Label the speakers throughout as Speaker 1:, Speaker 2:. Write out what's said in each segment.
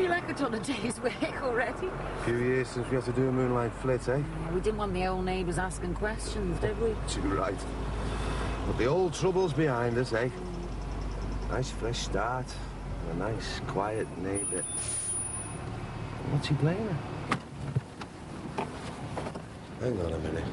Speaker 1: feel like it's on a day's work already.
Speaker 2: A few years since we had to do a moonlight flit, eh?
Speaker 1: We didn't want the old neighbours asking questions, did we?
Speaker 2: Too right. But the old trouble's behind us, eh? Nice fresh start. A nice, quiet neighbour. What's he playing at? Hang on a minute.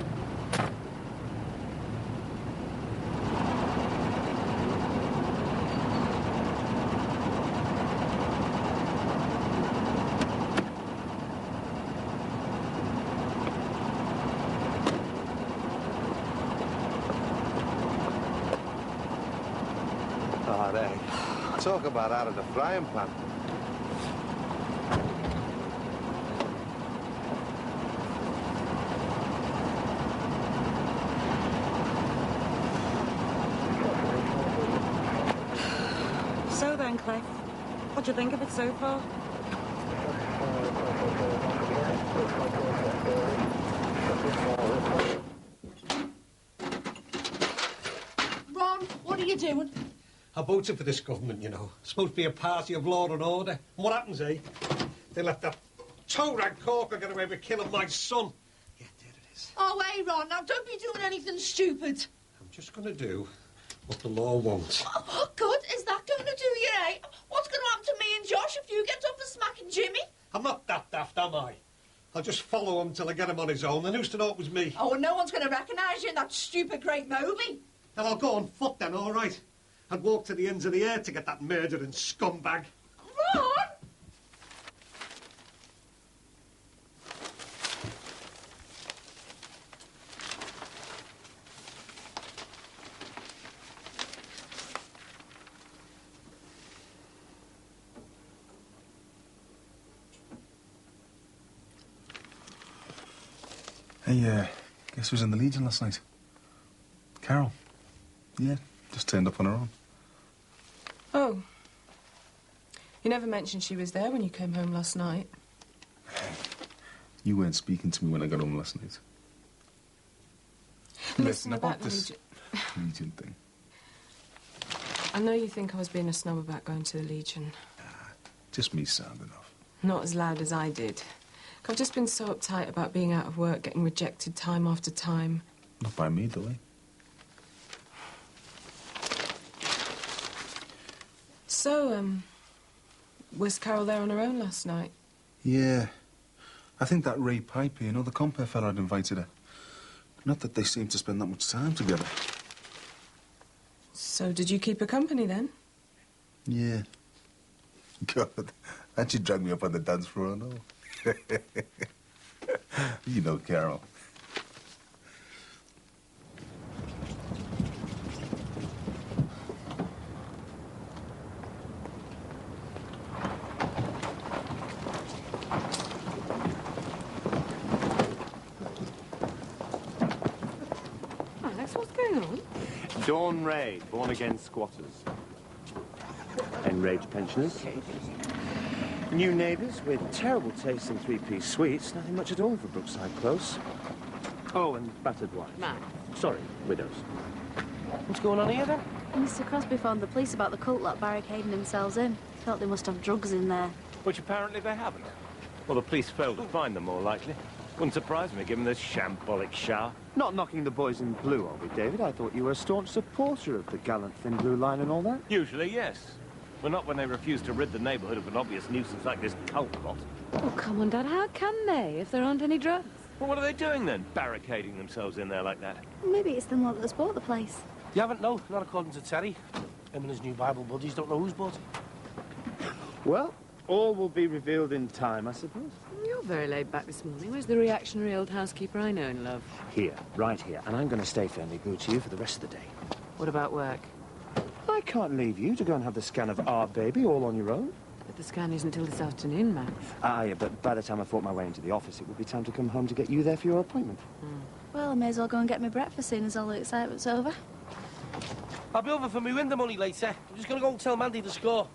Speaker 2: Talk about out of the frying pan.
Speaker 3: So then, Cliff, what do you think of it so far?
Speaker 4: Ron, what are you doing?
Speaker 5: I voted for this government, you know. It's supposed to be a party of law and order. And what happens, eh? They let that toe-rag corker get away with killing my son. Yeah, there it is.
Speaker 4: Oh, hey, Ron, now don't be doing anything stupid.
Speaker 5: I'm just going to do what the law wants.
Speaker 4: Oh, good. Is that going to do you, eh? What's going to happen to me and Josh if you get up for smacking Jimmy?
Speaker 5: I'm not that daft, am I? I'll just follow him till I get him on his own. And who's to know it was me?
Speaker 4: Oh, and no one's going to recognise you in that stupid great movie.
Speaker 5: Then I'll go on foot then, all right. I'd walk to the ends of the earth to get that murdering scumbag.
Speaker 4: Ron!
Speaker 6: Hey, guess who was in the Legion last night? Carol. Yeah, just turned up on her own.
Speaker 3: Oh. You never mentioned she was there when you came home last night.
Speaker 6: You weren't speaking to me when I got home last night. Listen about this Legion thing.
Speaker 3: I know you think I was being a snob about going to the Legion.
Speaker 6: Just me sounding off.
Speaker 3: Not as loud as I did. I've just been so uptight about being out of work, getting rejected time after time.
Speaker 6: Not by me, though, eh?
Speaker 3: So, was Carol there on her own last night?
Speaker 6: Yeah. I think that Ray Piper, you know, the compere fella had invited her. Not that they seem to spend that much time together.
Speaker 3: So, did you keep her company, then?
Speaker 6: Yeah. God, and she dragged me up on the dance floor, I know. You know Carol.
Speaker 1: Alex, what's going on?
Speaker 7: Dawn Raid, born-again squatters. Enraged pensioners. New neighbours with terrible taste in three-piece suites. Nothing much at all for Brookside Close. Oh, and battered wives.
Speaker 1: Man.
Speaker 7: Sorry, widows.
Speaker 8: What's going on here, then?
Speaker 9: Mr. Crosby phoned the police about the cult lot barricading themselves in. Felt they must have drugs in there.
Speaker 7: Which apparently they haven't. Well, the police failed to find them, more likely. Wouldn't surprise me, given this shambolic shower. Not knocking the boys in blue, are we, David? I thought you were a staunch supporter of the gallant thin blue line and all that.
Speaker 10: Usually, yes. But not when they refuse to rid the neighbourhood of an obvious nuisance like this cult lot.
Speaker 1: Oh, come on, Dad. How can they, if there aren't any drugs?
Speaker 10: Well, what are they doing, then, barricading themselves in there like that?
Speaker 9: Maybe it's the lot that's bought the place.
Speaker 8: You haven't, no, not according to Terry. Him and his new Bible buddies don't know who's bought it.
Speaker 7: Well, all will be revealed in time, I suppose.
Speaker 1: You're very laid back this morning. Where's the reactionary old housekeeper I know and love?
Speaker 7: Here, right here. And I'm going to stay firmly glued to you for the rest of the day.
Speaker 1: What about work?
Speaker 7: I can't leave you to go and have the scan of our baby all on your own.
Speaker 1: But the scan isn't until this afternoon, Max.
Speaker 7: Ah, yeah, but by the time I fought my way into the office, it will be time to come home to get you there for your appointment.
Speaker 9: Well, I may as well go and get my breakfast soon as all the excitement's over.
Speaker 8: I'll be over for my window money later. I'm just going to go and tell Mandy the score.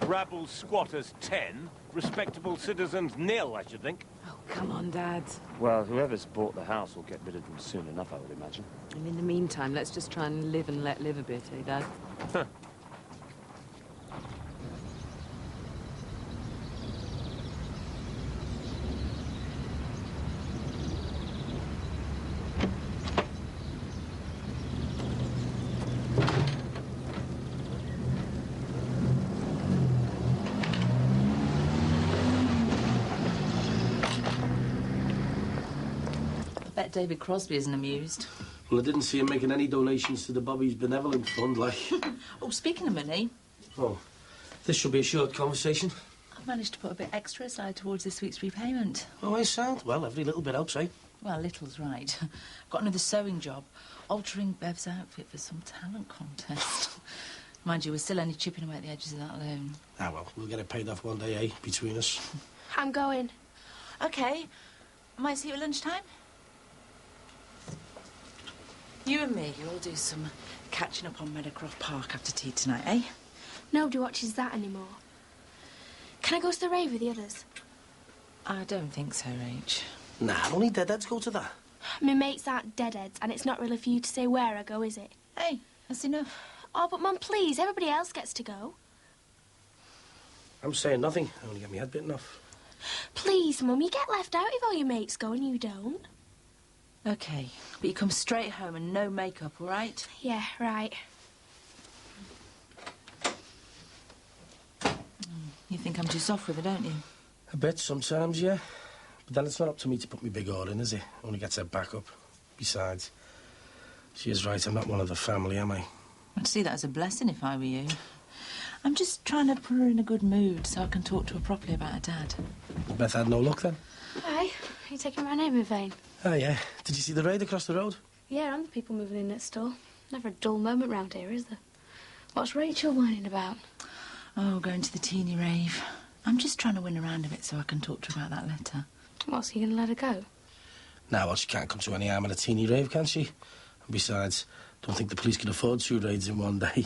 Speaker 10: Rabble squatters 10, respectable citizens 0, I should think.
Speaker 1: Oh, come on, Dad.
Speaker 7: Well, whoever's bought the house will get rid of them soon enough, I would imagine.
Speaker 1: And in the meantime, let's just try and live and let live a bit, eh, Dad?
Speaker 10: Huh.
Speaker 11: bet David Crosby isn't amused.
Speaker 8: Well, I didn't see him making any donations to the Bobby's Benevolent Fund, like...
Speaker 11: Oh, speaking of money...
Speaker 8: Oh, this should be a short conversation.
Speaker 11: I've managed to put a bit extra aside towards this week's repayment.
Speaker 8: Oh, I sound. Well, every little bit helps, eh?
Speaker 11: Well, little's right. I've got another sewing job, altering Bev's outfit for some talent contest. Mind you, we're still only chipping away at the edges of that loan.
Speaker 8: Ah, well, we'll get it paid off one day, eh, between us.
Speaker 9: I'm going.
Speaker 11: OK. Might see you at lunchtime? You and me, you'll do some catching up on Meadowcroft Park after tea tonight, eh?
Speaker 9: Nobody watches that anymore. Can I go to the rave with the others?
Speaker 11: I don't think so, Rach.
Speaker 8: Nah, only deadheads go to that.
Speaker 9: My mates aren't deadheads, and it's not really for you to say where I go, is it?
Speaker 11: Hey, that's enough.
Speaker 9: Oh, but Mum, please, everybody else gets to go.
Speaker 8: I'm saying nothing. I only get my head bitten off.
Speaker 9: Please, Mum, you get left out if all your mates go and you don't.
Speaker 11: OK, but you come straight home and no makeup, all right?
Speaker 9: Yeah, right.
Speaker 11: You think I'm too soft with her, don't you?
Speaker 8: A bit, sometimes, yeah. But then it's not up to me to put my big oar in, is it? Only gets her back up. Besides, she is right, I'm not one of the family, am I?
Speaker 11: I'd see that as a blessing if I were you. I'm just trying to put her in a good mood so I can talk to her properly about her dad.
Speaker 8: Beth had no luck, then?
Speaker 9: Hi, are you taking my name in vain?
Speaker 8: Oh, yeah. Did you see the raid across the road?
Speaker 9: Yeah, and the people moving in next door. Never a dull moment round here, is there? What's Rachel whining about?
Speaker 11: Oh, going to the teeny rave. I'm just trying to win around a bit so I can talk to her about that letter.
Speaker 9: What's he going to let her go?
Speaker 8: Nah, well, she can't come to any harm at a teeny rave, can she? And besides, don't think the police can afford 2 raids in one day.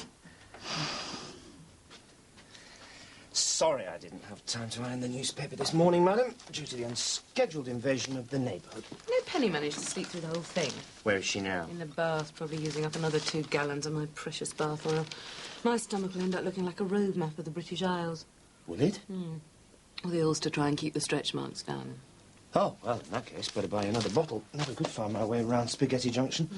Speaker 7: Sorry I didn't have time to iron the newspaper this morning, madam, due to the unscheduled invasion of the neighbourhood.
Speaker 1: No, Penny managed to sleep through the whole thing.
Speaker 7: Where is she now?
Speaker 1: In the bath, probably using up another 2 gallons of my precious bath oil. My stomach will end up looking like a road map of the British Isles.
Speaker 7: Will it?
Speaker 1: All the oils to try and keep the stretch marks down.
Speaker 7: Oh, well, in that case, better buy another bottle. Never could find my way around Spaghetti Junction.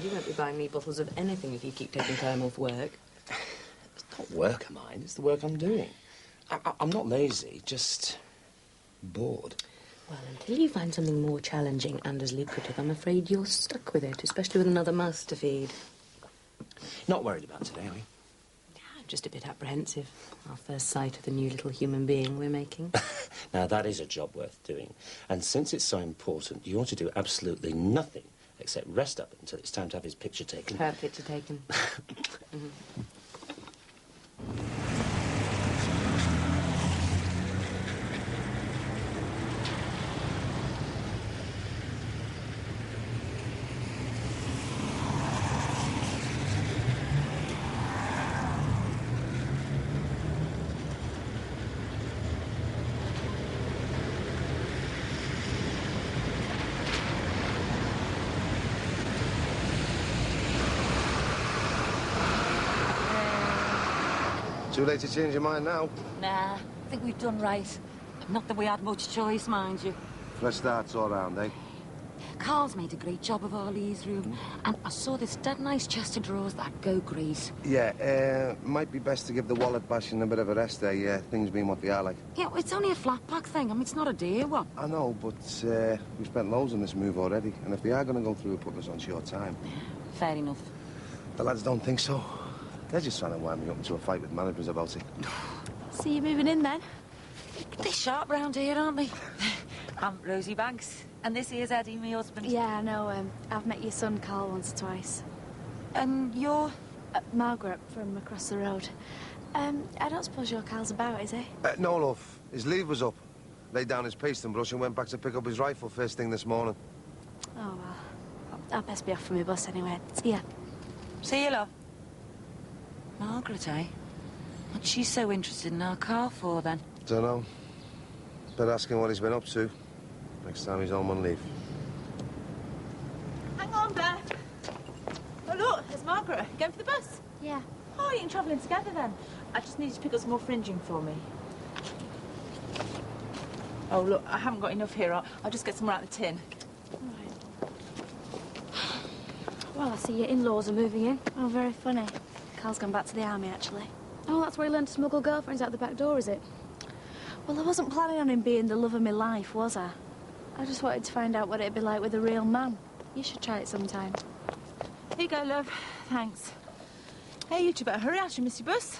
Speaker 1: You won't be buying me bottles of anything if you keep taking time off work.
Speaker 7: It's not work of mine, it's the work I'm doing. I'm not lazy, just bored.
Speaker 1: Well, until you find something more challenging and as lucrative, I'm afraid you're stuck with it, especially with another mouse to feed.
Speaker 7: Not worried about today, are we?
Speaker 1: I'm just a bit apprehensive. Our first sight of the new little human being we're making.
Speaker 7: Now, that is a job worth doing. And since it's so important, you ought to do absolutely nothing except rest up until it's time to have his picture taken.
Speaker 1: Her picture taken.
Speaker 2: Too late to change your mind now.
Speaker 12: Nah, I think we've done right. Not that we had much choice, mind you.
Speaker 2: Fresh starts all round, eh?
Speaker 12: Carl's made a great job of Ollie's room, and I saw this dead nice chest of drawers that go grease.
Speaker 2: Yeah, might be best to give the wallet bashing a bit of a rest there, yeah, things being what they are like.
Speaker 12: Yeah, well, it's only a flat pack thing. I mean, it's not a dear one.
Speaker 2: I know, but we've spent loads on this move already, and if they are going to go through with putting us on short time...
Speaker 12: Fair enough.
Speaker 2: The lads don't think so. They're just trying to wind me up into a fight with managers about it.
Speaker 9: See you moving in, then.
Speaker 12: They're sharp round here, aren't they? I'm Rosie Banks, and this here's Eddie, my husband.
Speaker 9: Yeah, I know. I've met your son, Carl, once or twice.
Speaker 12: And you're?
Speaker 9: Margaret, from across the road. I don't suppose your Carl's about, is he?
Speaker 2: No, love. His leave was up. Laid down his paste and brush and went back to pick up his rifle first thing this morning.
Speaker 9: Oh, well. I'll best be off for my bus anyway. See ya.
Speaker 12: See you, love. Margaret, eh? What's she so interested in our car for, then?
Speaker 2: Don't know. Better ask him what he's been up to. Next time he's home on leave.
Speaker 3: Hang on, Beth. Oh, look, there's Margaret. Going for the bus?
Speaker 9: Yeah.
Speaker 3: Oh, you can travelling together, then. I just need you to pick up some more fringing for me. Oh, look, I haven't got enough here. I'll just get some more out of the tin.
Speaker 9: All right. Well, I see your in-laws are moving in. Oh, very funny. Carl's gone back to the army, actually. Oh, that's where he learned to smuggle girlfriends out the back door, is it? Well, I wasn't planning on him being the love of my life, was I? I just wanted to find out what it'd be like with a real man. You should try it sometime.
Speaker 11: Here you go, love. Thanks. Hey, you two better hurry. I should miss your bus.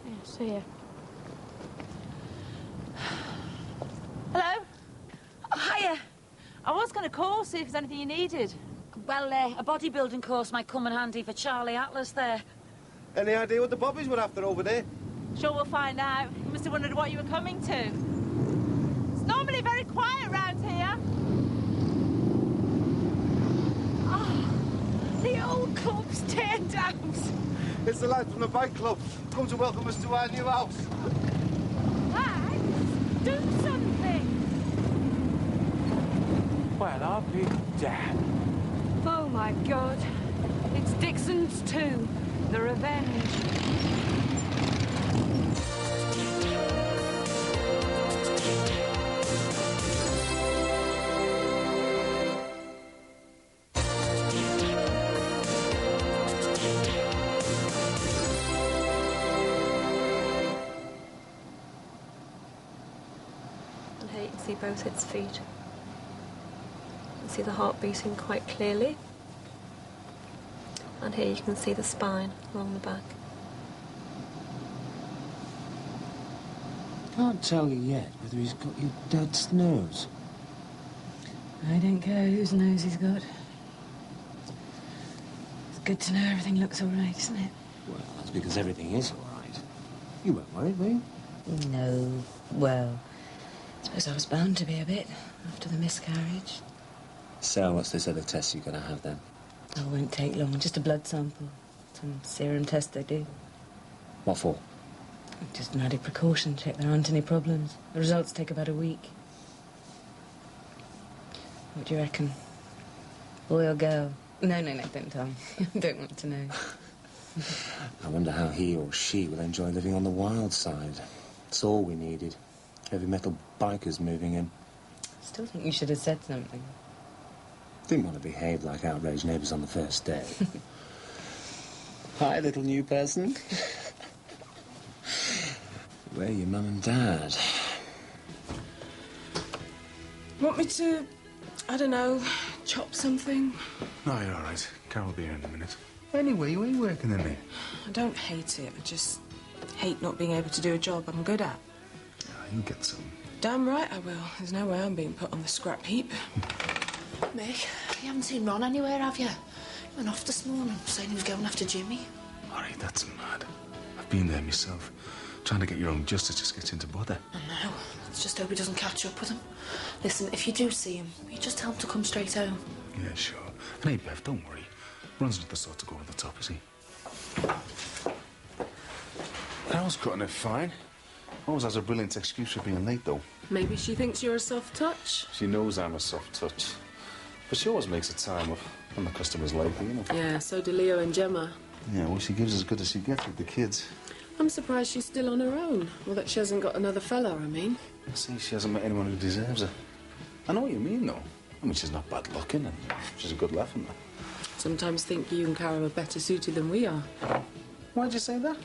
Speaker 9: Yeah, see ya.
Speaker 11: Hello? Oh, hiya. I was going to call, see if there's anything you needed.
Speaker 12: Well, a bodybuilding course might come in handy for Charlie Atlas there.
Speaker 2: Any idea what the bobbies were after over there?
Speaker 11: Sure, we'll find out. You must have wondered what you were coming to. It's normally very quiet round here. Oh, the old club's turned out.
Speaker 2: It's the lad from the bike club. Come to welcome us to our new house.
Speaker 11: Max, do something.
Speaker 10: Well, I'll be damned.
Speaker 1: Oh, my God. It's Dixon's too. The Revenge.
Speaker 3: And here you can see both its feet. You can see the heart beating quite clearly. And here you can see the spine along the back.
Speaker 13: Can't tell you yet whether he's got your dad's nose.
Speaker 12: I don't care whose nose he's got. It's good to know everything looks all right, isn't it?
Speaker 13: Well, that's because everything is all right. You weren't worried, were you?
Speaker 12: No. Well, I suppose I was bound to be a bit after the miscarriage.
Speaker 13: So, what's this other test you're going to have then?
Speaker 12: Oh, it won't take long. Just a blood sample. Some serum test they do.
Speaker 13: What for?
Speaker 12: Just an added precaution. Check there aren't any problems. The results take about a week. What do you reckon? Boy or girl? No, don't tell me. I don't want to know.
Speaker 13: I wonder how he or she will enjoy living on the wild side. It's all we needed. Heavy metal bikers moving in.
Speaker 12: Still think you should have said something.
Speaker 13: Didn't want to behave like outraged neighbours on the first day. Hi, little new person. Where are your mum and dad?
Speaker 3: Want me to, I don't know, chop something?
Speaker 6: No, you're all right. Carol will be here in a minute. Anyway, you ain't working in there.
Speaker 3: I don't hate it. I just hate not being able to do a job I'm good at.
Speaker 6: Yeah, you'll get some.
Speaker 3: Damn right I will. There's no way I'm being put on the scrap heap.
Speaker 4: Mick, you haven't seen Ron anywhere, have you? He went off this morning, saying he was going after Jimmy.
Speaker 6: All right, that's mad. I've been there myself. Trying to get your own justice just gets into bother.
Speaker 4: I know. Let's just hope he doesn't catch up with him. Listen, if you do see him, you just tell him to come straight home.
Speaker 6: Yeah, sure. And hey, Bev, don't worry. Ron's not the sort to go over the top, is he? Carol's cutting it fine. Always has a brilliant excuse for being late, though.
Speaker 3: Maybe she thinks you're a soft touch.
Speaker 6: She knows I'm a soft touch. But she always makes a time of when the customer's late, you know.
Speaker 3: Yeah, so do Leo and Gemma.
Speaker 6: Yeah, well, she gives as good as she gets with the kids.
Speaker 3: I'm surprised she's still on her own. Or that she hasn't got another fella, I mean.
Speaker 6: I see she hasn't met anyone who deserves her. I know what you mean, though. I mean, she's not bad looking and she's a good laugh and that.
Speaker 3: Sometimes think you and Carol are better suited than we are.
Speaker 6: Why'd you say that?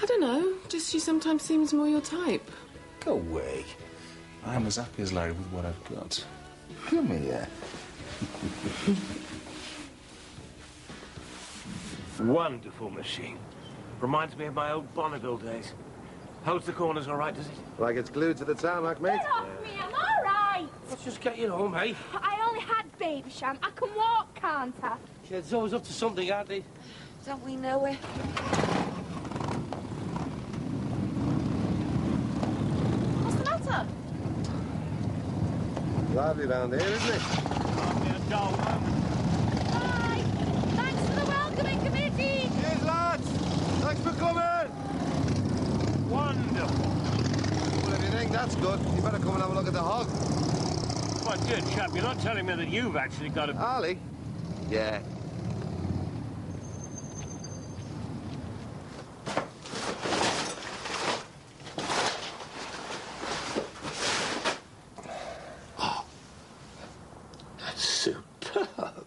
Speaker 3: I don't know. Just she sometimes seems more your type.
Speaker 6: Go away. I'm as happy as Larry with what I've got. Come here.
Speaker 10: Wonderful machine. Reminds me of my old Bonneville days. Holds the corners all right, does it?
Speaker 2: Like it's glued to the tarmac, mate.
Speaker 9: Get off me, I'm all right.
Speaker 10: Let's just get you home, hey?
Speaker 9: I only had baby sham. I can walk, can't I?
Speaker 8: Kids always up to something, aren't they?
Speaker 12: Don't we know it?
Speaker 9: What's the matter?
Speaker 2: Lively round here, isn't it?
Speaker 9: Bye. Thanks for the welcoming committee.
Speaker 2: Cheers, lads. Thanks for coming.
Speaker 10: Wonderful.
Speaker 2: Well, if you think that's good, you better come and have a look at the hog.
Speaker 10: My dear chap, you're not telling me that you've actually got a...
Speaker 2: Harley? Yeah.
Speaker 13: Superb.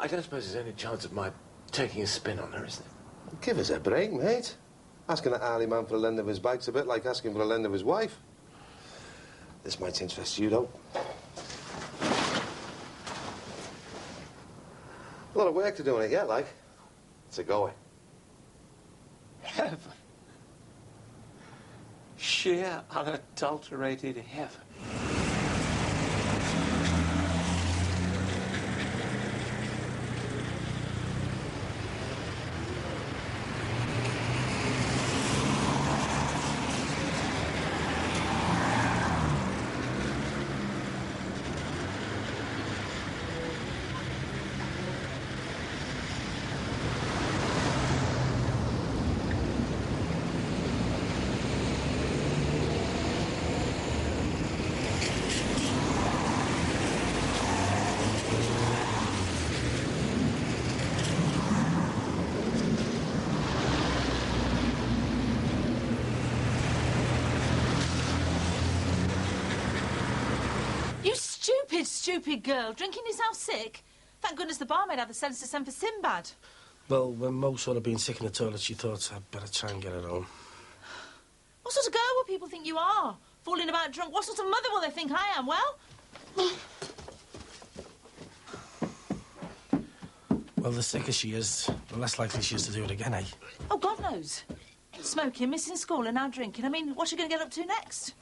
Speaker 13: I don't suppose there's any chance of my taking a spin on her, is there?
Speaker 2: Give us a break, mate. Asking a Harley man for a lend of his bike's a bit like asking for a lend of his wife. This might interest you, though. A lot of work to do on it yet, like. It's a going.
Speaker 10: Heaven. Sheer, unadulterated heaven.
Speaker 11: Stupid girl, drinking yourself sick? Thank goodness the barmaid had the sense to send for Sinbad.
Speaker 8: Well, when Mo saw her being sick in the toilet, she thought I'd better try and get her home.
Speaker 11: What sort of girl will people think you are? Falling about drunk? What sort of mother will they think I am? Well...
Speaker 8: Well, the sicker she is, the less likely she is to do it again, eh?
Speaker 11: Oh, God knows. Smoking, missing school and now drinking. I mean, what's she going to get up to next?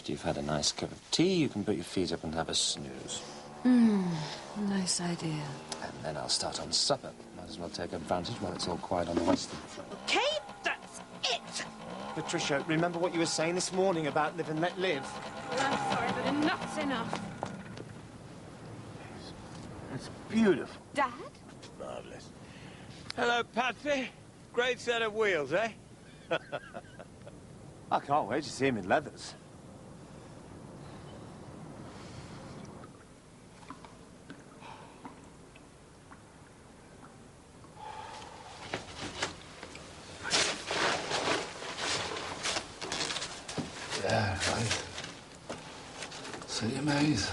Speaker 13: You've had a nice cup of tea, you can put your feet up and have a snooze.
Speaker 12: Nice idea.
Speaker 13: And then I'll start on supper. Might as well take advantage while it's all quiet on the western front.
Speaker 11: Kate, that's it!
Speaker 7: Patricia, remember what you were saying this morning about live and let live?
Speaker 1: Well, I'm sorry, but enough's enough.
Speaker 10: It's beautiful.
Speaker 1: Dad?
Speaker 10: Marvellous. Hello, Patsy. Great set of wheels, eh?
Speaker 7: I can't wait to see him in leathers.
Speaker 6: Yeah, right. City maze.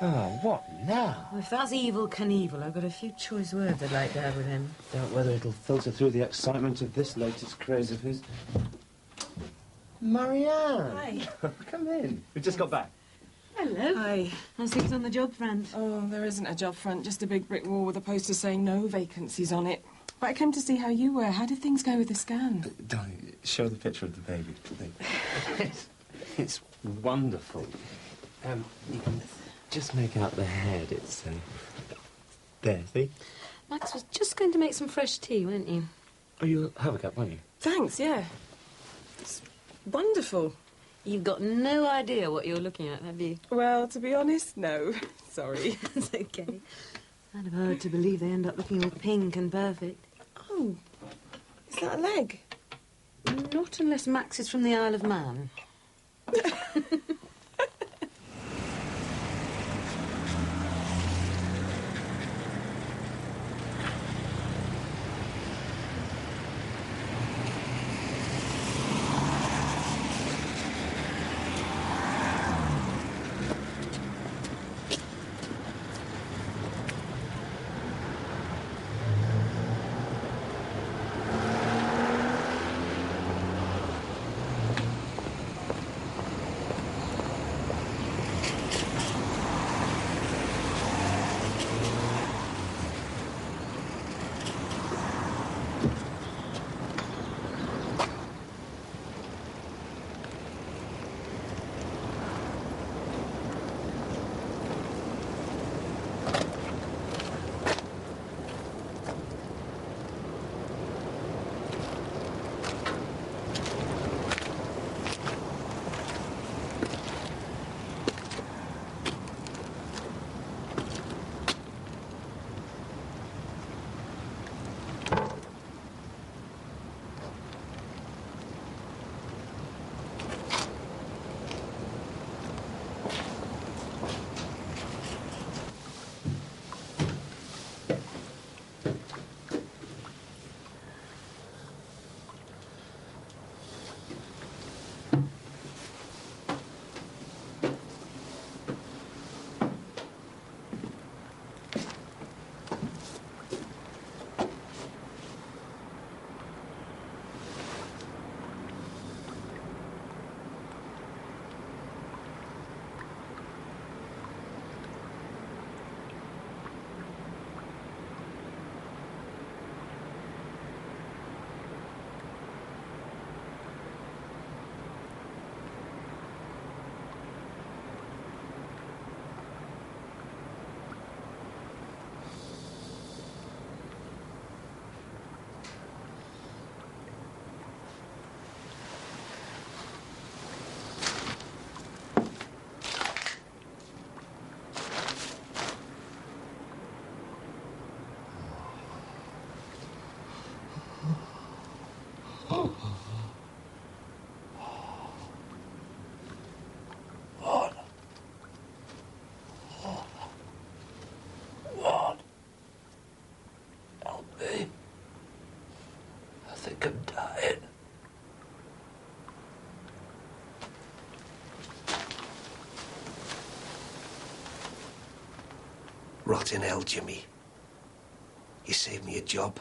Speaker 13: Oh, what now?
Speaker 1: Well, if that's Evil Knievel, I've got a few choice words I'd like to have with him.
Speaker 13: Doubt whether it'll filter through the excitement of this latest craze of his. Marianne!
Speaker 3: Hi.
Speaker 13: Come in. We just got back.
Speaker 1: Hello.
Speaker 3: Hi.
Speaker 1: How's things on the job front?
Speaker 3: Oh, there isn't a job front, just a big brick wall with a poster saying no vacancies on it. But I came to see how you were. How did things go with the scan?
Speaker 13: Darling, show the picture of the baby. It's wonderful. You can just make out the head. It's, there, see?
Speaker 1: Max was just going to make some fresh tea, weren't you?
Speaker 13: Oh, you'll have a cup, won't you?
Speaker 3: Thanks, yeah. It's wonderful.
Speaker 1: You've got no idea what you're looking at, have you?
Speaker 3: Well, to be honest, no. Sorry.
Speaker 1: It's okay. Kind of hard to believe they end up looking all pink and perfect.
Speaker 3: Oh, is that a leg?
Speaker 1: Not unless Max is from the Isle of Man.
Speaker 10: American diet.
Speaker 5: Rotting hell, Jimmy. You saved me a job.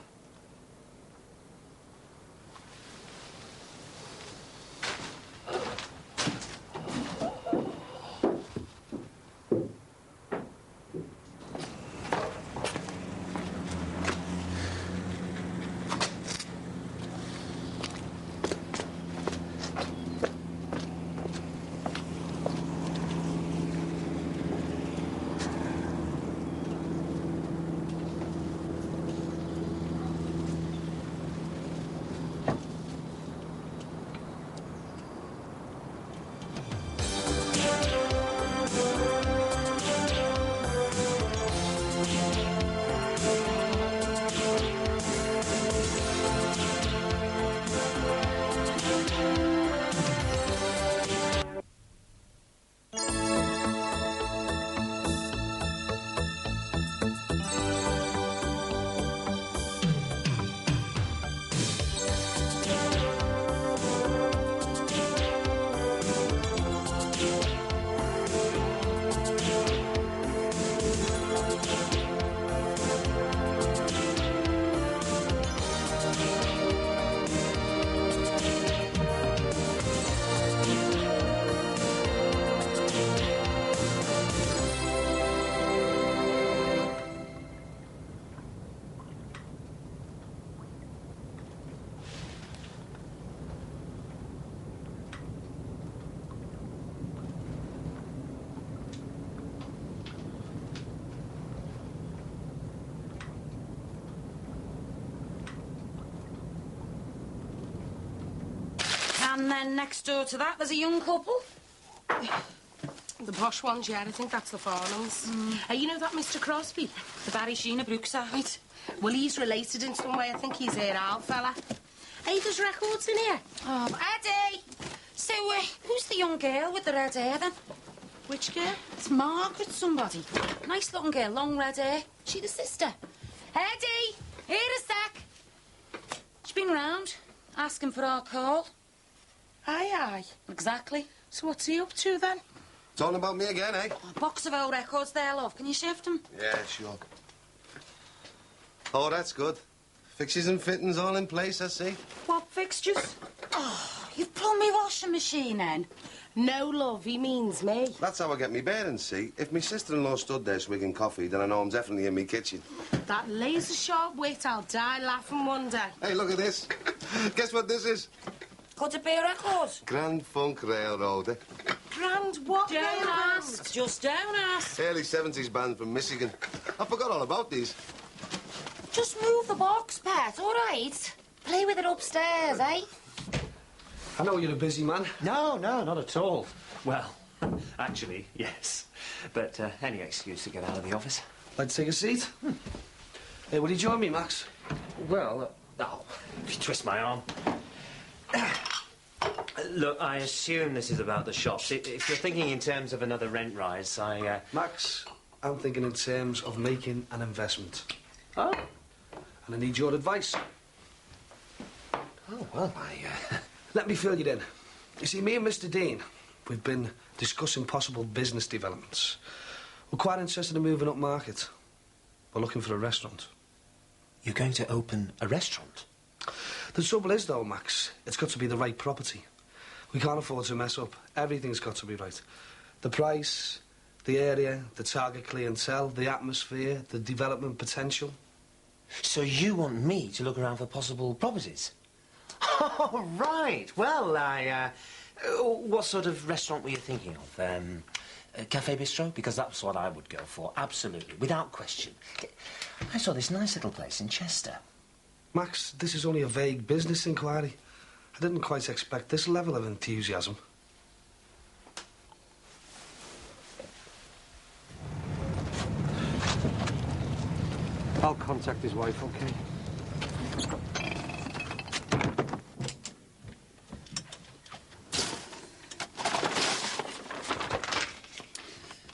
Speaker 11: And then next door to that, there's a young couple.
Speaker 3: The posh ones, yeah, I think that's the Farnhams. You know that Mr. Crosby?
Speaker 11: The Barry Sheen of Brookside.
Speaker 3: Well, he's related in some way. I think he's her old fella. Hey, there's records in here.
Speaker 11: Oh, Eddie! So, who's the young girl with the red hair, then?
Speaker 3: Which girl?
Speaker 11: It's Margaret somebody. Nice looking girl, long red hair. She the sister. Eddie! Here a sec. She's been round, asking for our call.
Speaker 3: Aye.
Speaker 11: Exactly.
Speaker 3: So what's he up to, then?
Speaker 2: It's all about me again, eh?
Speaker 11: A box of old records there, love. Can you shift them?
Speaker 2: Yeah, sure. Oh, that's good. Fixtures and fittings all in place, I see.
Speaker 11: What fixtures? Oh, you've plumbed me washing machine, then.
Speaker 3: No, love, he means me.
Speaker 2: That's how I get me bearings, see? If my sister-in-law stood there swigging coffee, then I know I'm definitely in me kitchen.
Speaker 3: That laser-sharp wit, I'll die laughing one day.
Speaker 2: Hey, look at this. Guess what this is?
Speaker 11: Could it be a record?
Speaker 2: Grand Funk Railroad.
Speaker 3: Grand what?
Speaker 11: Don't
Speaker 3: railroad?
Speaker 11: ask. Just don't ask.
Speaker 2: Early 70s band from Michigan. I forgot all about these.
Speaker 11: Just move the box, Pat, all right? Play with it upstairs, eh?
Speaker 5: I know you're a busy man.
Speaker 13: No, not at all. Well, actually, yes. But any excuse to get out of the office.
Speaker 5: Like to take a seat? Hey, will you join me, Max?
Speaker 13: Well, if you twist my arm. Look, I assume this is about the shops. If you're thinking in terms of another rent rise,
Speaker 5: Max, I'm thinking in terms of making an investment.
Speaker 13: Oh?
Speaker 5: And I need your advice.
Speaker 13: Oh, well,
Speaker 5: Let me fill you in. You see, me and Mr. Dean, we've been discussing possible business developments. We're quite interested in moving up market. We're looking for a restaurant.
Speaker 13: You're going to open a restaurant?
Speaker 5: The trouble is, though, Max, it's got to be the right property. We can't afford to mess up. Everything's got to be right. The price, the area, the target clientele, the atmosphere, the development potential.
Speaker 13: So you want me to look around for possible properties? Oh, right. Well, what sort of restaurant were you thinking of? A cafe bistro? Because that's what I would go for, absolutely, without question. I saw this nice little place in Chester.
Speaker 5: Max, this is only a vague business inquiry. I didn't quite expect this level of enthusiasm. I'll contact his wife, okay?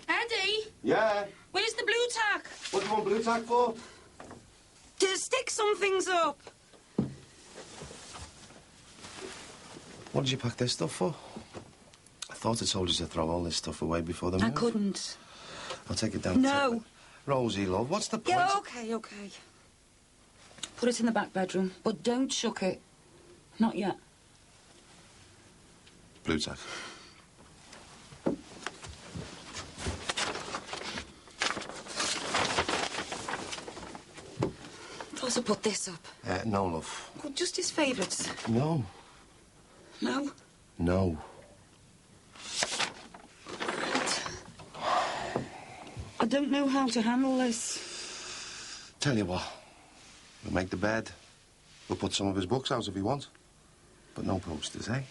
Speaker 11: Eddie?
Speaker 2: Yeah?
Speaker 11: Where's the blue tack?
Speaker 2: What do you want blue tack for?
Speaker 11: To stick some things up.
Speaker 2: What did you pack this stuff for? I thought I told you to throw all this stuff away before the move.
Speaker 11: I couldn't.
Speaker 2: I'll take it down.
Speaker 11: No.
Speaker 2: Rosie, love, what's the point?
Speaker 11: Yeah, OK. Put it in the back bedroom, but don't chuck it. Not yet.
Speaker 2: Blue tack.
Speaker 11: Thought I'd put this up.
Speaker 2: No, love.
Speaker 11: Well, just his favourites.
Speaker 2: No.
Speaker 11: No?
Speaker 2: No.
Speaker 11: I don't know how to handle this.
Speaker 2: Tell you what. We'll make the bed. We'll put some of his books out if he wants. But no posters, eh?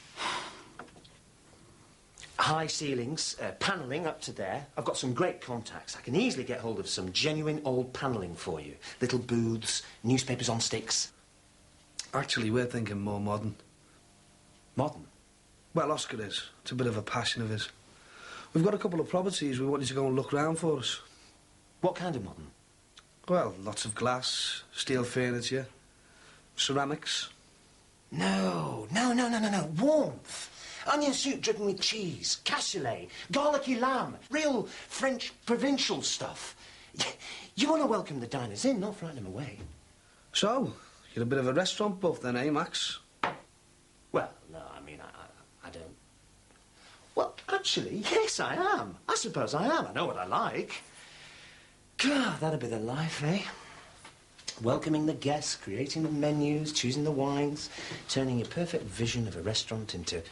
Speaker 13: High ceilings, panelling up to there. I've got some great contacts. I can easily get hold of some genuine old panelling for you. Little booths, newspapers on sticks.
Speaker 5: Actually, we're thinking more modern.
Speaker 13: Modern?
Speaker 5: Well, Oscar is. It's a bit of a passion of his. We've got a couple of properties. We want you to go and look round for us.
Speaker 13: What kind of modern?
Speaker 5: Well, lots of glass, steel furniture, ceramics.
Speaker 13: No. Warmth. Onion soup dripping with cheese, cassoulet, garlicky lamb, real French provincial stuff. You want to welcome the diners in, not frighten them away.
Speaker 5: So, you're a bit of a restaurant buff then, eh, Max?
Speaker 13: Well, no, I mean, I don't... Well, actually, yes, I am. I suppose I am. I know what I like. God, that'd be the life, eh? Welcoming the guests, creating the menus, choosing the wines, turning your perfect vision of a restaurant into...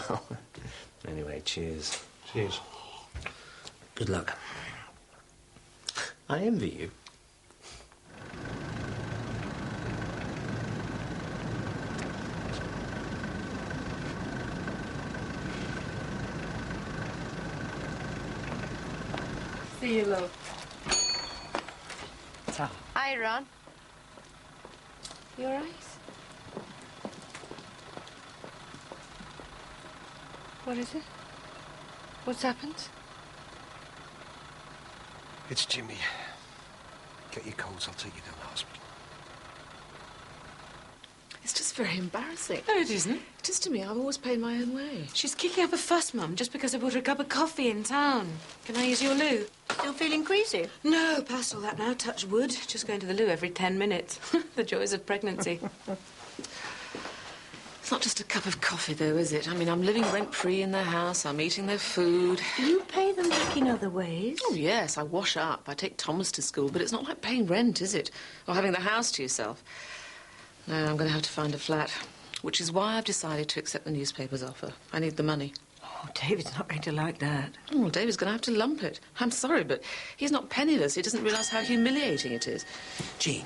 Speaker 13: Well, anyway, cheers.
Speaker 5: Cheers.
Speaker 13: Good luck. I envy you.
Speaker 1: See you, love.
Speaker 13: Ta.
Speaker 1: Hi, Ron. You all right? What is it? What's happened?
Speaker 14: It's Jimmy. Get your coats, I'll take you down to the hospital.
Speaker 15: It's just very embarrassing.
Speaker 1: No, it isn't.
Speaker 15: It is to me. I've always paid my own way.
Speaker 1: She's kicking up a fuss, Mum, just because I bought her a cup of coffee in town. Can I use your loo?
Speaker 4: Still feeling queasy?
Speaker 1: No, past all that now. Touch wood. Just going to the loo every 10 minutes. The joys of pregnancy.
Speaker 15: It's not just a cup of coffee, though, is it? I mean, I'm living rent-free in their house. I'm eating their food.
Speaker 4: You pay them back in other ways?
Speaker 15: Oh, yes, I wash up. I take Thomas to school, but it's not like paying rent, is it? Or having the house to yourself. No, I'm going to have to find a flat, which is why I've decided to accept the newspaper's offer. I need the money.
Speaker 4: Oh, David's not going to like that.
Speaker 15: Oh, well, David's going to have to lump it. I'm sorry, but he's not penniless. He doesn't realise how humiliating it is.
Speaker 13: Gee,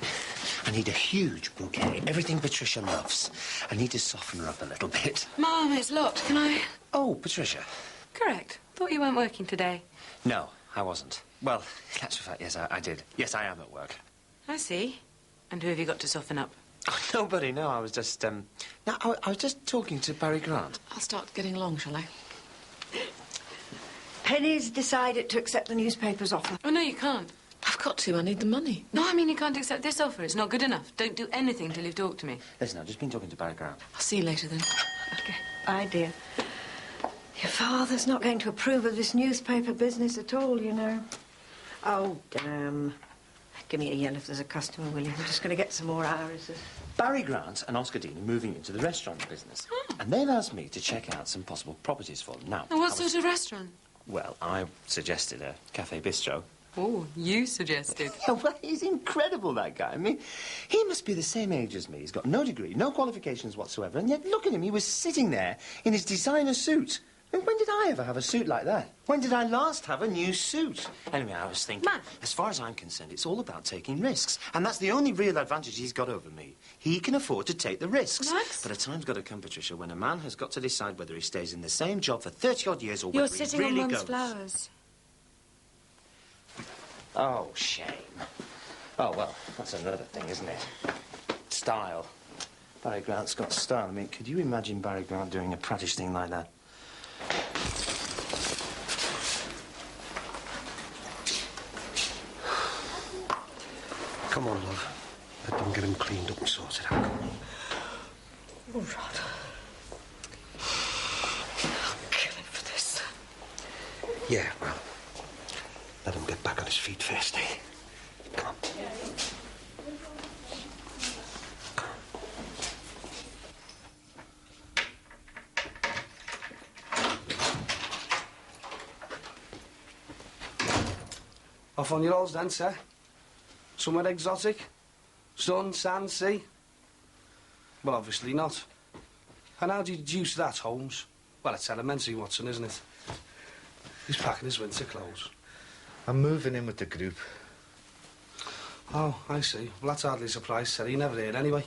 Speaker 13: I need a huge bouquet. Everything Patricia loves. I need to soften her up a little bit.
Speaker 1: Mum, it's locked. Can I...
Speaker 13: Oh, Patricia.
Speaker 1: Correct. Thought you weren't working today.
Speaker 13: No, I wasn't. Well, that's a fact. Yes, I did. Yes, I am at work.
Speaker 1: I see. And who have you got to soften up?
Speaker 13: Oh, nobody, no. I was just, No, I was just talking to Barry Grant.
Speaker 15: I'll start getting along, shall I?
Speaker 4: Penny's decided to accept the newspaper's offer.
Speaker 1: Oh, no, you can't.
Speaker 15: I've got to. I need the money.
Speaker 1: No, I mean you can't accept this offer. It's not good enough. Don't do anything till you've talked to me.
Speaker 13: Listen, I've just been talking to Barry Grant.
Speaker 15: I'll see you later, then.
Speaker 4: OK. Bye, dear. Your father's not going to approve of this newspaper business at all, you know. Oh, damn. Give me a yell if there's a customer, will you? We're just going to get some more irises.
Speaker 13: Barry Grant and Oscar Dean are moving into the restaurant business. And they've asked me to check out some possible properties for them. Now,
Speaker 1: And what sort of restaurant?
Speaker 13: Well, I suggested a cafe bistro.
Speaker 1: Oh, you suggested.
Speaker 13: Yeah, well, he's incredible, that guy. I mean, he must be the same age as me. He's got no degree, no qualifications whatsoever, and yet look at him. He was sitting there in his designer suit. And when did I ever have a suit like that? When did I last have a new suit? Anyway, I was thinking, as far as I'm concerned, it's all about taking risks. And that's the only real advantage he's got over me. He can afford to take the risks.
Speaker 1: Max?
Speaker 13: But a time's got to come, Patricia, when a man has got to decide whether he stays in the same job for 30-odd years or
Speaker 1: You're
Speaker 13: whether
Speaker 1: sitting
Speaker 13: he really
Speaker 1: on Mum's
Speaker 13: goes.
Speaker 1: flowers.
Speaker 13: Oh, shame. Oh, well, that's another thing, isn't it? Style. Barry Grant's got style. I mean, could you imagine Barry Grant doing a prattish thing like that?
Speaker 14: Come on, love. Let them get him cleaned up and sorted out. Come on.
Speaker 4: Oh, Rod. I'll kill him for this.
Speaker 14: Yeah, well, let him get back on his feet first, eh? Come on.
Speaker 5: Off on your oars then, sir. Somewhere exotic? Sun, sand, sea? Well, obviously not. And how do you deduce that, Holmes? Well, it's elementary, Watson, isn't it? He's packing his winter clothes.
Speaker 16: I'm moving in with the group.
Speaker 5: Oh, I see. Well, that's hardly a surprise, sir. He never did anyway.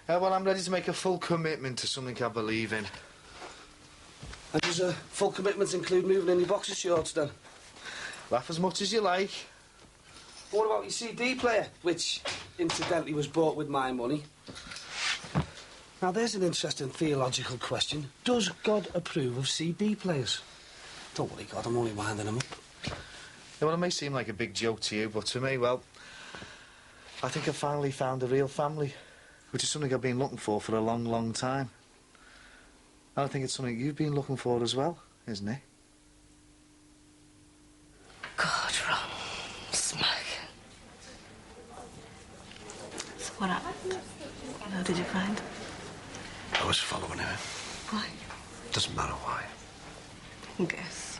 Speaker 16: Well, I'm ready to make a full commitment to something I believe in.
Speaker 5: And does a full commitment include moving in your boxer shorts, then?
Speaker 16: Laugh as much as you like.
Speaker 5: What about your CD player, which, incidentally, was bought with my money? Now, there's an interesting theological question. Does God approve of CD players? Don't worry, God, I'm only winding them up.
Speaker 16: Yeah, well, it may seem like a big joke to you, but to me, well, I think I've finally found a real family, which is something I've been looking for a long, long time. And I think it's something you've been looking for as well, isn't it?
Speaker 4: God, Ron. Smack. So what happened? How did you find him?
Speaker 14: I was following him.
Speaker 4: Why?
Speaker 14: Doesn't matter why.
Speaker 4: Guess.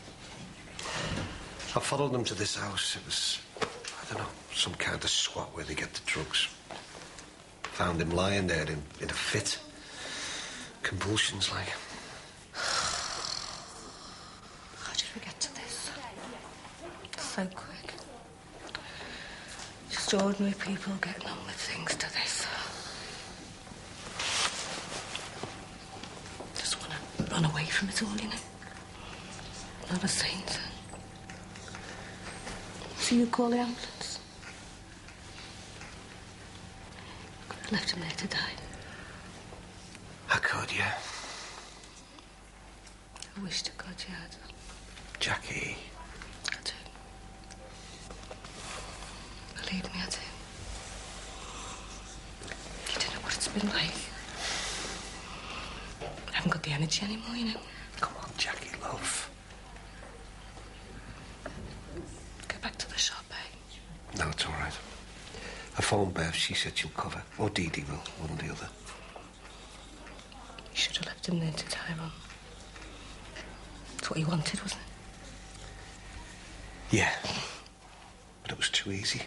Speaker 14: I followed them to this house. It was, I don't know, some kind of squat where they get the drugs. Found him lying there in a fit. Convulsions, like.
Speaker 4: How did we get to this? So quick. Just ordinary people getting on with things to this. Just want to run away from it all, you know. Not a saint. So you call the ambulance? Could have left him there to die.
Speaker 14: I could, yeah.
Speaker 4: I wish to God you had.
Speaker 14: Jackie.
Speaker 4: I do. Believe me, I do. You don't know what it's been like. I haven't got the energy anymore, you know.
Speaker 14: Come on, Jackie, love.
Speaker 4: Go back to the shop, eh?
Speaker 14: No, it's all right. I phoned Bev. She said she'll cover. Or Dee Dee will, one or the other.
Speaker 4: You should have left him there to die, Ron. That's what he wanted, wasn't it?
Speaker 14: Yeah. But it was too easy.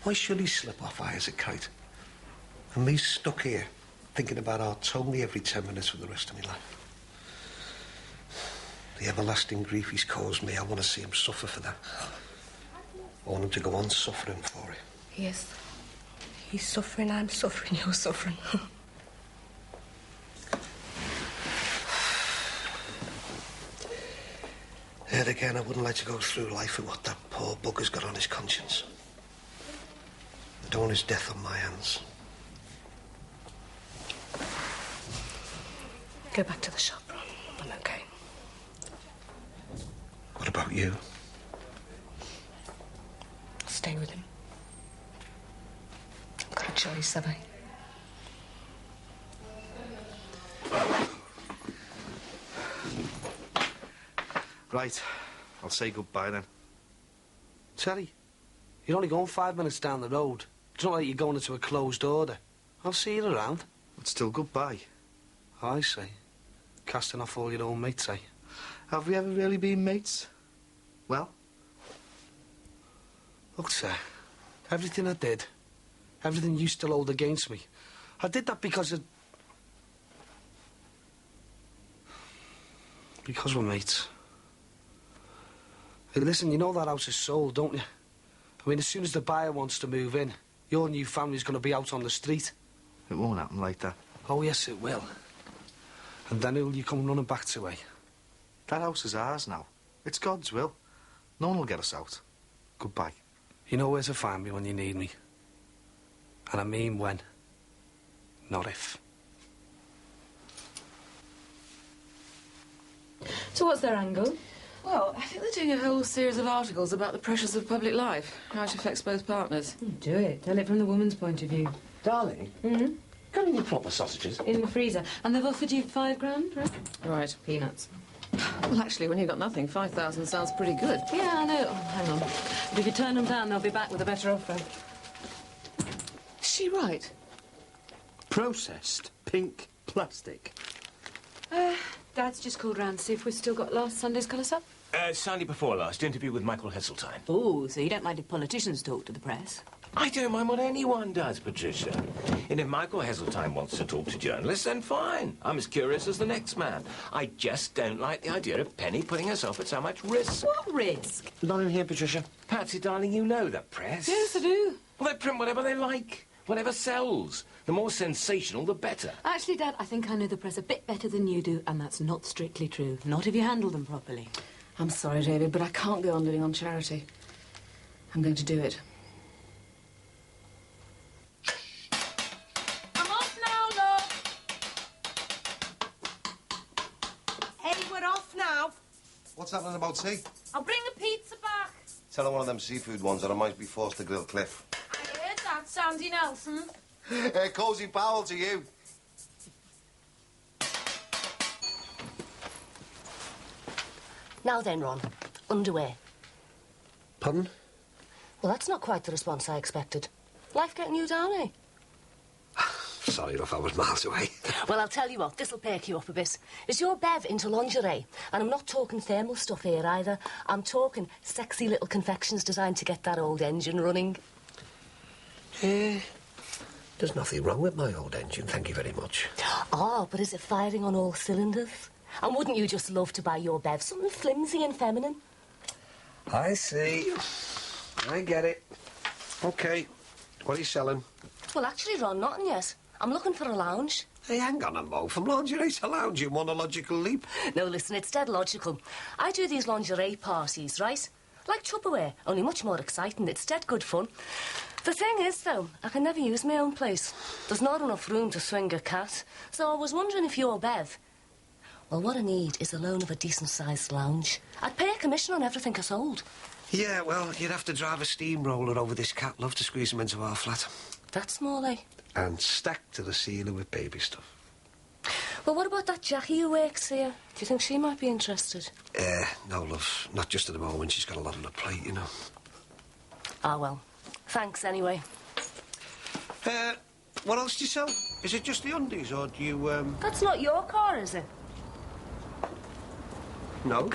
Speaker 14: Why should he slip off high as a kite? And me stuck here, thinking about how Tony every 10 minutes for the rest of my life. The everlasting grief he's caused me, I want to see him suffer for that. I want him to go on suffering for it.
Speaker 4: Yes. He's suffering, I'm suffering, you're suffering.
Speaker 14: Yet again, I wouldn't like to go through life with what that poor bugger's got on his conscience. I don't want his death on my hands.
Speaker 4: Go back to the shop, Ron. I'm okay.
Speaker 14: What about you?
Speaker 4: I'll stay with him. I've got a choice, have I?
Speaker 16: Right. I'll say goodbye then.
Speaker 5: Terry, you're only going 5 minutes down the road. It's not like you're going into a closed order. I'll see you around.
Speaker 16: But still goodbye.
Speaker 5: Oh, I see. Casting off all your old mates, eh?
Speaker 16: Have we ever really been mates? Well?
Speaker 5: Look, sir, everything I did, everything you still hold against me, I did that because we're mates. Hey, listen, you know that house is sold, don't you? I mean, as soon as the buyer wants to move in, your new family's going to be out on the street.
Speaker 16: It won't happen like that.
Speaker 5: Oh, yes, it will. And then who'll you come running back to, eh?
Speaker 16: That house is ours now. It's God's will. No one will get us out. Goodbye.
Speaker 5: You know where to find me when you need me. And I mean when, not if.
Speaker 15: So what's their angle? Well, I think they're doing a whole series of articles about the pressures of public life, how it affects both partners.
Speaker 1: Do it. Tell it from the woman's point of view.
Speaker 14: Darling,
Speaker 1: Mm-hmm.
Speaker 14: can
Speaker 10: having the proper sausages?
Speaker 1: In the freezer. And they've offered you £5 right?
Speaker 15: Right.
Speaker 1: Peanuts.
Speaker 15: Well, actually, when you've got nothing, 5,000 sounds pretty good.
Speaker 1: Yeah, I know. Oh, hang on. But if you turn them down, they'll be back with a better offer.
Speaker 15: Is she right?
Speaker 10: Processed pink plastic.
Speaker 1: Dad's just called round to see if we've still got last Sunday's colour stuff.
Speaker 10: Sunday before last, interview with Michael Heseltine.
Speaker 1: Oh, so you don't mind if politicians talk to the press?
Speaker 10: I don't mind what anyone does, Patricia. And if Michael Heseltine wants to talk to journalists, then fine. I'm as curious as the next man. I just don't like the idea of Penny putting herself at so much risk.
Speaker 1: What risk?
Speaker 10: Not in here, Patricia. Patsy, darling, you know the press.
Speaker 1: Yes, I do.
Speaker 10: Well, they print whatever they like. Whatever sells. The more sensational, the better.
Speaker 1: Actually, Dad, I think I know the press a bit better than you do, and that's not strictly true. Not if you handle them properly.
Speaker 15: I'm sorry, David, but I can't go on living on charity. I'm going to do it.
Speaker 11: I'm off now, love. Hey, we're off now.
Speaker 2: What's happening about tea?
Speaker 11: I'll bring the pizza back.
Speaker 2: Tell her one of them seafood ones, or I might be forced to grill Cliff.
Speaker 11: I heard that, Sandy Nelson.
Speaker 2: Cosy Powell to you.
Speaker 17: Now then, Ron. Underwear.
Speaker 14: Pardon?
Speaker 17: Well, that's not quite the response I expected. Life getting you down, eh?
Speaker 14: Sorry enough, I was miles away.
Speaker 17: Well, I'll tell you what, this'll perk you up a bit. Is your Bev into lingerie? And I'm not talking thermal stuff here either. I'm talking sexy little confections designed to get that old engine running.
Speaker 14: There's nothing wrong with my old engine, thank you very much.
Speaker 17: Ah, but is it firing on all cylinders? And wouldn't you just love to buy your Bev something flimsy and feminine?
Speaker 14: I see. I get it. OK. What are you selling?
Speaker 17: Well, actually, Ron, nothing yet. I'm looking for a lounge.
Speaker 14: Hey, hang on a mo. From lingerie to lounge, you want a logical leap?
Speaker 17: No, listen, it's dead logical. I do these lingerie parties, right? Like Tupperware, only much more exciting. It's dead good fun. The thing is, though, I can never use my own place. There's not enough room to swing a cat. So I was wondering if you're Bev. Well, what I need is a loan of a decent-sized lounge. I'd pay a commission on everything I sold.
Speaker 14: Yeah, well, you'd have to drive a steamroller over this cat love to squeeze him into our flat.
Speaker 17: That's more like...
Speaker 14: And stacked to the ceiling with baby stuff.
Speaker 17: Well, what about that Jackie who works here? Do you think she might be interested?
Speaker 14: No, love. Not just at the moment. She's got a lot on her plate, you know.
Speaker 17: Ah, well. Thanks, anyway.
Speaker 14: What else do you sell? Is it just the undies, or do you,
Speaker 17: That's not your car, is it?
Speaker 14: No.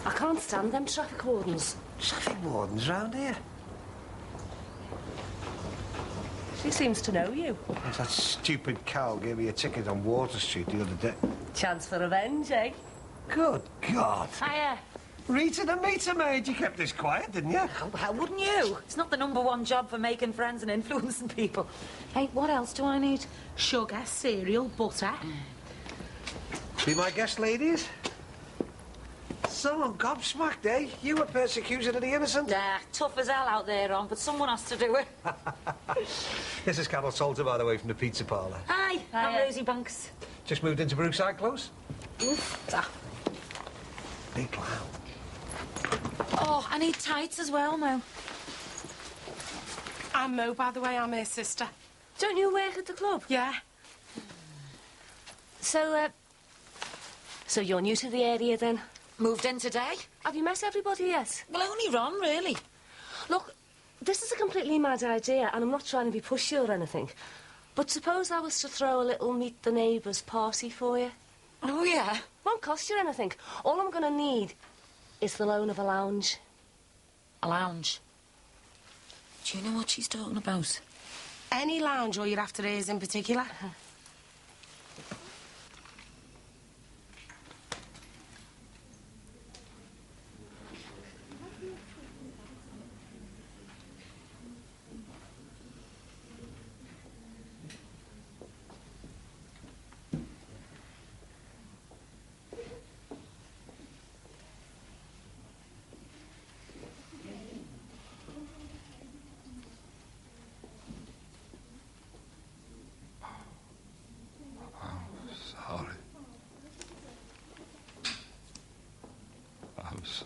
Speaker 17: I can't stand them traffic wardens.
Speaker 14: Traffic wardens round here?
Speaker 17: She seems to know you.
Speaker 14: That stupid cow gave me a ticket on Water Street the other day.
Speaker 17: Chance for revenge, eh?
Speaker 14: Good God.
Speaker 11: Hiya.
Speaker 14: Rita the meter maid, you kept this quiet, didn't you?
Speaker 12: How wouldn't you? It's not the #1 job for making friends and influencing people. Hey, what else do I need?
Speaker 11: Sugar, cereal, butter.
Speaker 14: Be my guest, ladies. So I'm gobsmacked, eh? You were persecution of the innocent.
Speaker 12: Nah, tough as hell out there, Ron, but someone has to do it.
Speaker 14: This is Carol Salter, by the way, from the pizza parlour.
Speaker 12: Hi, I'm Rosie Banks.
Speaker 14: Just moved into Brookside Close.
Speaker 12: Ah.
Speaker 14: Big clown.
Speaker 12: Oh, I need tights as well, Mo.
Speaker 3: I'm Mo, by the way. I'm her sister.
Speaker 17: Don't you work at the club?
Speaker 3: Yeah.
Speaker 17: So you're new to the area, then?
Speaker 12: Moved in today.
Speaker 17: Have you met everybody yet?
Speaker 12: Well, only Ron, really.
Speaker 17: Look, this is a completely mad idea, and I'm not trying to be pushy or anything. But suppose I was to throw a little meet the neighbours party for you?
Speaker 12: Oh, yeah?
Speaker 17: Won't cost you anything. All I'm going to need is the loan of a lounge.
Speaker 12: A lounge? Do you know what she's talking about?
Speaker 3: Any lounge, or you're after hers in particular?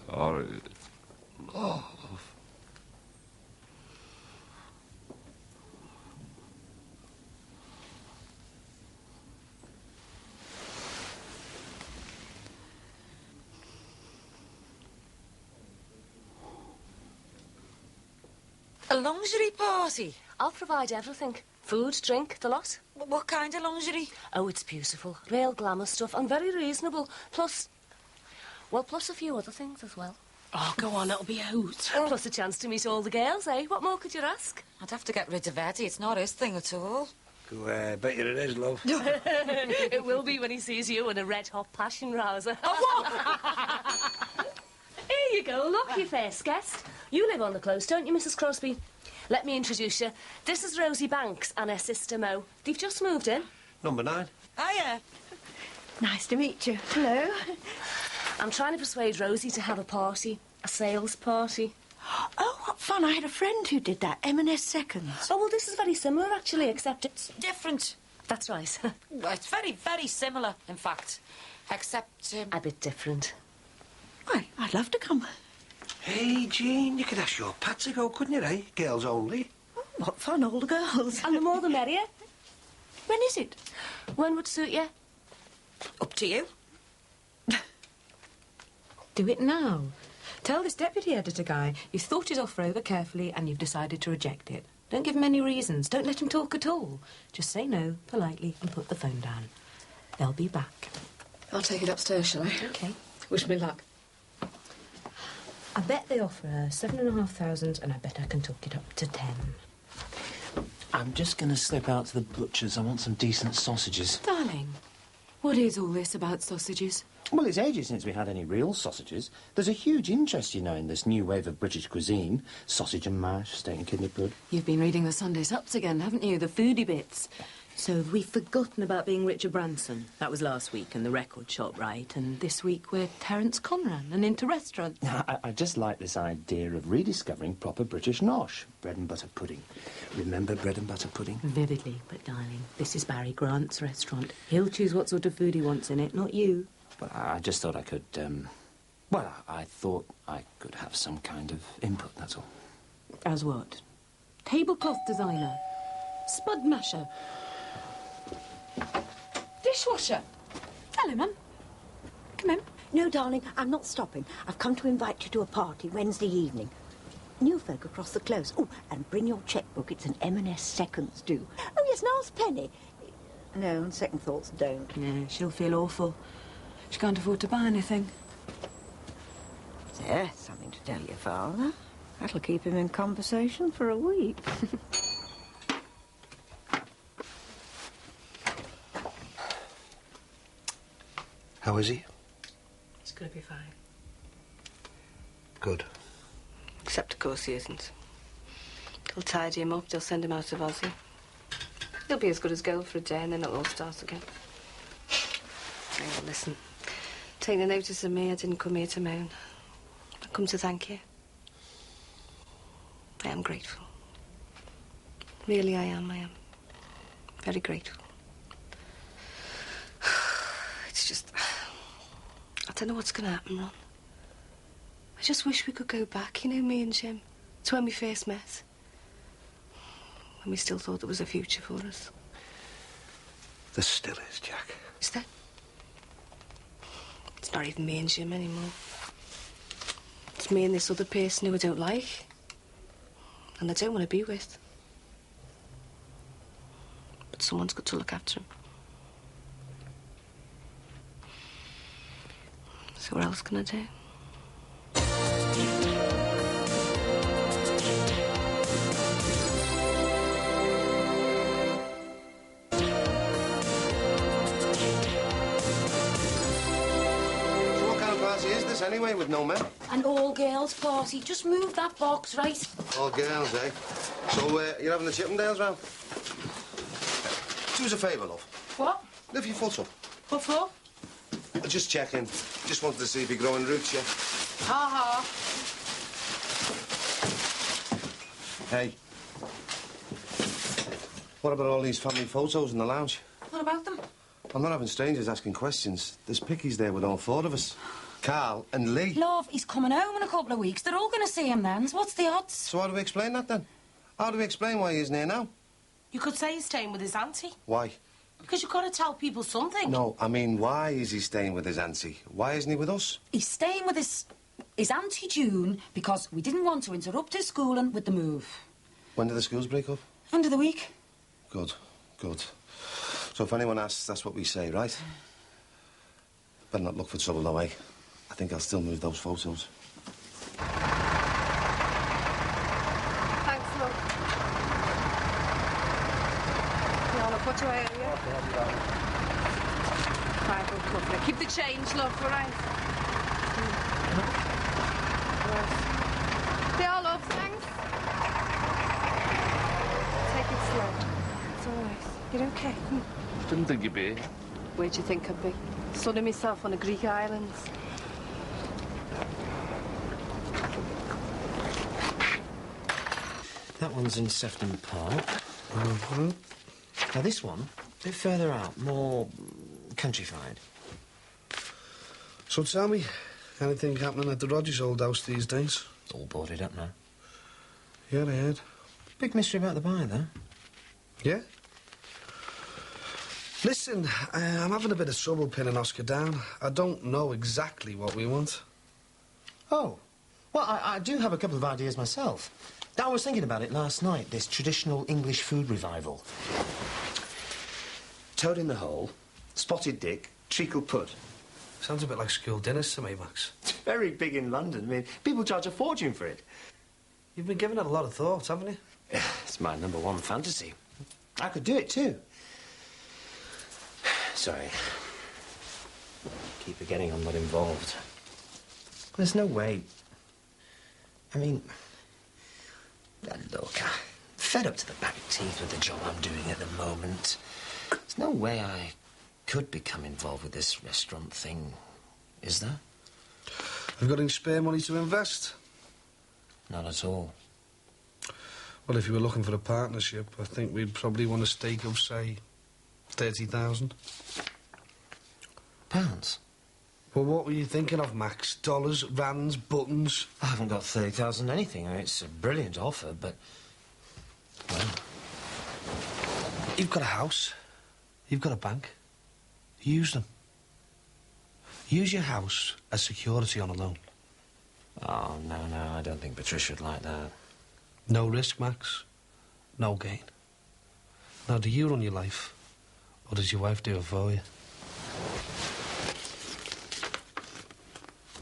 Speaker 2: Sorry, love.
Speaker 12: A lingerie party?
Speaker 17: I'll provide everything. Food, drink, the lot.
Speaker 12: What kind of lingerie?
Speaker 17: Oh, it's beautiful. Real glamour stuff and very reasonable. Plus a few other things as well.
Speaker 11: Oh, go on, it'll be out.
Speaker 17: Plus a chance to meet all the girls, eh? What more could you ask?
Speaker 12: I'd have to get rid of Eddie. It's not his thing at all.
Speaker 13: Go bet you it is, love.
Speaker 17: It will be when he sees you in a red-hot passion rouser. Here you go, look, your first guest. You live on the close, don't you, Mrs. Crosby? Let me introduce you. This is Rosie Banks and her sister Mo. They've just moved in.
Speaker 14: Number 9.
Speaker 12: Hiya.
Speaker 4: Nice to meet you. Hello.
Speaker 17: I'm trying to persuade Rosie to have a party. A sales party.
Speaker 4: Oh, what fun. I had a friend who did that. M&S Seconds.
Speaker 17: Oh, well, this is very similar, actually, except it's...
Speaker 12: Different.
Speaker 17: That's right.
Speaker 12: Well, it's very, very similar, in fact. Except,
Speaker 17: A bit different.
Speaker 4: Well, I'd love to come.
Speaker 14: Hey, Jean, you could ask your Pat to go, couldn't you, eh? Girls only.
Speaker 4: Oh, what fun, all the girls.
Speaker 17: And the more the merrier.
Speaker 4: When is it?
Speaker 17: When would suit you?
Speaker 12: up to you.
Speaker 1: Do it now. Tell this deputy editor guy you've thought his offer over carefully and you've decided to reject it. Don't give him any reasons. Don't let him talk at all. Just say no politely and put the phone down. They'll be back.
Speaker 15: I'll take it upstairs, shall I?
Speaker 1: OK.
Speaker 15: Wish me luck.
Speaker 1: I bet they offer her 7,500 and I bet I can talk it up to 10.
Speaker 13: I'm just going to slip out to the butcher's. I want some decent sausages.
Speaker 1: Darling, what is all this about sausages?
Speaker 13: Well, it's ages since we had any real sausages. There's a huge interest, you know, in this new wave of British cuisine. Sausage and mash, steak and kidney pudding.
Speaker 1: You've been reading the Sunday Sups again, haven't you? The foodie bits. So we've forgotten about being Richard Branson. That was last week in the record shop, right? And this week we're Terence Conran and into restaurants.
Speaker 13: I just like this idea of rediscovering proper British nosh. Bread and butter pudding. Remember bread and butter pudding?
Speaker 1: Vividly, but darling, this is Barry Grant's restaurant. He'll choose what sort of food he wants in it, not you.
Speaker 13: Well, I just thought I could, well, I thought I could have some kind of input, that's all.
Speaker 1: As what? Tablecloth designer. Spud masher. Dishwasher. Hello, Mum. Come in.
Speaker 4: No, darling, I'm not stopping. I've come to invite you to a party Wednesday evening. New folk across the close. Oh, and bring your chequebook. It's an M&S Seconds do. Oh, yes, and ask Penny. No, on second thoughts, don't.
Speaker 1: Yeah, she'll feel awful. She can't afford to buy anything.
Speaker 4: There's something to tell your father. That'll keep him in conversation for a week.
Speaker 14: How is he?
Speaker 15: He's going to be fine.
Speaker 14: Good.
Speaker 15: Except, of course, he isn't. They'll tidy him up, they'll send him out of Aussie. He'll be as good as gold for a day and then it'll all start again. Oh, listen. Take no notice of me, I didn't come here to moan. I come to thank you. I am grateful. Really, I am. Very grateful. It's just... I don't know what's going to happen, Ron. I just wish we could go back, you know, me and Jim, to when we first met. When we still thought there was a future for us.
Speaker 14: There still is, Jack.
Speaker 15: Is there? It's not even me and Jim anymore. It's me and this other person who I don't like. And I don't want to be with. But someone's got to look after him. So what else can I do?
Speaker 2: Anyway, with no men.
Speaker 11: An all-girls party. Just move that box, right?
Speaker 2: All girls, eh? So, you're having the Chippendales round? Do us a favour, love.
Speaker 11: What?
Speaker 2: Lift your foot up.
Speaker 11: What for?
Speaker 2: Just checking. Just wanted to see if you're growing roots yet.
Speaker 11: Ha ha.
Speaker 2: Hey. What about all these family photos in the lounge?
Speaker 11: What about them?
Speaker 2: I'm not having strangers asking questions. There's pickies there with all four of us. Carl and Lee.
Speaker 11: Love, he's coming home in a couple of weeks. They're all going to see him then. So what's the odds?
Speaker 2: So how do we explain that, then? How do we explain why he isn't here now?
Speaker 3: You could say he's staying with his auntie.
Speaker 2: Why?
Speaker 3: Because you've got to tell people something.
Speaker 2: No, I mean, why is he staying with his auntie? Why isn't he with us?
Speaker 11: He's staying with his auntie June because we didn't want to interrupt his schooling with the move.
Speaker 2: When did the schools break up?
Speaker 3: End of the week.
Speaker 2: Good, good. So if anyone asks, that's what we say, right? Better not look for trouble, though, eh? I think I'll still move those photos.
Speaker 4: Thanks, love. You want to put away, are you? Right, good company. Keep the change, love, all right? They all love, thanks. Take it slow. It's all right. You're okay. Come on.
Speaker 6: Didn't think you'd be here.
Speaker 4: Where'd you think I'd be? Sunning myself on the Greek islands.
Speaker 13: That one's in Sefton Park. Mm-hmm. Now this one, a bit further out, more countrified.
Speaker 5: So tell me, anything happening at the Rogers old house these days?
Speaker 13: It's all boarded up now.
Speaker 5: Yeah, I heard.
Speaker 13: Big mystery about the buy, though.
Speaker 5: Yeah? Listen, I'm having a bit of trouble pinning Oscar down. I don't know exactly what we want.
Speaker 13: Oh. Well, I do have a couple of ideas myself. I was thinking about it last night, this traditional English food revival. Toad in the hole, spotted dick, treacle pud.
Speaker 5: Sounds a bit like school dinners to me, Max.
Speaker 13: It's very big in London. I mean, people charge a fortune for it.
Speaker 5: You've been giving it a lot of thought, haven't you?
Speaker 13: It's my #1 fantasy. I could do it too. Sorry. Keep forgetting I'm not involved. There's no way. I mean, look, I'm fed up to the back teeth with the job I'm doing at the moment. There's no way I could become involved with this restaurant thing, is there?
Speaker 5: Have you got any spare money to invest?
Speaker 13: Not at all.
Speaker 5: Well, if you were looking for a partnership, I think we'd probably want a stake of, say, 30,000.
Speaker 13: Pounds?
Speaker 5: Well, what were you thinking of, Max? Dollars, rands, buttons?
Speaker 13: I haven't got 30,000 anything. I mean, it's a brilliant offer, but... well...
Speaker 5: You've got a house. You've got a bank. Use them. Use your house as security on a loan.
Speaker 13: Oh, no, I don't think Patricia'd like that.
Speaker 5: No risk, Max. No gain. Now, do you run your life, or does your wife do it for you?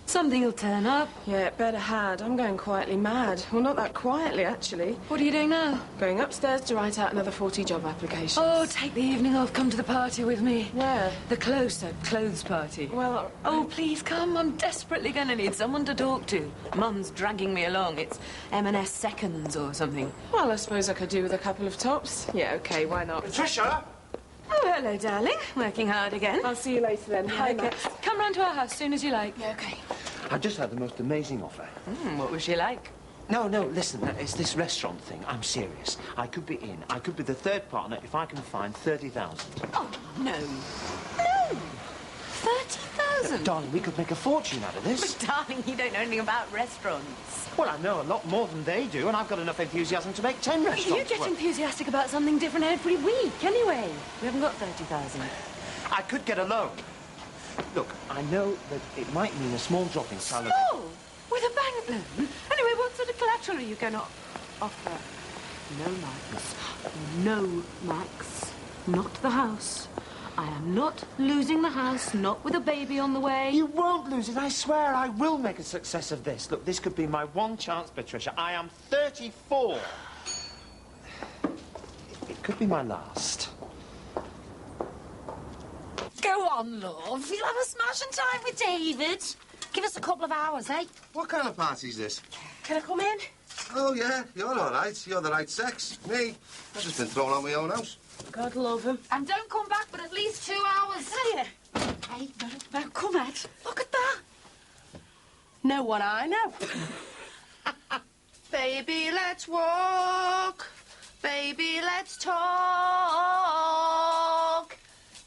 Speaker 1: Something will turn up.
Speaker 3: Yeah, it better had. I'm going quietly mad. Well, not that quietly, actually.
Speaker 1: What are you doing now?
Speaker 3: Going upstairs to write out another 40 job applications.
Speaker 1: Oh, take the evening off. Come to the party with me.
Speaker 3: Where?
Speaker 1: The clothes party.
Speaker 3: Well,
Speaker 1: Oh, please come. I'm desperately going to need someone to talk to. Mum's dragging me along. It's M&S Seconds or something.
Speaker 3: Well, I suppose I could do with a couple of tops. Yeah, OK, why not?
Speaker 16: Patricia!
Speaker 1: Oh, hello, darling. Working hard again.
Speaker 3: I'll see you later then.
Speaker 1: Yeah,
Speaker 3: Hi,
Speaker 1: okay.
Speaker 3: Max.
Speaker 1: Come round to our house as soon as you like.
Speaker 3: Yeah, OK.
Speaker 7: I just had the most amazing offer.
Speaker 1: What was she like?
Speaker 13: No, listen, it's this restaurant thing. I'm serious. I could be in. I could be the third partner if I can find 30,000.
Speaker 1: Oh, no. No! 30,000?
Speaker 13: Darling, we could make a fortune out of this.
Speaker 1: But, darling, you don't know anything about restaurants.
Speaker 13: Well, I know a lot more than they do, and I've got enough enthusiasm to make 10 restaurants.
Speaker 1: You get enthusiastic about something different every week, anyway. We haven't got 30,000.
Speaker 13: I could get a loan. Look, I know that it might mean a small drop in salary.
Speaker 1: Small? With a bank loan? Anyway, what sort of collateral are you going to offer? No, Max. No, Max. Not the house. I am not losing the house, not with a baby on the way.
Speaker 13: You won't lose it, I swear. I will make a success of this. Look, this could be my one chance, Patricia. I am 34. It could be my last.
Speaker 11: Go on, love. You'll have a smashing time with David. Give us a couple of hours, eh?
Speaker 2: What kind of party's this?
Speaker 3: Can I come in?
Speaker 2: Oh, yeah, you're all right. You're the right sex. Me, I've just been thrown out my own house.
Speaker 3: God love him.
Speaker 11: And don't come back for at least 2 hours.
Speaker 3: Here.
Speaker 11: Hey, now come at. Look at that.
Speaker 3: No one I know.
Speaker 15: Baby, let's walk. Baby, let's talk.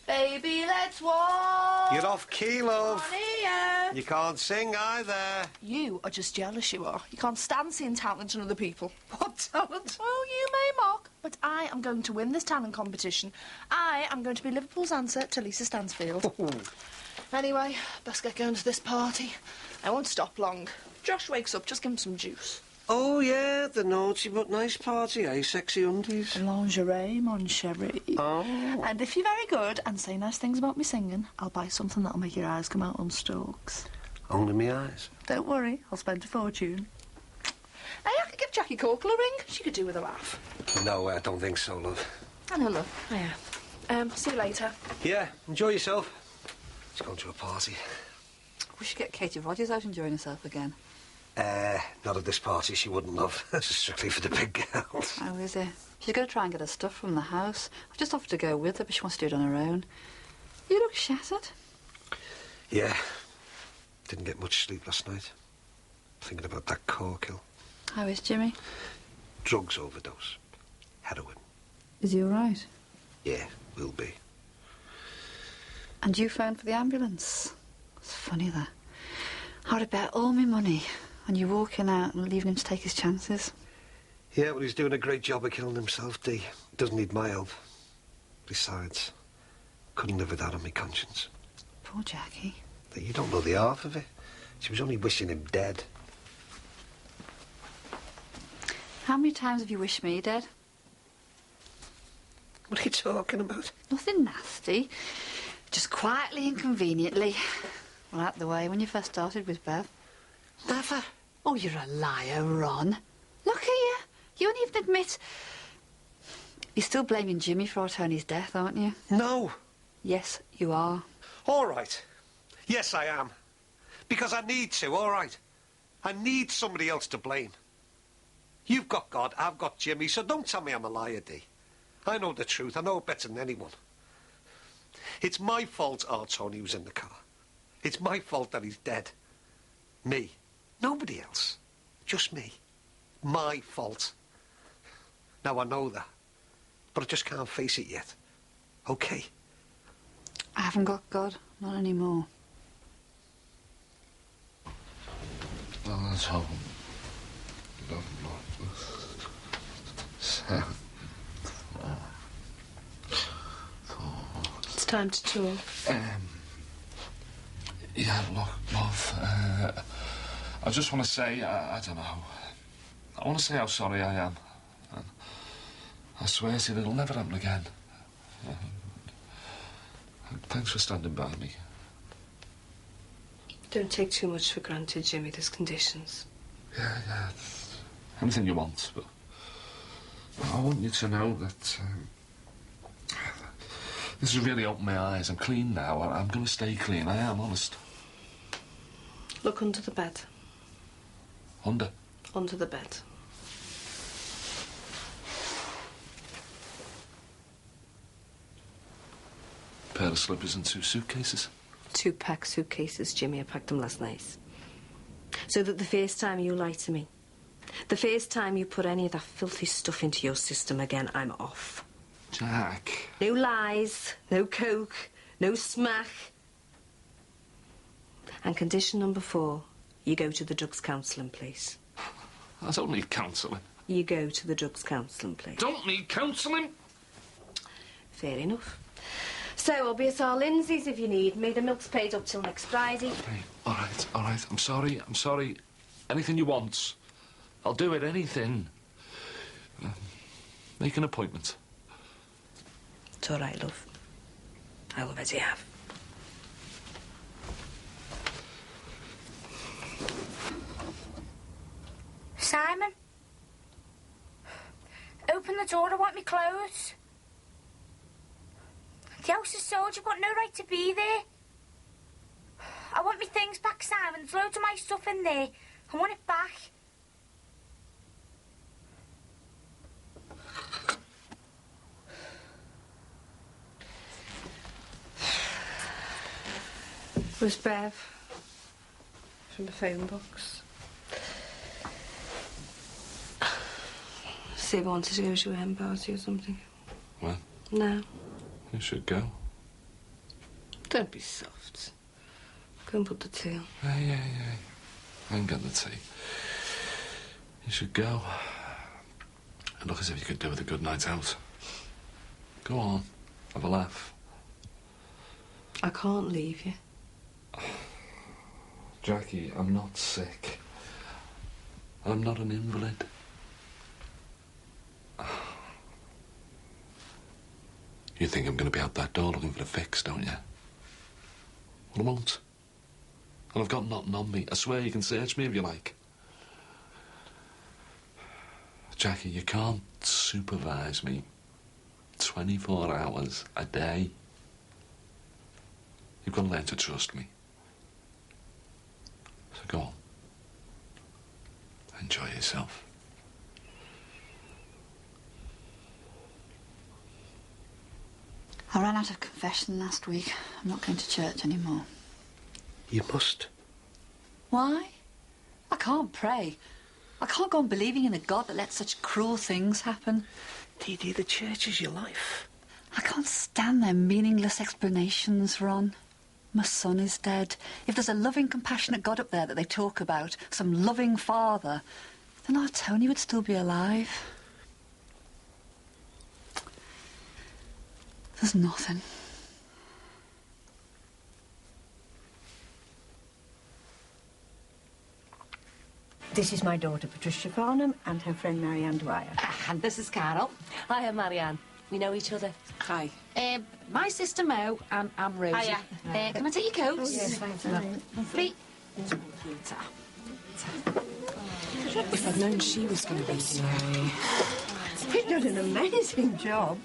Speaker 15: Baby, let's walk.
Speaker 14: You're off key, love.
Speaker 15: On here.
Speaker 14: You can't sing either.
Speaker 18: You are just jealous, you are. You can't stand seeing talent in other people.
Speaker 15: What talent?
Speaker 18: Oh, you may mock, but I am going to win this talent competition. I am going to be Liverpool's answer to Lisa Stansfield. Anyway, best get going to this party. I won't stop long. Josh wakes up, just give him some juice.
Speaker 14: Oh, yeah, the naughty but nice party, eh? Sexy undies.
Speaker 18: Lingerie, mon chéri.
Speaker 14: Oh.
Speaker 18: And if you're very good and say nice things about me singing, I'll buy something that'll make your eyes come out on stalks.
Speaker 14: Only me eyes.
Speaker 18: Don't worry, I'll spend a fortune. Hey, I could give Jackie Corkle a ring. She could do with a laugh.
Speaker 14: No, I don't think so, love.
Speaker 18: I know, love. Yeah. See you later.
Speaker 14: Yeah, enjoy yourself. She's going to a party.
Speaker 19: We should get Katie Rogers out enjoying herself again.
Speaker 14: Not at this party, she wouldn't, love. This is strictly for the big girls.
Speaker 19: How is it? She's going to try and get her stuff from the house. I've just offered to go with her, but she wants to do it on her own. You look shattered.
Speaker 14: Yeah. Didn't get much sleep last night. Thinking about that Corkill.
Speaker 19: How is Jimmy?
Speaker 14: Drugs overdose. Heroin.
Speaker 19: Is he all right?
Speaker 14: Yeah, will be.
Speaker 19: And you phoned for the ambulance. It's funny, that. I'd have bet all my money and you walking out and leaving him to take his chances.
Speaker 14: Yeah, well, he's doing a great job of killing himself, Dee. Doesn't need my help. Besides, couldn't live without on my conscience.
Speaker 19: Poor Jackie.
Speaker 14: You don't know the half of it. She was only wishing him dead.
Speaker 19: How many times have you wished me dead?
Speaker 14: What are you talking about?
Speaker 19: Nothing nasty. Just quietly and conveniently. Well, out the way when you first started with Bev.
Speaker 14: Never.
Speaker 19: Oh, you're a liar, Ron. Look at you. You won't even admit... You're still blaming Jimmy for our Tony's death, aren't you?
Speaker 14: No.
Speaker 19: Yes, you are.
Speaker 14: All right. Yes, I am. Because I need to, all right? I need somebody else to blame. You've got God, I've got Jimmy, so don't tell me I'm a liar, Dee. I know the truth. I know it better than anyone. It's my fault our Tony was in the car. It's my fault that he's dead. Me. Nobody else. Just me. My fault. Now, I know that. But I just can't face it yet. OK?
Speaker 19: I haven't got God. Not anymore.
Speaker 6: Well, that's home.
Speaker 3: It's time to talk.
Speaker 6: Yeah, look, love, I just want to say, I don't know. I want to say how sorry I am. And I swear to you, it'll never happen again. Thanks for standing by me.
Speaker 3: Don't take too much for granted, Jimmy. There's conditions.
Speaker 6: Yeah. Anything you want, but I want you to know that this has really opened my eyes. I'm clean now. I'm going to stay clean. I am, honest.
Speaker 3: Look under the bed.
Speaker 6: Under?
Speaker 3: Under the bed.
Speaker 6: Pair of slippers and 2 suitcases.
Speaker 3: 2 packed suitcases, Jimmy. I packed them last night. So that the first time you lie to me, the first time you put any of that filthy stuff into your system again, I'm off.
Speaker 6: Jack.
Speaker 3: No lies, no coke, no smack. And condition number 4, you go to the drugs counselling place.
Speaker 6: I don't need counselling.
Speaker 3: You go to the drugs counselling place.
Speaker 6: Don't need counselling?
Speaker 3: Fair enough. So I'll be at our Lindsay's if you need me. The milk's paid up till next Friday.
Speaker 6: Hey, all right. I'm sorry. Anything you want. I'll do it, anything. Make an appointment.
Speaker 3: It's all right, love. I'll already have.
Speaker 9: Simon? Open the door, I want me clothes. The house is sold, you've got no right to be there. I want me things back, Simon. There's loads of my stuff in there. I want it back.
Speaker 3: Where's Bev? From the phone box. Sib wanted to go to a hen party or something.
Speaker 6: Well?
Speaker 3: No.
Speaker 6: You should go.
Speaker 3: Don't be soft. Go and put the tea on.
Speaker 6: Yeah. I ain't got the tea. You should go. And look as if you could do with a good night out. Go on. Have a laugh.
Speaker 3: I can't leave you.
Speaker 6: Jackie, I'm not sick. And I'm not an invalid. You think I'm going to be out that door looking for a fix, don't you? Well, I won't. And I've got nothing on me. I swear you can search me if you like. Jackie, you can't supervise me 24 hours a day. You've got to learn to trust me. So go on. Enjoy yourself.
Speaker 19: I ran out of confession last week. I'm not going to church anymore.
Speaker 14: You must.
Speaker 19: Why? I can't pray. I can't go on believing in a God that lets such cruel things happen.
Speaker 14: Dee Dee, the church is your life.
Speaker 19: I can't stand their meaningless explanations, Ron. My son is dead. If there's a loving, compassionate God up there that they talk about, some loving father, then our Tony would still be alive. There's nothing.
Speaker 4: This is my daughter, Patricia Farnham, and her friend Marianne Dwyer.
Speaker 12: And this is Carol.
Speaker 17: Hi, I'm Marianne. We know each other.
Speaker 12: Hi. My sister Mo, and I'm Rosie.
Speaker 17: Hiya.
Speaker 12: Can I take your coats?
Speaker 4: Oh, yes, thanks, Marianne.
Speaker 12: Lovely.
Speaker 1: If I'd known she was going to be here.
Speaker 4: You've done an amazing job.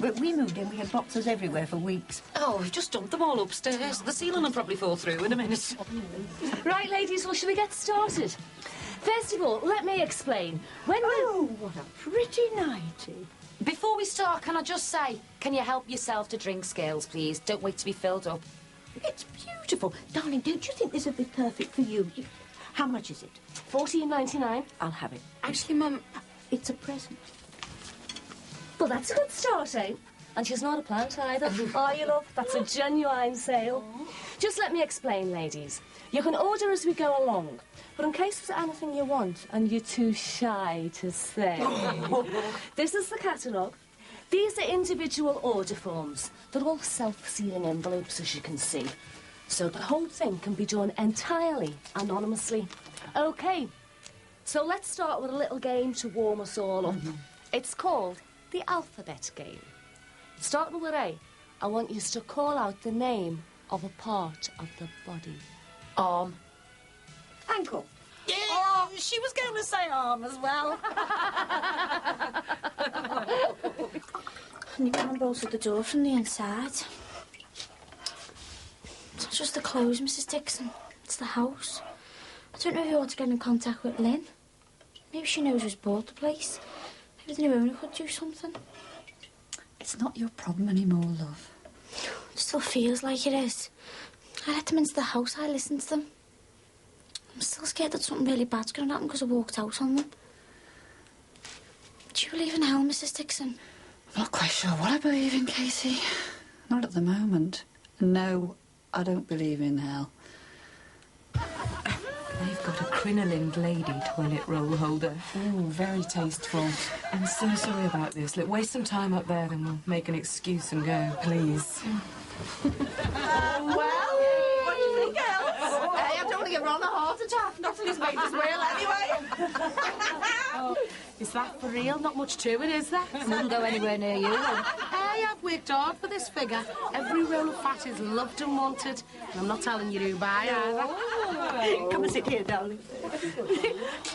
Speaker 4: But we moved in, we had boxes everywhere for weeks.
Speaker 12: Oh, we've just dumped them all upstairs. The ceiling will probably fall through in a minute.
Speaker 17: Right, ladies, well, shall we get started? First of all, let me explain.
Speaker 4: Oh, what a pretty nightie.
Speaker 12: Before we start, can I just say, can you help yourself to drink scales, please? Don't wait to be filled up.
Speaker 4: It's beautiful. Darling, don't you think this would be perfect for you? How much is it?
Speaker 17: $14.99.
Speaker 4: I'll have it.
Speaker 1: Actually, Mum,
Speaker 4: it's a present.
Speaker 17: Well, that's a good start, eh? And she's not a plant either. Are you, love? That's a genuine sale. Just let me explain, ladies. You can order as we go along. But in case there's anything you want and you're too shy to say, this is the catalogue. These are individual order forms. They're all self-sealing envelopes, as you can see. So the whole thing can be done entirely anonymously. OK, so let's start with a little game to warm us all up. It's called the alphabet game. Starting with A, I want you to call out the name of a part of the body. Arm.
Speaker 4: Ankle.
Speaker 12: Yeah, oh, she was going to say arm as well.
Speaker 9: Can you come and bolt at the door from the inside? It's not just the clothes, Mrs. Dixon. It's the house. I don't know if you want to get in contact with Lynn. Maybe she knows who's bought the place. Maybe the new owner could do something.
Speaker 19: It's not your problem anymore, love.
Speaker 9: It still feels like it is. I let them into the house, I listened to them. I'm still scared that something really bad's going to happen because I walked out on them. Do you believe in hell, Mrs. Dixon?
Speaker 19: I'm not quite sure what I believe in, Casey. Not at the moment. No, I don't believe in hell.
Speaker 1: They've got a crinolined lady toilet roll holder. Oh, very tasteful. I'm so sorry about this. Look, waste some time up there, then we'll make an excuse and go, please.
Speaker 4: Well, what do you think else? Hey, I don't want to get Ron a heart attack. Not till he's made his will, anyway.
Speaker 20: Oh, is that for real? Not much to it, is there?
Speaker 12: Wouldn't go anywhere near you.
Speaker 20: Hey, I've worked hard for this figure. Every roll of fat is loved and wanted. And I'm not telling you who buy either.
Speaker 4: Come and sit here, darling.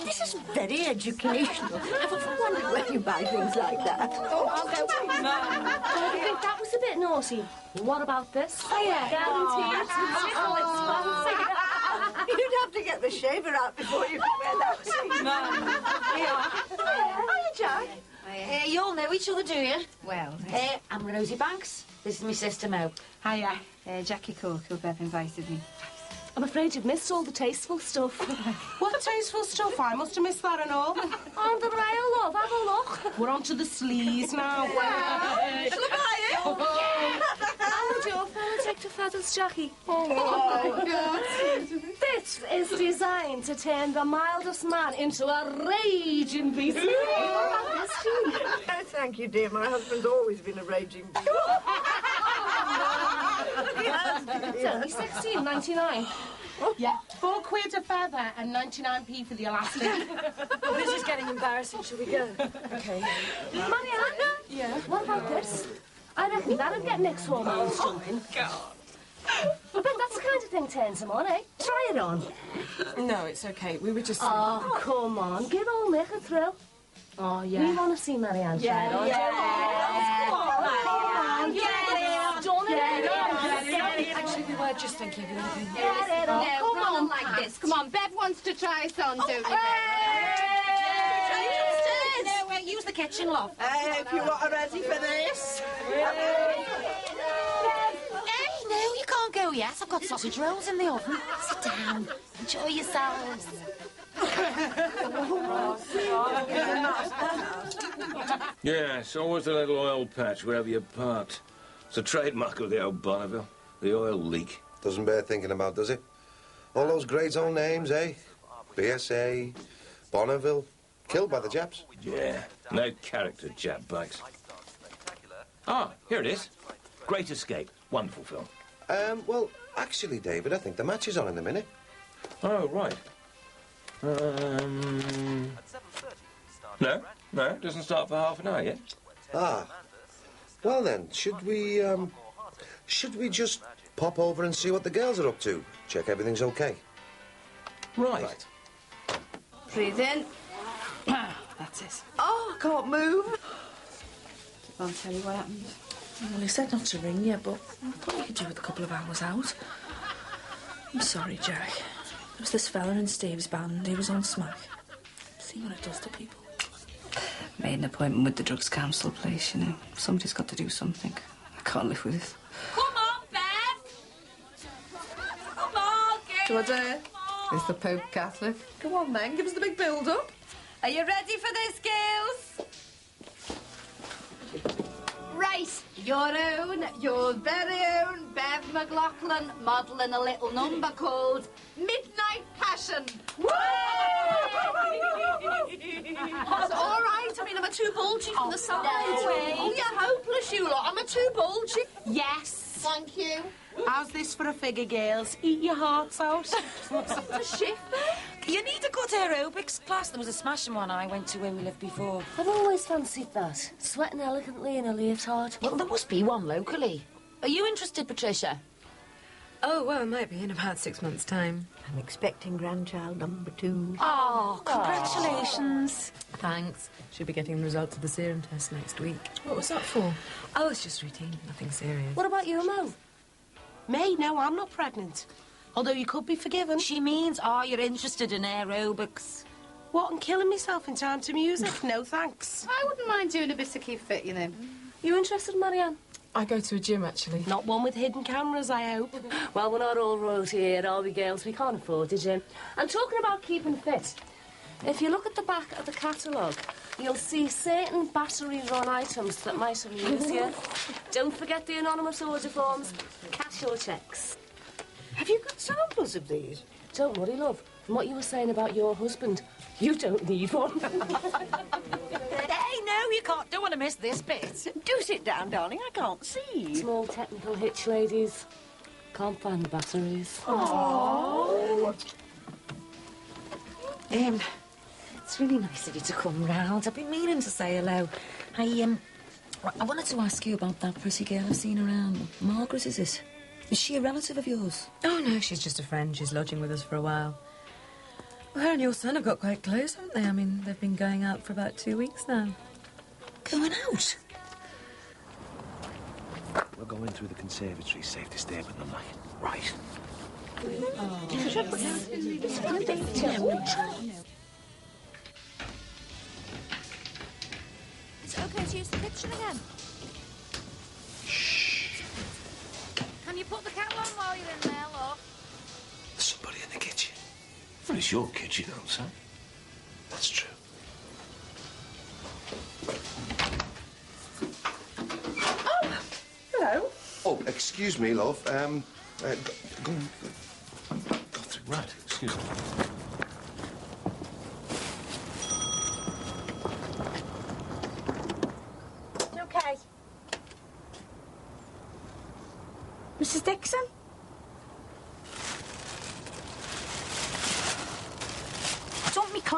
Speaker 4: This is very educational. I've often wondered where you buy things like that.
Speaker 17: Oh, I'll go. I think that was a bit naughty. What about this? Oh, yeah. Guaranteed. Oh, expensive.
Speaker 4: You'd have to get the shaver out before you could wear that suit. Hiya, Jack.
Speaker 12: You all know each other, do you?
Speaker 19: Well,
Speaker 12: I'm Rosie Banks. This is my sister Mo.
Speaker 19: Hiya. Jackie Corkle, Bev invited me.
Speaker 17: I'm afraid you've missed all the tasteful stuff.
Speaker 20: What tasteful stuff? I must have missed that and all.
Speaker 17: On the rail, love. Have a look.
Speaker 20: We're on to the sleeves now.
Speaker 17: Shall I buy it? How would your fella take to feathers, Jackie? Oh, God. This is designed to turn the mildest man into a raging beast.
Speaker 4: Thank you, dear. My husband's always been a raging beast.
Speaker 17: It's only $16.99.
Speaker 20: Yeah, 4 quid a feather and 99p for the elastic.
Speaker 9: Well, this is getting embarrassing. Shall we go?
Speaker 20: Okay.
Speaker 17: Marianne?
Speaker 20: Yeah?
Speaker 17: What about this? I reckon that'll get Nick's hormones jumping.
Speaker 20: God.
Speaker 17: I bet that's the kind of thing turns him on, eh? Try it on.
Speaker 20: No, it's okay. We were just...
Speaker 17: Oh, come on. Give old Nick a thrill.
Speaker 20: Oh, yeah.
Speaker 17: We want to see Marianne try it on.
Speaker 20: Come on.
Speaker 17: Get it on.
Speaker 9: Actually, we were just thinking of anything.
Speaker 17: Get it on.
Speaker 21: Yeah,
Speaker 17: Come
Speaker 21: run
Speaker 17: on,
Speaker 21: like
Speaker 17: Pat.
Speaker 21: this. Come on, Bev wants to try some, don't you?
Speaker 11: No, wait, use the kitchen, love.
Speaker 22: I hope you are ready for this.
Speaker 11: No, you can't go yet. I've got sausage rolls in the oven. Sit down. Enjoy yourselves.
Speaker 10: Yes, always a little oil patch wherever you're parked. It's a trademark of the old Bonneville. The oil leak.
Speaker 2: Doesn't bear thinking about, does it? All those great old names, eh? BSA, Bonneville, killed by the Japs.
Speaker 10: Yeah, no character, Jap bikes. Ah, here it is. Great Escape. Wonderful film.
Speaker 2: Well, actually, David, I think the match is on in a minute.
Speaker 10: Oh, right. No, it doesn't start for half an hour yet.
Speaker 2: Ah. Well then, should we just pop over and see what the girls are up to? Check everything's okay.
Speaker 10: Right.
Speaker 4: Breathe in.
Speaker 20: That's it.
Speaker 4: Oh, I can't move.
Speaker 18: I'll tell you what happened. Well, he said not to ring you, but I thought you could do with a couple of hours out. I'm sorry, Jack. There was this fella in Steve's band. He was on smack. See what it does to people.
Speaker 3: Made an appointment with the Drugs Council place, you know. Somebody's got to do something. I can't live with this.
Speaker 11: Come on, Bev. Come on, girl.
Speaker 4: Do I dare? Is the Pope Catholic? Come on, then, give us the big build-up.
Speaker 21: Are you ready for this, girls? Right, your very own Bev McLaughlin modelling a little number called Midnight Passion. Woo! That's all right. I mean, am I too bulgy from the side?
Speaker 20: No way.
Speaker 21: Oh, you're hopeless, you lot. Am I too bulgy?
Speaker 20: Yes.
Speaker 21: Thank you.
Speaker 20: How's this for a figure, girls? Eat your hearts out.
Speaker 21: The shift there.
Speaker 11: You need a good aerobics class. There was a smashing one I went to where we lived before.
Speaker 17: I've always fancied that. Sweating elegantly in a leotard.
Speaker 11: Well, there must be one locally. Are you interested, Patricia?
Speaker 1: Oh, well, it might be in about 6 months' time.
Speaker 4: I'm expecting grandchild number 2.
Speaker 11: Oh, congratulations.
Speaker 1: Thanks. Should be getting the results of the serum test next week.
Speaker 20: What was that for?
Speaker 1: Oh, it's just routine. Nothing serious.
Speaker 17: What about you, Mo?
Speaker 20: Me? No, I'm not pregnant. Although you could be forgiven.
Speaker 11: She means, are you interested in aerobics?
Speaker 20: What, and killing myself in time to music? No, thanks.
Speaker 21: I wouldn't mind doing a bit of keep fit, you know.
Speaker 17: You interested, Marianne?
Speaker 20: I go to a gym, actually. Not one with hidden cameras, I hope.
Speaker 17: Well, we're not all royalty here, are we, girls? We can't afford a gym. And talking about keeping fit, if you look at the back of the catalogue, you'll see certain battery-run items that might amuse you. Don't forget the anonymous order forms. Cash your cheques.
Speaker 4: Have you got samples of these?
Speaker 17: Don't worry, love. From what you were saying about your husband, you don't need one.
Speaker 11: Hey, no, you can't. Don't want to miss this bit.
Speaker 4: Do sit down, darling. I can't see.
Speaker 17: Small technical hitch, ladies. Can't find the batteries.
Speaker 4: Aww.
Speaker 11: It's really nice of you to come round. I've been meaning to say hello. I wanted to ask you about that pretty girl I've seen around. Margaret, is it? Is she a relative of yours?
Speaker 1: Oh, no, she's just a friend. She's lodging with us for a while. Well, her and your son have got quite close, haven't they? I mean, they've been going out for about 2 weeks now.
Speaker 11: Going out?
Speaker 7: We're going through the conservatory, safe to stay with them, like. Right.
Speaker 9: Is it okay to use the kitchen again? Can you put the kettle on while you're in there, love?
Speaker 14: There's somebody in the kitchen.
Speaker 10: Well, it's your kitchen, Elsa.
Speaker 14: That's true.
Speaker 4: Hello.
Speaker 2: Oh, excuse me, love. Go
Speaker 10: through. Right, excuse me.
Speaker 18: Okay. Mrs. Dixon?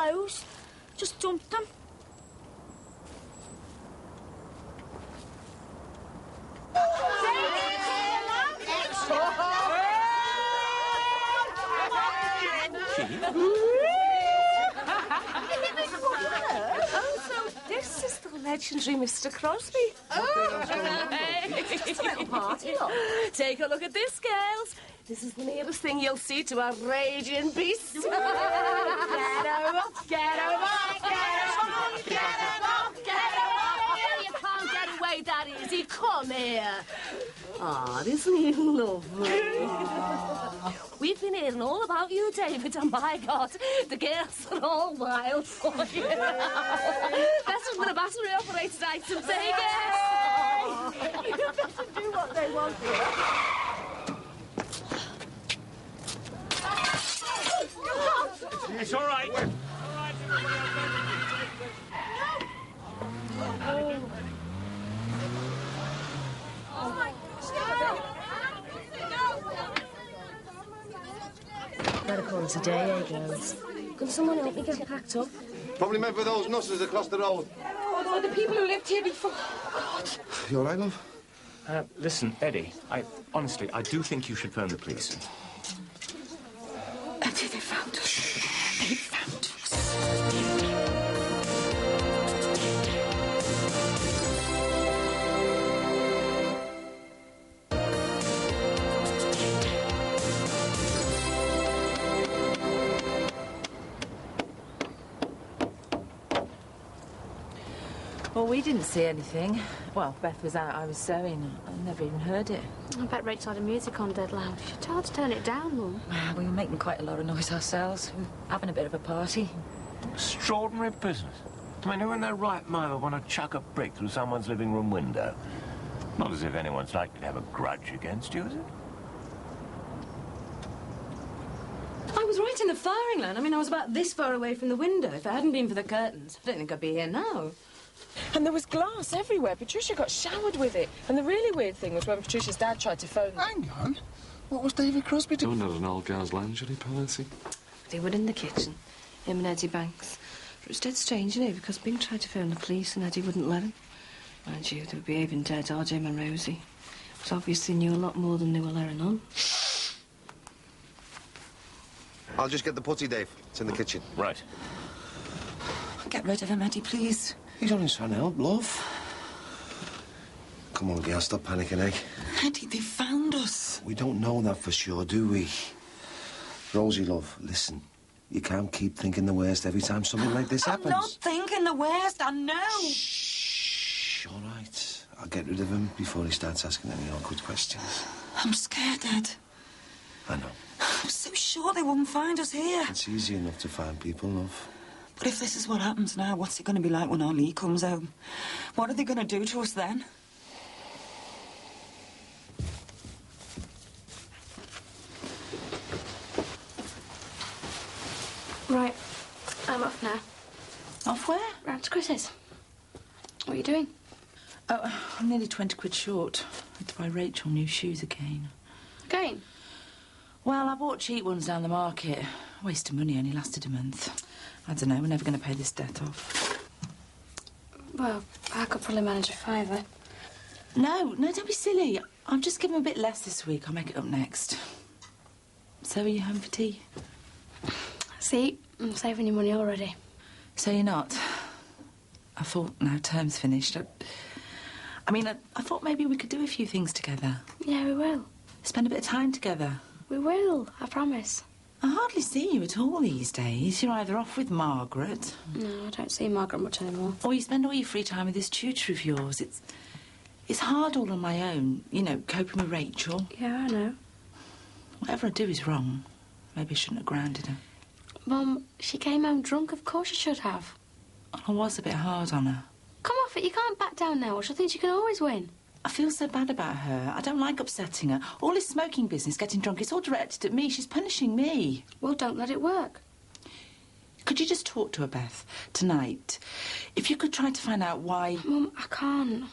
Speaker 9: clothes. Just dumped them.
Speaker 17: Oh, so this is the legendary Mr. Crosby. Just a little party, look. Take a look at this, girls. This is the nearest thing you'll see to a raging beast. Get him up, get him up, get him up, get him up, get him up. You can't get away that easy. Come here. Ah, isn't he lovely? We've been hearing all about you, David, and my God, the girls are all wild for you. Best of the battery operated items, eh, girls? You better do what they want.
Speaker 10: It's all right.
Speaker 17: Better call it a day, eh, girls? Can someone help me get packed up?
Speaker 2: Probably meant for those nutters across the road.
Speaker 18: Oh, the people who lived here before. Oh, God.
Speaker 2: You all right, love?
Speaker 10: Listen, Eddie, honestly, I do think you should phone the police.
Speaker 18: Eddie, they found us. They found us.
Speaker 12: Well, we didn't see anything. Well, Beth was out, I was sewing. I never even heard it.
Speaker 9: I bet Rachel had the music on dead loud. You should tell her to turn it down, Mum.
Speaker 12: Well, we were making quite a lot of noise ourselves. We were having a bit of a party.
Speaker 10: Extraordinary business. I mean, who in their right mind would want to chuck a brick through someone's living room window? Not as if anyone's likely to have a grudge against you, is it?
Speaker 1: I was right in the firing line. I mean, I was about this far away from the window. If it hadn't been for the curtains, I don't think I'd be here now.
Speaker 18: And there was glass everywhere. Patricia got showered with it. And the really weird thing was when Patricia's dad tried to phone...
Speaker 6: Hang on. What was David Crosby doing at an old girl's lingerie party?
Speaker 3: They were in the kitchen, him and Eddie Banks. It was dead strange, you know, because Bing tried to phone the police and Eddie wouldn't let him. Mind you, they were behaving dead, are Jim and Rosie. But obviously knew a lot more than they were letting on.
Speaker 2: I'll just get the putty, Dave. It's in the kitchen.
Speaker 10: Right.
Speaker 11: Get rid of him, Eddie, please.
Speaker 2: He's only trying to help, love. Come on, girl, stop panicking, eh?
Speaker 11: Eddie, they found us.
Speaker 2: We don't know that for sure, do we? Rosie, love, listen. You can't keep thinking the worst every time something like this happens.
Speaker 11: I'm not thinking the worst, I know.
Speaker 2: Shh, all right. I'll get rid of him before he starts asking any awkward questions.
Speaker 11: I'm scared, Ed.
Speaker 2: I know.
Speaker 11: I'm so sure they wouldn't find us here.
Speaker 2: It's easy enough to find people, love.
Speaker 11: But if this is what happens now, what's it going to be like when our Lee comes home? What are they going to do to us then?
Speaker 9: Right, I'm off now.
Speaker 12: Off where?
Speaker 9: Round to Chris's. What are you doing?
Speaker 12: Oh, I'm nearly 20 quid short. I had to buy Rachel new shoes again.
Speaker 9: Again?
Speaker 12: Well, I bought cheap ones down the market. Waste of money, only lasted a month. I don't know, we're never going to pay this debt off.
Speaker 9: Well, I could probably manage a fiver.
Speaker 12: No, don't be silly. I'll just give him a bit less this week. I'll make it up next. So are you home for tea?
Speaker 9: See, I'm saving you money already.
Speaker 12: So you're not? I thought now term's finished. I thought maybe we could do a few things together.
Speaker 9: Yeah, we will.
Speaker 12: Spend a bit of time together.
Speaker 9: We will, I promise.
Speaker 12: I hardly see you at all these days. You're either off with Margaret...
Speaker 9: No, I don't see Margaret much anymore.
Speaker 12: Or you spend all your free time with this tutor of yours. It's hard all on my own, you know, coping with Rachel.
Speaker 9: Yeah, I know.
Speaker 12: Whatever I do is wrong. Maybe I shouldn't have grounded her.
Speaker 9: Mum, she came home drunk. Of course you should have.
Speaker 12: I was a bit hard on her.
Speaker 9: Come off it. You can't back down now. She thinks you can always win.
Speaker 12: I feel so bad about her. I don't like upsetting her. All this smoking business, getting drunk, it's all directed at me. She's punishing me.
Speaker 9: Well, don't let it work.
Speaker 12: Could you just talk to her, Beth, tonight? If you could try to find out why...
Speaker 9: Mum, I can't.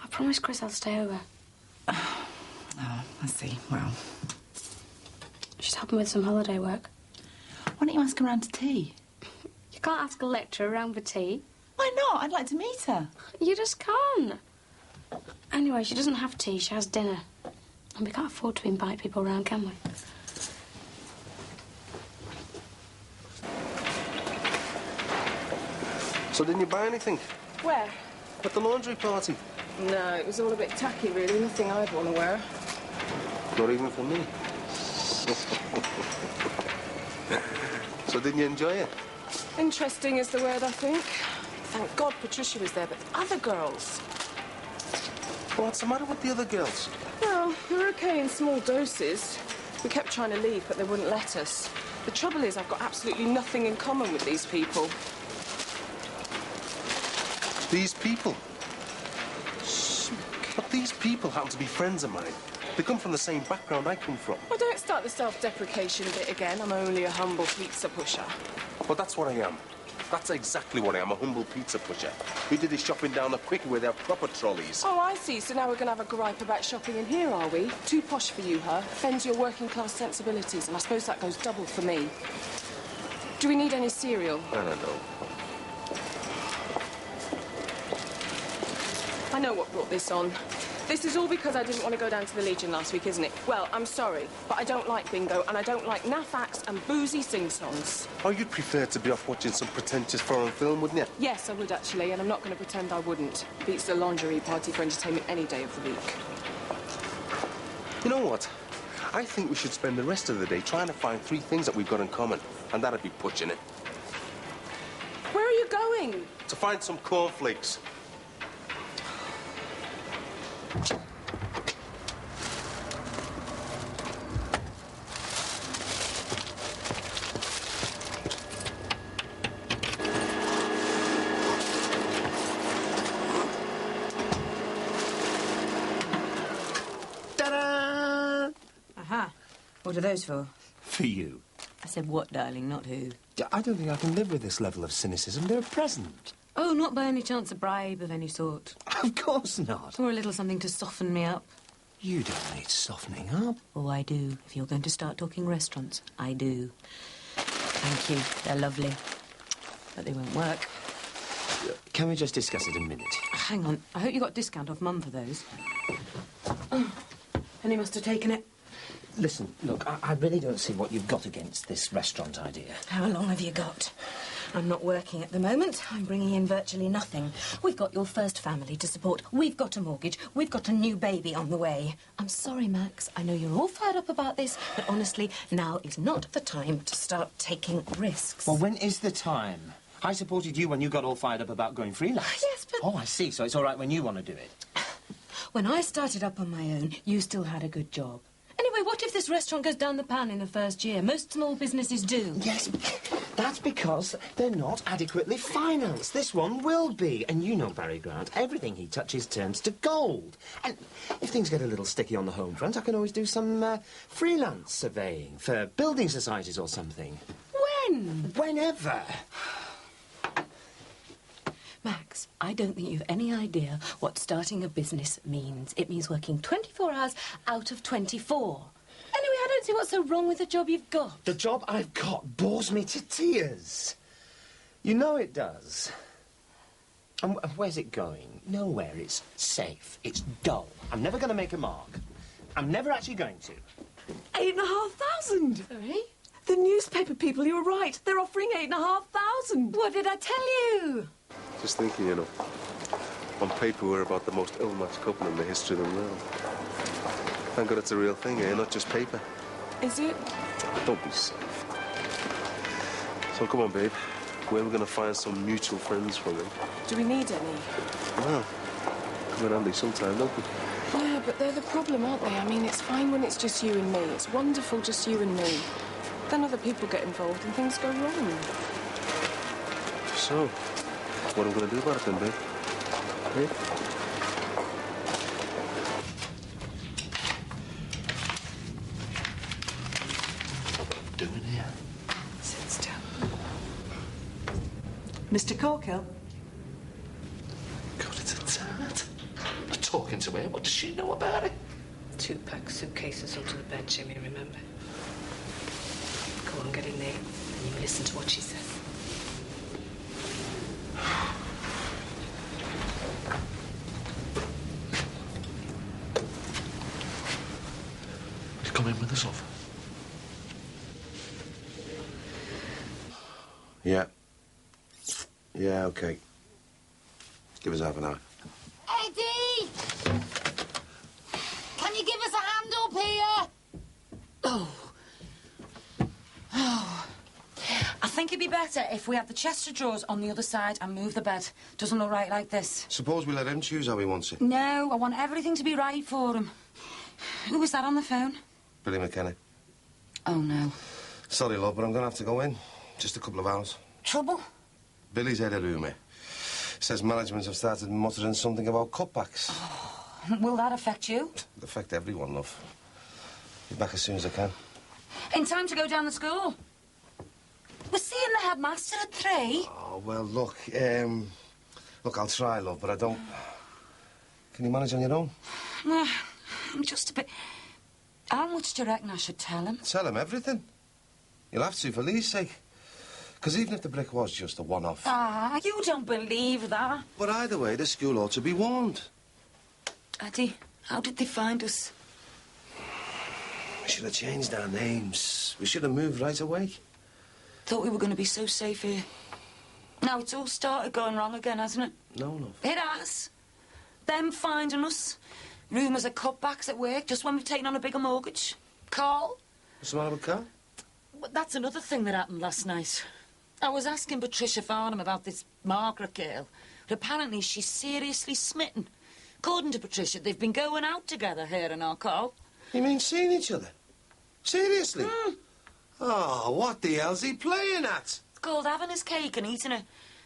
Speaker 9: I promised Chris I'll stay over.
Speaker 12: Oh, I see. Well...
Speaker 9: She's helping with some holiday work.
Speaker 12: Why don't you ask her round to tea?
Speaker 9: You You can't ask a lecturer around for tea.
Speaker 12: Why not? I'd like to meet her.
Speaker 9: You just can't. Anyway, she doesn't have tea, she has dinner. And we can't afford to invite people around, can we?
Speaker 2: So didn't you buy anything?
Speaker 5: Where?
Speaker 2: At the laundry party?
Speaker 5: No, it was all a bit tacky, really. Nothing I'd want to wear.
Speaker 2: Not even for me. So didn't you enjoy it?
Speaker 5: Interesting is the word, I think. Thank God Patricia was there, but the other girls...
Speaker 2: What's the matter with the other girls?
Speaker 5: Well, they're okay in small doses. We kept trying to leave, but they wouldn't let us. The trouble is, I've got absolutely nothing in common with these people.
Speaker 2: These people? Shh. But these people happen to be friends of mine. They come from the same background I come from.
Speaker 5: Well, don't start the self-deprecation bit again. I'm only a humble pizza pusher.
Speaker 2: Well, that's what I am. That's exactly what I am, a humble pizza pusher. We did this shopping down the quick with our proper trolleys.
Speaker 5: Oh, I see. So now we're going to have a gripe about shopping in here, are we? Too posh for you, huh? Offends your working-class sensibilities, and I suppose that goes double for me. Do we need any cereal?
Speaker 2: I don't know.
Speaker 5: I know what brought this on. This is all because I didn't want to go down to the Legion last week, isn't it? Well, I'm sorry, but I don't like bingo, and I don't like naff acts and boozy sing-songs.
Speaker 2: Oh, you'd prefer to be off watching some pretentious foreign film, wouldn't you?
Speaker 5: Yes, I would, actually, and I'm not going to pretend I wouldn't. Beats the lingerie party for entertainment any day of the week.
Speaker 2: You know what? I think we should spend the rest of the day trying to find 3 things that we've got in common, and that'd be pushing it.
Speaker 5: Where are you going?
Speaker 2: To find some cornflakes.
Speaker 1: Ta-da! Aha. What are those for?
Speaker 13: For you.
Speaker 1: I said what, darling, not who.
Speaker 13: I don't think I can live with this level of cynicism. They're a present.
Speaker 1: Oh, not by any chance a bribe of any sort.
Speaker 13: Of course not.
Speaker 1: Or a little something to soften me up.
Speaker 13: You don't need softening up.
Speaker 1: Oh, I do. If you're going to start talking restaurants, I do. Thank you. They're lovely. But they won't work.
Speaker 13: Can we just discuss it a minute?
Speaker 1: Hang on. I hope you got discount off Mum for those. Oh, Penny must have taken it.
Speaker 13: Listen, look, I really don't see what you've got against this restaurant idea.
Speaker 1: How long have you got? I'm not working at the moment. I'm bringing in virtually nothing. We've got your first family to support. We've got a mortgage. We've got a new baby on the way. I'm sorry, Max. I know you're all fired up about this, but honestly, now is not the time to start taking risks.
Speaker 13: Well, when is the time? I supported you when you got all fired up about going freelance.
Speaker 1: Yes, but...
Speaker 13: Oh, I see. So it's all right when you want to do it.
Speaker 1: When I started up on my own, you still had a good job. Anyway, what if this restaurant goes down the pan in the first year? Most small businesses do.
Speaker 13: Yes, that's because they're not adequately financed. This one will be. And you know Barry Grant. Everything he touches turns to gold. And if things get a little sticky on the home front, I can always do some freelance surveying for building societies or something.
Speaker 1: When?
Speaker 13: Whenever.
Speaker 1: Max, I don't think you've any idea what starting a business means. It means working 24 hours out of 24. Anyway, I don't see what's so wrong with the job you've got.
Speaker 13: The job I've got bores me to tears. You know it does. And where's it going? Nowhere. It's safe. It's dull. I'm never going to make a mark. I'm never actually going to.
Speaker 5: 8,500.
Speaker 1: Sorry?
Speaker 5: The newspaper people, you were right. They're offering 8,500.
Speaker 1: What did I tell you?
Speaker 2: Just thinking, you know, on paper we're about the most ill-matched couple in the history of the world. Thank God it's a real thing, eh? Not just paper.
Speaker 5: Is it?
Speaker 2: Don't be silly. So come on, babe. Where are we going to find some mutual friends from him?
Speaker 5: Do we need any?
Speaker 2: Well, come in handy sometime, don't we?
Speaker 5: Yeah, but they're the problem, aren't they? I mean, it's fine when it's just you and me. It's wonderful just you and me. Then other people get involved and things go wrong.
Speaker 2: So, what are we going to do about it then, babe? Eh?
Speaker 6: Doing here?
Speaker 12: Sit still.
Speaker 5: Mr. Corkill?
Speaker 6: God, it's a tart. I'm talking to her. What does she know about it?
Speaker 3: 2-pack suitcases under the bed, Jimmy, remember? Go on, get in there, and you listen to what she says.
Speaker 6: with us off?
Speaker 2: Yeah. Yeah, OK. Give us half an hour.
Speaker 21: Eddie! Can you give us a hand up here?
Speaker 11: Oh. Oh. I think it'd be better if we had the chest of drawers on the other side and move the bed. Doesn't look right like this.
Speaker 2: Suppose we let him choose how he wants it.
Speaker 11: No, I want everything to be right for him. Who was that on the phone?
Speaker 2: Billy McKenna.
Speaker 11: Oh, no.
Speaker 2: Sorry, love, but I'm going to have to go in. Just a couple of hours.
Speaker 11: Trouble?
Speaker 2: Billy's head of rumour. Says management have started muttering something about cutbacks.
Speaker 11: Oh, will that affect you?
Speaker 2: It'll affect everyone, love. Be back as soon as I can.
Speaker 11: In time to go down to school. We're seeing the headmaster at 3.
Speaker 2: Oh, well, look, I'll try, love, but I don't... Can you manage on your own?
Speaker 11: I'm just a bit... How much do you reckon I should tell him?
Speaker 2: Tell him everything. You'll have to, for Lee's sake. Because even if the brick was just a one-off...
Speaker 11: Ah, you don't believe that.
Speaker 2: But either way, the school ought to be warned.
Speaker 11: Eddie, how did they find us?
Speaker 2: We should have changed our names. We should have moved right away.
Speaker 11: Thought we were going to be so safe here. Now it's all started going wrong again, hasn't it?
Speaker 2: No, love.
Speaker 11: It has. Them finding us. Rumours of cutbacks at work just when we've taken on a bigger mortgage. Carl?
Speaker 2: What's the matter with Carl?
Speaker 11: Well, that's another thing that happened last night. I was asking Patricia Farnham about this Margaret girl. But apparently she's seriously smitten. According to Patricia, they've been going out together, her and our Carl.
Speaker 2: You mean seeing each other? Seriously?
Speaker 11: Mm.
Speaker 2: Oh, what the hell's he playing at?
Speaker 11: It's called having his cake and eating it.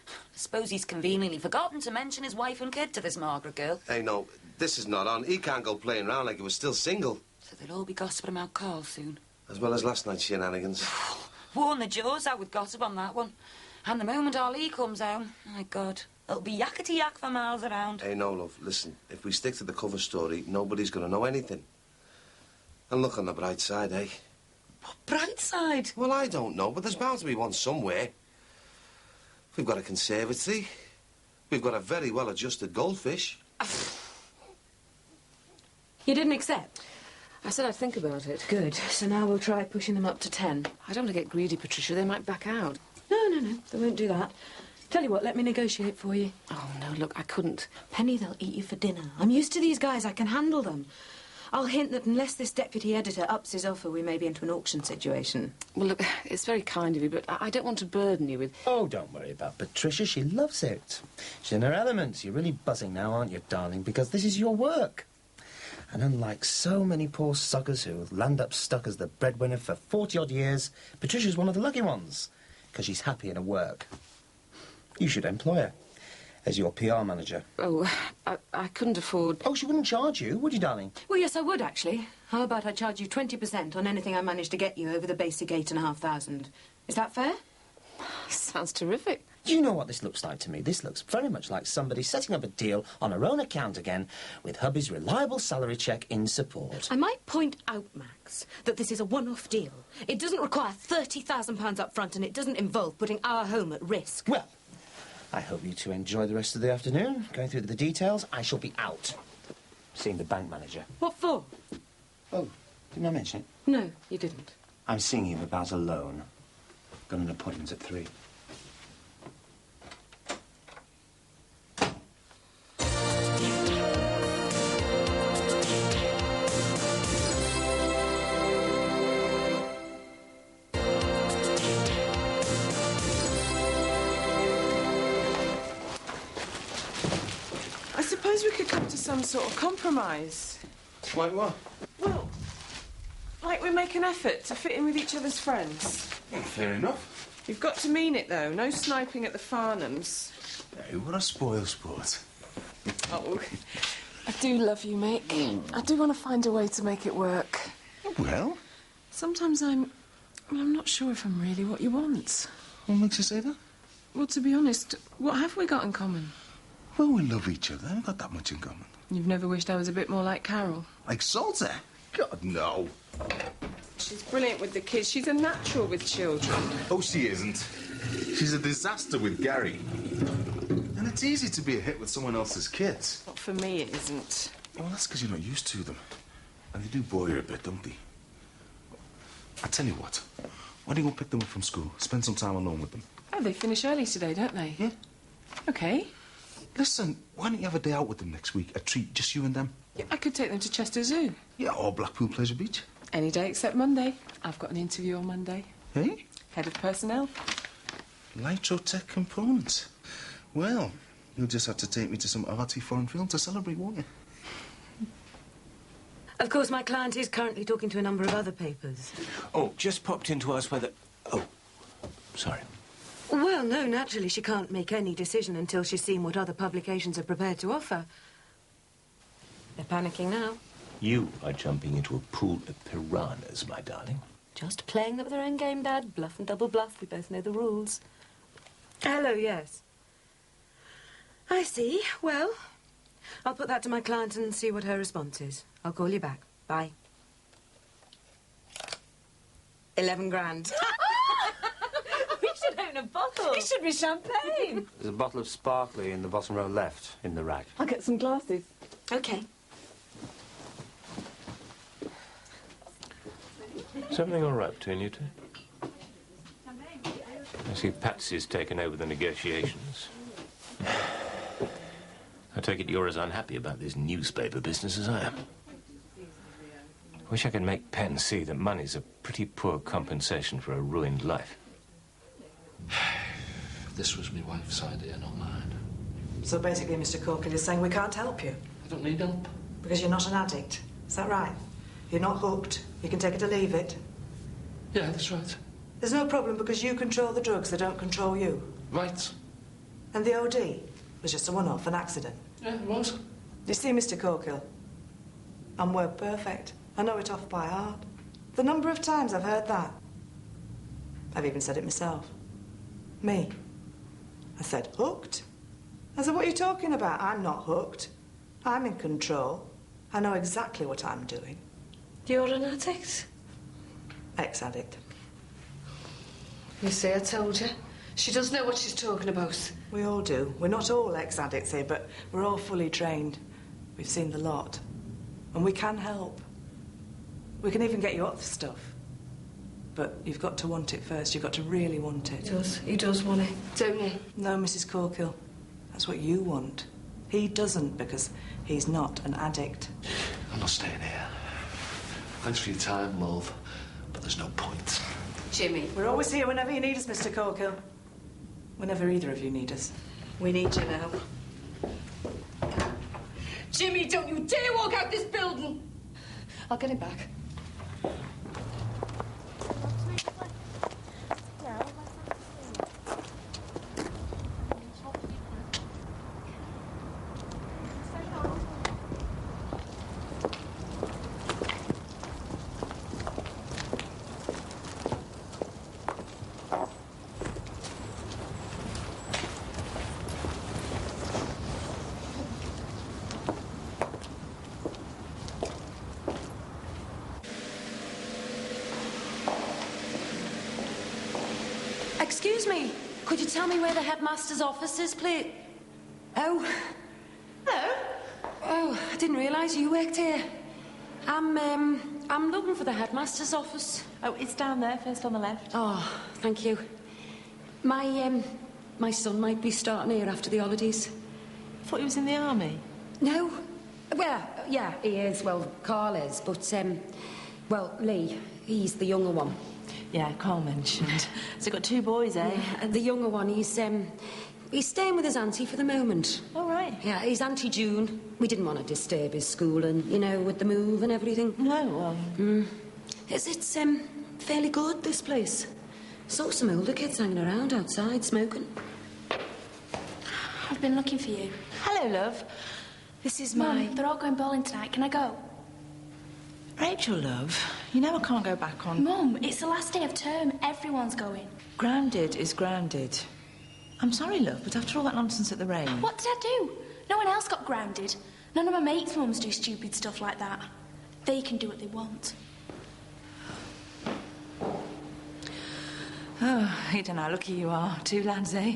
Speaker 11: I suppose he's conveniently forgotten to mention his wife and kid to this Margaret girl.
Speaker 2: Hey, no, this is not on. He can't go playing around like he was still single.
Speaker 11: So they'll all be gossiping about Carl soon.
Speaker 2: As well as last night's shenanigans.
Speaker 11: Worn the jaws out with gossip on that one. And the moment Ali comes home, my God, it'll be yakety-yak for miles around.
Speaker 2: Hey, no, love, listen. If we stick to the cover story, nobody's going to know anything. And look on the bright side, eh?
Speaker 11: What bright side?
Speaker 2: Well, I don't know, but there's bound to be one somewhere. We've got a conservatory. We've got a very well-adjusted goldfish.
Speaker 1: You didn't accept?
Speaker 15: I said I'd think about it.
Speaker 1: Good. So now we'll try pushing them up to 10.
Speaker 15: I don't want to get greedy, Patricia. They might back out.
Speaker 1: No, they won't do that. Tell you what, let me negotiate for you.
Speaker 15: Oh, no, look, I couldn't.
Speaker 1: Penny, they'll eat you for dinner. I'm used to these guys. I can handle them. I'll hint that unless this deputy editor ups his offer, we may be into an auction situation.
Speaker 15: Well, look, it's very kind of you, but I don't want to burden you with...
Speaker 13: Oh, don't worry about Patricia. She loves it. She's in her element. You're really buzzing now, aren't you, darling? Because this is your work. And unlike so many poor suckers who land up stuck as the breadwinner for 40-odd years, Patricia's one of the lucky ones, because she's happy in her work. You should employ her as your PR manager.
Speaker 15: Oh, I couldn't afford...
Speaker 13: Oh, she wouldn't charge you, would you, darling?
Speaker 1: Well, yes, I would, actually. How about I charge you 20% on anything I manage to get you over the basic 8,500? Is that fair?
Speaker 15: Sounds terrific.
Speaker 13: Do you know what this looks like to me? This looks very much like somebody setting up a deal on her own account again with hubby's reliable salary cheque in support.
Speaker 1: I might point out, Max, that this is a one-off deal. It doesn't require £30,000 up front and it doesn't involve putting our home at risk.
Speaker 13: Well, I hope you two enjoy the rest of the afternoon. Going through the details, I shall be out. Seeing the bank manager.
Speaker 1: What for?
Speaker 13: Oh, didn't I mention it?
Speaker 1: No, you didn't.
Speaker 13: I'm seeing him about a loan. Got an appointment at 3.
Speaker 5: I suppose we could come to some sort of compromise.
Speaker 2: Like what?
Speaker 5: Well, like we make an effort to fit in with each other's friends.
Speaker 2: Well, fair enough.
Speaker 5: You've got to mean it, though. No sniping at the Farnhams.
Speaker 6: Hey, what a spoil sport.
Speaker 5: Oh, I do love you, mate. I do want to find a way to make it work.
Speaker 6: Well?
Speaker 5: Sometimes I'm not sure if I'm really what you want.
Speaker 6: What makes you say that?
Speaker 5: Well, to be honest, what have we got in common?
Speaker 6: Well, we love each other. We've got that much in common.
Speaker 5: You've never wished I was a bit more like Carol?
Speaker 6: Like Salter? God, no.
Speaker 5: She's brilliant with the kids. She's a natural with children.
Speaker 6: Oh, she isn't. She's a disaster with Gary. And it's easy to be a hit with someone else's kids.
Speaker 5: Not for me, it isn't.
Speaker 6: Well, that's because you're not used to them. And they do bore you a bit, don't they? I tell you what. Why don't you go pick them up from school? Spend some time alone with them.
Speaker 5: Oh, they finish early today, don't they?
Speaker 6: Yeah.
Speaker 5: OK.
Speaker 6: Listen, why don't you have a day out with them next week? A treat, just you and them?
Speaker 5: Yeah, I could take them to Chester Zoo.
Speaker 6: Yeah, or Blackpool Pleasure Beach.
Speaker 5: Any day except Monday. I've got an interview on Monday.
Speaker 6: Hey?
Speaker 5: Head of personnel.
Speaker 6: Electrotech components. Well, you'll just have to take me to some arty foreign film to celebrate, won't you?
Speaker 1: Of course, my client is currently talking to a number of other papers.
Speaker 10: Oh, just popped in to ask whether... Oh, sorry.
Speaker 1: Well, no, naturally, she can't make any decision until she's seen what other publications are prepared to offer. They're panicking now.
Speaker 10: You are jumping into a pool of piranhas, my darling.
Speaker 1: Just playing them with their own game, Dad. Bluff and double bluff. We both know the rules. Hello, yes. I see. Well, I'll put that to my client and see what her response is. I'll call you back. Bye. 11 grand.
Speaker 3: We should own a bottle. It should be champagne.
Speaker 7: There's a bottle of sparkly in the bottom row left, in the rack.
Speaker 5: I'll get some glasses.
Speaker 1: OK.
Speaker 10: Something all right between you two? I see Patsy's taken over the negotiations. I take it you're as unhappy about this newspaper business as I am. Wish I could make Penn see that money's a pretty poor compensation for a ruined life.
Speaker 6: This was my wife's idea, not mine.
Speaker 8: So basically, Mr. Corker, you're saying we can't help you?
Speaker 6: I don't need help.
Speaker 8: Because you're not an addict. Is that right? You're not hooked. You can take it or leave it.
Speaker 6: Yeah, that's right.
Speaker 8: There's no problem because you control the drugs, they don't control you.
Speaker 6: Right.
Speaker 8: And the OD was just a one-off, an accident.
Speaker 6: Yeah, it was.
Speaker 8: You see, Mr. Corkill, I'm word perfect. I know it off by heart. The number of times I've heard that. I've even said it myself. Me. I said, hooked? I said, what are you talking about? I'm not hooked. I'm in control. I know exactly what I'm doing.
Speaker 4: You're an addict?
Speaker 8: Ex-addict.
Speaker 4: You see, I told you. She does know what she's talking about.
Speaker 8: We all do. We're not all ex-addicts here, but we're all fully trained. We've seen the lot. And we can help. We can even get you off the stuff. But you've got to want it first. You've got to really want it.
Speaker 4: He does want it, don't he?
Speaker 8: No, Mrs. Corkill. That's what you want. He doesn't, because he's not an addict.
Speaker 6: I'm not staying here. Thanks for your time, love. But there's no point.
Speaker 4: Jimmy.
Speaker 8: We're always here whenever you need us, Mr. Corkill. Whenever either of you need us.
Speaker 4: We need you now.
Speaker 21: Jimmy, don't you dare walk out this building!
Speaker 5: I'll get it back.
Speaker 1: Excuse me, could you tell me where the headmaster's office is, please? Oh. Hello. Oh, I didn't realise you worked here. I'm looking for the headmaster's office.
Speaker 18: Oh, it's down there, first on the left.
Speaker 1: Oh, thank you. My son might be starting here after the holidays.
Speaker 18: I thought he was in the army.
Speaker 1: No. Well, yeah, he is. Well, Carl is, but, well, Lee, he's the younger one.
Speaker 18: Yeah, Carl mentioned. So got two boys, eh?
Speaker 1: Yeah, the younger one, he's staying with his auntie for the moment.
Speaker 18: All right.
Speaker 1: Yeah, he's Auntie June. We didn't want to disturb his school and, you know, with the move and everything.
Speaker 18: No, well...
Speaker 1: It's fairly good, this place. Saw some older kids hanging around outside, smoking.
Speaker 9: I've been looking for you.
Speaker 18: Hello, love. This is my...
Speaker 9: Mum, they're all going bowling tonight. Can I go?
Speaker 18: Rachel, love, you know I can't go back on...
Speaker 9: Mum, it's the last day of term. Everyone's going.
Speaker 18: Grounded is grounded. I'm sorry, love, but after all that nonsense at the rain...
Speaker 9: What did I do? No one else got grounded. None of my mates' mums do stupid stuff like that. They can do what they want.
Speaker 18: Oh, you don't know how lucky you are. Two lads, eh?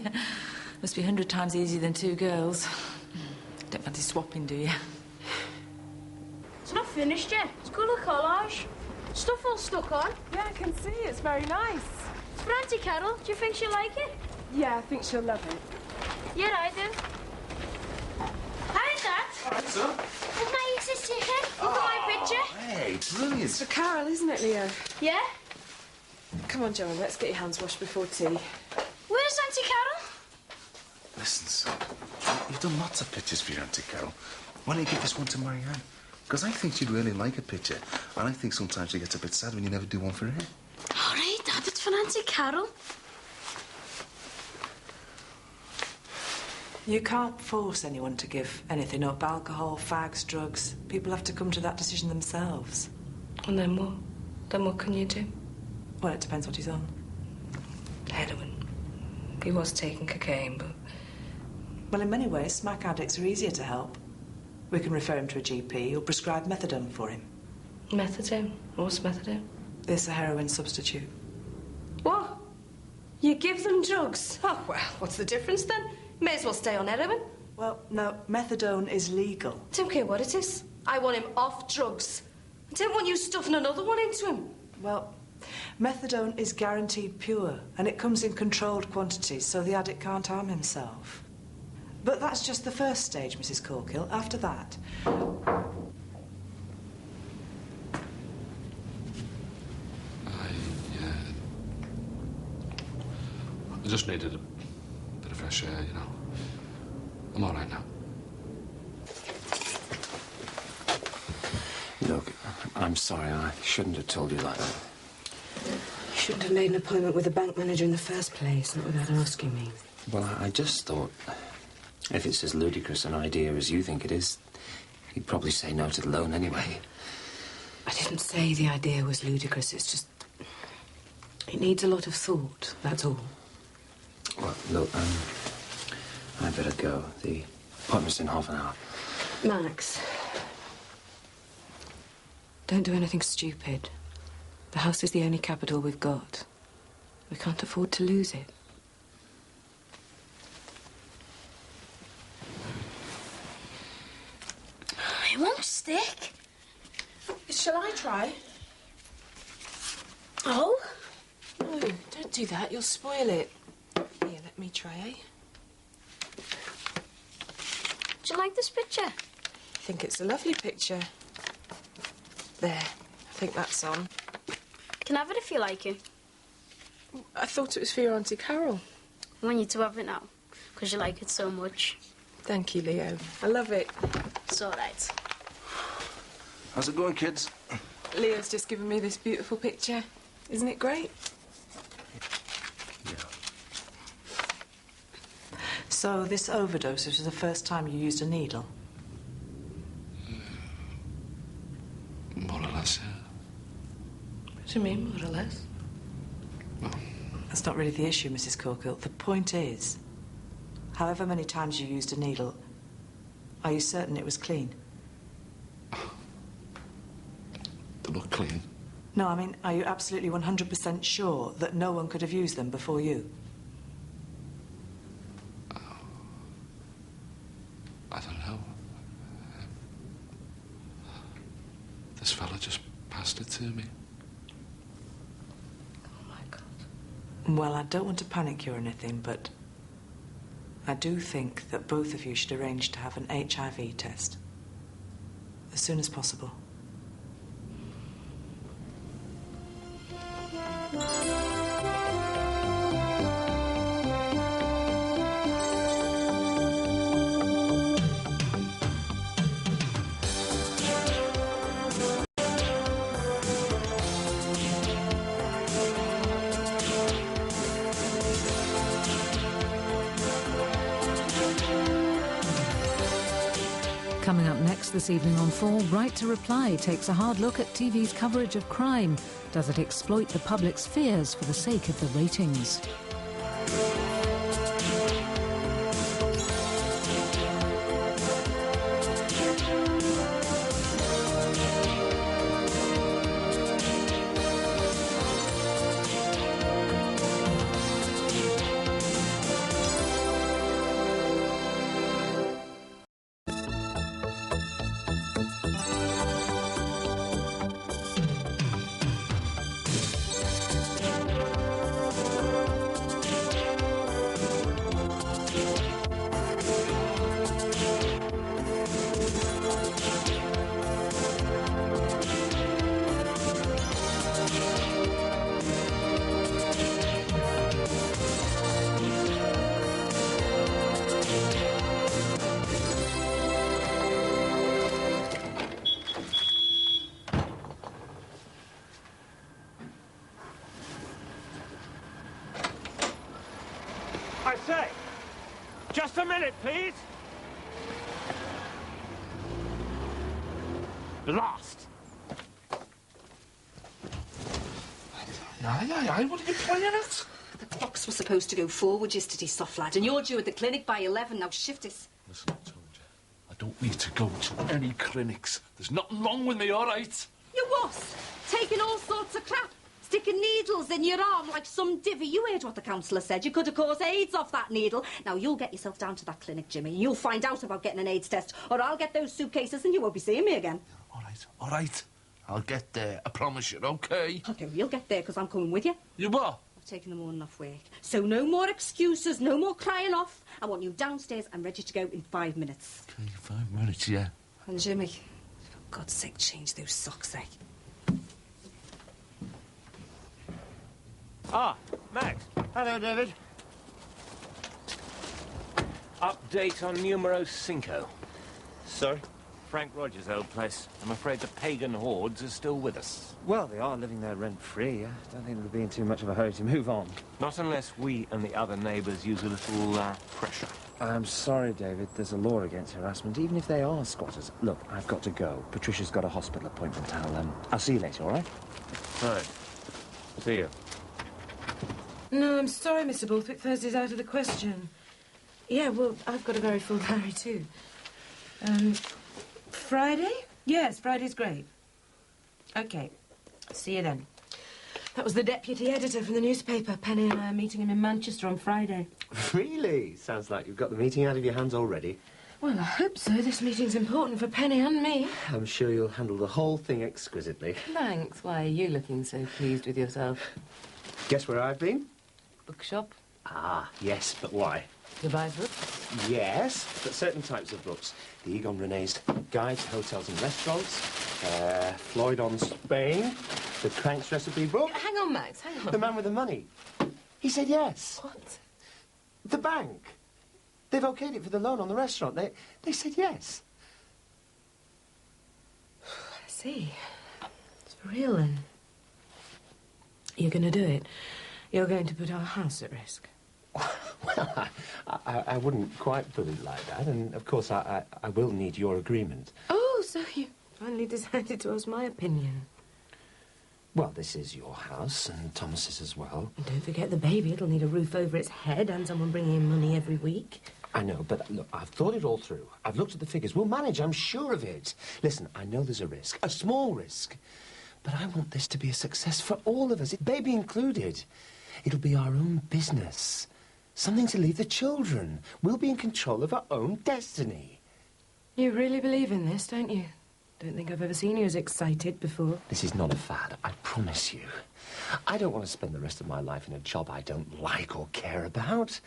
Speaker 18: Must be 100 times easier than two girls. Don't fancy swapping, do you?
Speaker 9: It's not finished yet. It's called a collage. Stuff all stuck on.
Speaker 5: Yeah, I can see. It's very nice.
Speaker 9: It's for Auntie Carol. Do you think she'll like it?
Speaker 5: Yeah, I think she'll love it.
Speaker 9: Yeah, I do. Hi, Dad.
Speaker 6: All right, son.
Speaker 9: Is my sister here? Look at my picture.
Speaker 6: Hey, brilliant.
Speaker 5: It's for Carol, isn't it, Leo?
Speaker 9: Yeah?
Speaker 5: Come on, Joan, let's get your hands washed before tea.
Speaker 9: Where's Auntie Carol?
Speaker 6: Listen, son, you've done lots of pictures for your Auntie Carol. Why don't you give this one to Marianne? Because I think she'd really like a picture. And I think sometimes she gets a bit sad when you never do one for her.
Speaker 9: All right, Dad, it's for Auntie Carol.
Speaker 8: You can't force anyone to give anything up. Alcohol, fags, drugs. People have to come to that decision themselves.
Speaker 3: And then what? Then what can you do?
Speaker 8: Well, it depends what he's on.
Speaker 3: Heroin. He was taking cocaine, but...
Speaker 8: Well, in many ways, smack addicts are easier to help. We can refer him to a GP or prescribe methadone for him.
Speaker 3: Methadone? What's methadone?
Speaker 8: It's a heroin substitute.
Speaker 3: What? You give them drugs? Oh, well, what's the difference then? May as well stay on heroin.
Speaker 8: Well, no, methadone is legal.
Speaker 3: Don't care what it is. I want him off drugs. I don't want you stuffing another one into him.
Speaker 8: Well, methadone is guaranteed pure, and it comes in controlled quantities, so the addict can't harm himself. But that's just the first stage, Mrs. Corkill. After that...
Speaker 6: I just needed a bit of fresh air, you know. I'm all right now.
Speaker 7: Look, I'm sorry. I shouldn't have told you like that.
Speaker 1: You shouldn't have made an appointment with the bank manager in the first place, not without asking me.
Speaker 7: Well, I just thought, if it's as ludicrous an idea as you think it is, he'd probably say no to the loan anyway.
Speaker 1: I didn't say the idea was ludicrous. It's just... it needs a lot of thought, that's all.
Speaker 7: Well, look, I'd better go. The appointment's in half an hour.
Speaker 1: Max, don't do anything stupid. The house is the only capital we've got. We can't afford to lose it.
Speaker 9: It won't stick.
Speaker 5: Shall I try?
Speaker 9: Oh?
Speaker 5: No, don't do that. You'll spoil it. Here, let me try, eh?
Speaker 9: Do you like this picture?
Speaker 5: I think it's a lovely picture. There. I think that's on.
Speaker 9: Can have it if you like it.
Speaker 5: I thought it was for your Auntie Carol.
Speaker 9: I want you to have it now, because you like it so much.
Speaker 5: Thank you, Leo. I love it.
Speaker 9: It's all right.
Speaker 6: How's it going, kids?
Speaker 5: Leo's just given me this beautiful picture. Isn't it great?
Speaker 8: So this overdose was the first time you used a needle?
Speaker 6: More or less, yeah.
Speaker 3: What do you mean, more or less?
Speaker 8: That's not really the issue, Mrs. Corkill. The point is, however many times you used a needle, are you certain it was clean?
Speaker 6: They look clean.
Speaker 8: No, I mean, are you absolutely 100% sure that no one could have used them before you?
Speaker 6: I don't know. This fella just passed it to me.
Speaker 3: Oh, my God.
Speaker 8: Well, I don't want to panic you or anything, but I do think that both of you should arrange to have an HIV test as soon as possible.
Speaker 16: Coming up next this evening on 4, Right to Reply takes a hard look at TV's coverage of crime. Does it exploit the public's fears for the sake of the ratings?
Speaker 7: Just a minute, please. Lost.
Speaker 6: Aye, what are you playing at?
Speaker 21: The clocks were supposed to go forward yesterday, soft lad, and you're due at the clinic by 11. Now shift us.
Speaker 6: Listen, I told you, I don't need to go to any clinics. There's nothing wrong with me, all right?
Speaker 21: You what? Taking all sorts of crap? Sticking needles in your arm like some divvy. You heard what the counsellor said. You could have caused AIDS off that needle. Now, you'll get yourself down to that clinic, Jimmy, and you'll find out about getting an AIDS test, or I'll get those suitcases and you won't be seeing me again.
Speaker 6: All right. I'll get there, I promise you, OK?
Speaker 21: OK, you'll get there, because I'm coming with you.
Speaker 6: You what?
Speaker 21: I've taken the morning off work. So no more excuses, no more crying off. I want you downstairs and ready to go in 5 minutes.
Speaker 6: OK, 5 minutes, yeah.
Speaker 21: And Jimmy, for God's sake, change those socks, eh?
Speaker 7: Ah, Max. Hello, David. Update on numero cinco.
Speaker 2: Sorry?
Speaker 7: Frank Rogers' old place. I'm afraid the pagan hordes are still with us. Well, they are living there rent-free. I don't think they'll be in too much of a hurry to move on. Not unless we and the other neighbours use a little, pressure. I'm sorry, David. There's a law against harassment, even if they are squatters. Look, I've got to go. Patricia's got a hospital appointment. I'll see you later, all right? Right. See you.
Speaker 1: No, I'm sorry, Mr. Borthwick. Thursday's out of the question. Yeah, well, I've got a very full diary, too. Friday? Yes, Friday's great. OK. See you then. That was the deputy editor from the newspaper. Penny and I are meeting him in Manchester on Friday.
Speaker 13: Really? Sounds like you've got the meeting out of your hands already.
Speaker 1: Well, I hope so. This meeting's important for Penny and me.
Speaker 13: I'm sure you'll handle the whole thing exquisitely.
Speaker 1: Thanks. Why are you looking so pleased with yourself?
Speaker 13: Guess where I've been?
Speaker 1: Bookshop.
Speaker 13: Ah, yes, but why?
Speaker 1: To buy books?
Speaker 13: Yes, but certain types of books. The Egon René's Guide to Hotels and Restaurants, Floyd on Spain, the Crank's Recipe book.
Speaker 1: Hang on, Max, hang on.
Speaker 13: The man with the money. He said yes.
Speaker 1: What?
Speaker 13: The bank. They've okayed it for the loan on the restaurant. They said yes.
Speaker 1: I see. It's for real, then. You're going to do it. You're going to put our house at risk.
Speaker 13: Well, I wouldn't quite put it like that, and of course I will need your agreement.
Speaker 1: Oh, so you finally decided to ask my opinion.
Speaker 13: Well, this is your house, and Thomas's as well.
Speaker 1: And don't forget the baby. It'll need a roof over its head and someone bringing in money every week.
Speaker 13: I know, but look, I've thought it all through. I've looked at the figures. We'll manage, I'm sure of it. Listen, I know there's a risk, a small risk, but I want this to be a success for all of us, baby included. It'll be our own business. Something to leave the children. We'll be in control of our own destiny.
Speaker 1: You really believe in this, don't you? Don't think I've ever seen you as excited before.
Speaker 13: This is not a fad, I promise you. I don't want to spend the rest of my life in a job I don't like or care about.